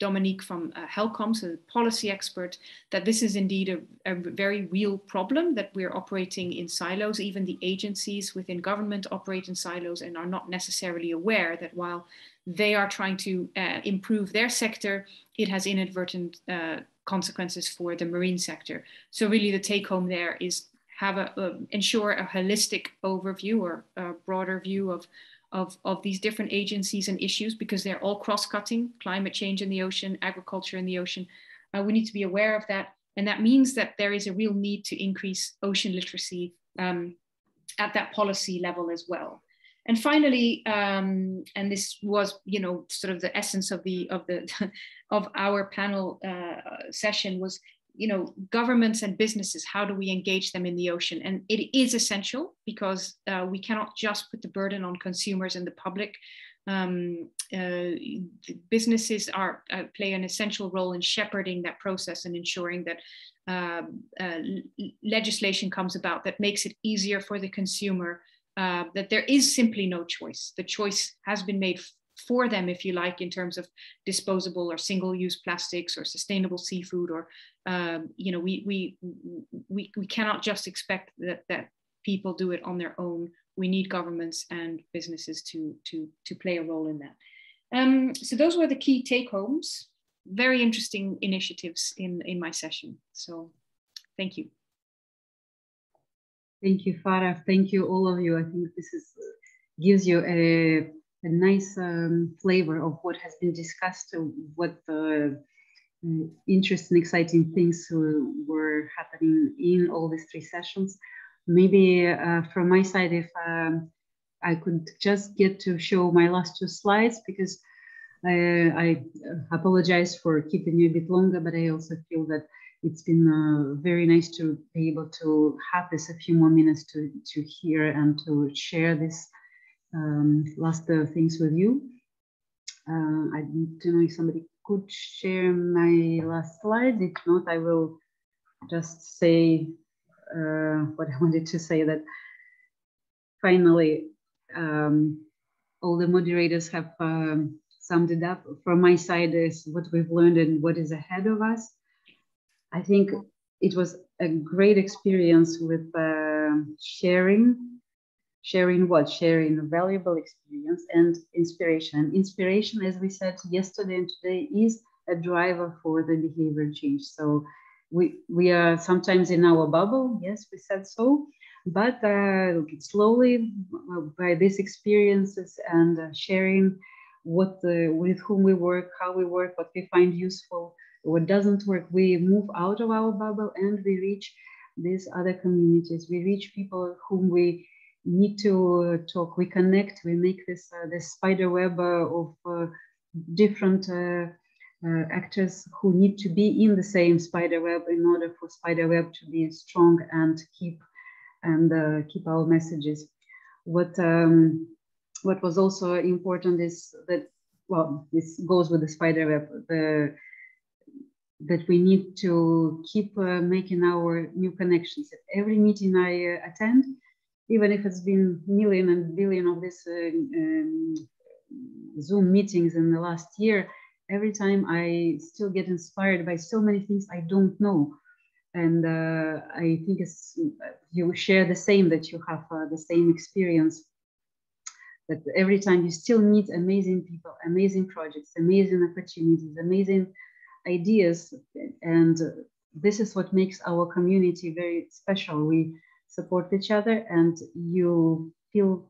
S20: Dominique from HELCOM, so the policy expert, that this is indeed a very real problem, that we're operating in silos. Even the agencies within government operate in silos and are not necessarily aware that while they are trying to improve their sector, it has inadvertent consequences for the marine sector. So really the take home there is ensure a holistic overview or a broader view of these different agencies and issues, because they're all cross-cutting: climate change in the ocean, agriculture in the ocean. We need to be aware of that. And that means that there is a real need to increase ocean literacy at that policy level as well. And finally, and this was, sort of the essence of of our panel session, was, governments and businesses, how do we engage them in the ocean? And it is essential, because we cannot just put the burden on consumers and the public. Businesses play an essential role in shepherding that process and ensuring that legislation comes about that makes it easier for the consumer, that there is simply no choice. The choice has been made for them, if you like, in terms of disposable or single-use plastics or sustainable seafood, or we cannot just expect that people do it on their own. We need governments and businesses to play a role in that. So those were the key take-homes. Very interesting initiatives in my session. So thank you.
S2: Thank you, Farah. Thank you, all of you. I think this gives you a nice flavor of what has been discussed, what interesting, exciting things were happening in all these three sessions. Maybe from my side, if I could just get to show my last two slides, because I apologize for keeping you a bit longer, but I also feel that it's been very nice to be able to have this a few more minutes to hear and to share this last things with you. I don't know if somebody could share my last slide. If not, I will just say what I wanted to say, that finally all the moderators have summed it up. From my side is what we've learned and what is ahead of us. I think it was a great experience with sharing valuable experience and inspiration. And inspiration, as we said yesterday and today, is a driver for the behavior change. So we are sometimes in our bubble, yes, we said so, but slowly by these experiences and sharing with whom we work, how we work, what we find useful, what doesn't work, we move out of our bubble and we reach these other communities. We reach people whom we need to talk. We connect. We make this spider web of different actors who need to be in the same spider web in order for spider web to be strong and keep our messages. What was also important is that, well, this goes with the spider web, that we need to keep making our new connections. At every meeting I attend, even if it's been million and billion of these Zoom meetings in the last year, every time I still get inspired by so many things I don't know. And I think you share the same, that you have the same experience But every time you still meet amazing people, amazing projects, amazing opportunities, amazing ideas. And this is what makes our community very special. We support each other and you feel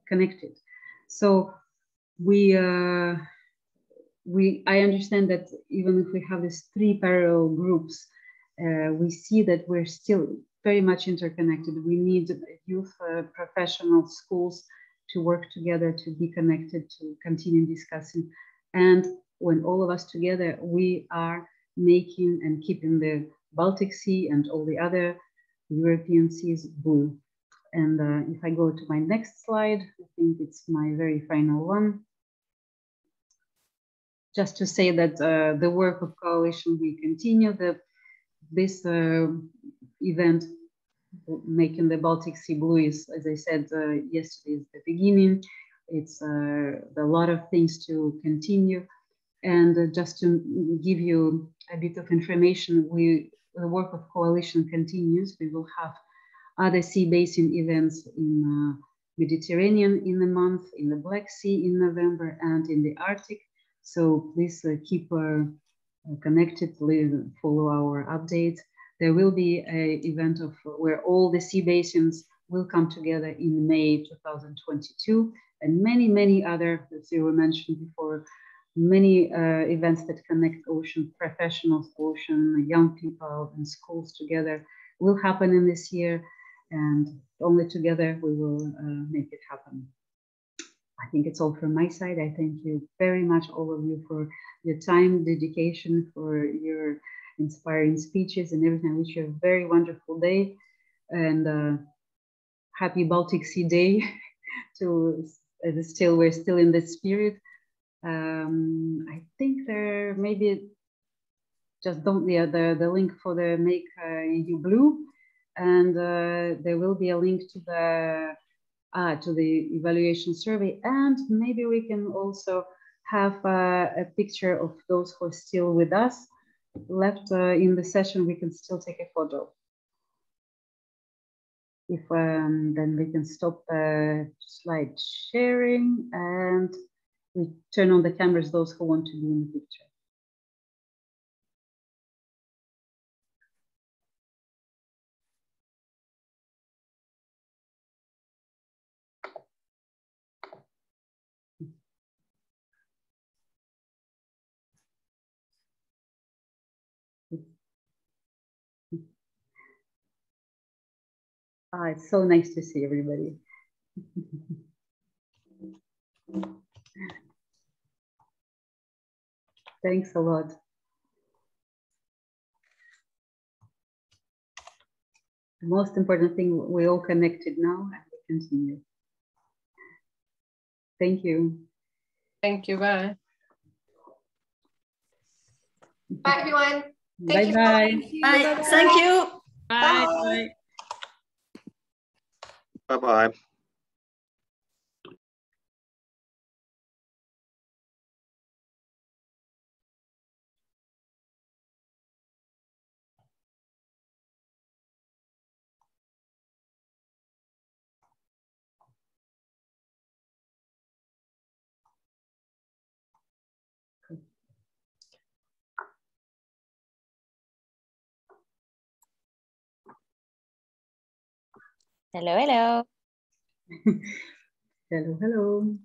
S2: connected. So I understand that even if we have these 3 parallel groups, we see that we're still very much interconnected. We need youth, professionals, schools to work together, to be connected, to continue discussing. And when all of us together, we are making and keeping the Baltic Sea and all the other European seas blue. And if I go to my next slide, I think it's my very final one. Just to say that the work of coalition will continue. This event, making the Baltic Sea blue, is, as I said yesterday, is the beginning. It's a lot of things to continue. And just to give you a bit of information, the work of coalition continues. We will have other sea basin events in Mediterranean in the month, in the Black Sea in November, and in the Arctic. So please keep connected, follow our updates. There will be an event where all the sea basins will come together in May 2022, and many other, as you were mentioned before, many events that connect ocean professionals, ocean young people, and schools together will happen in this year, and only together we will make it happen. I think it's all from my side. I thank you very much, all of you, for your time, dedication, for your inspiring speeches and everything. I wish you a very wonderful day and happy Baltic Sea Day. We're still in the spirit. I think there maybe just don't the link for the Make EU Blue, and there will be a link to the evaluation survey, and maybe we can also have a picture of those who are still with us left in the session. We can still take a photo. If then we can stop slide sharing and we turn on the cameras, those who want to be in the picture. It's so nice to see everybody. Thanks a lot. The most important thing, we're all connected now and we continue. Thank you.
S7: Thank you, bye.
S1: Bye, everyone. Thank you.
S2: Bye.
S1: Bye.
S3: Thank you.
S7: Bye.
S1: Bye.
S17: Bye-bye.
S6: Hello, hello.
S2: Hello, hello.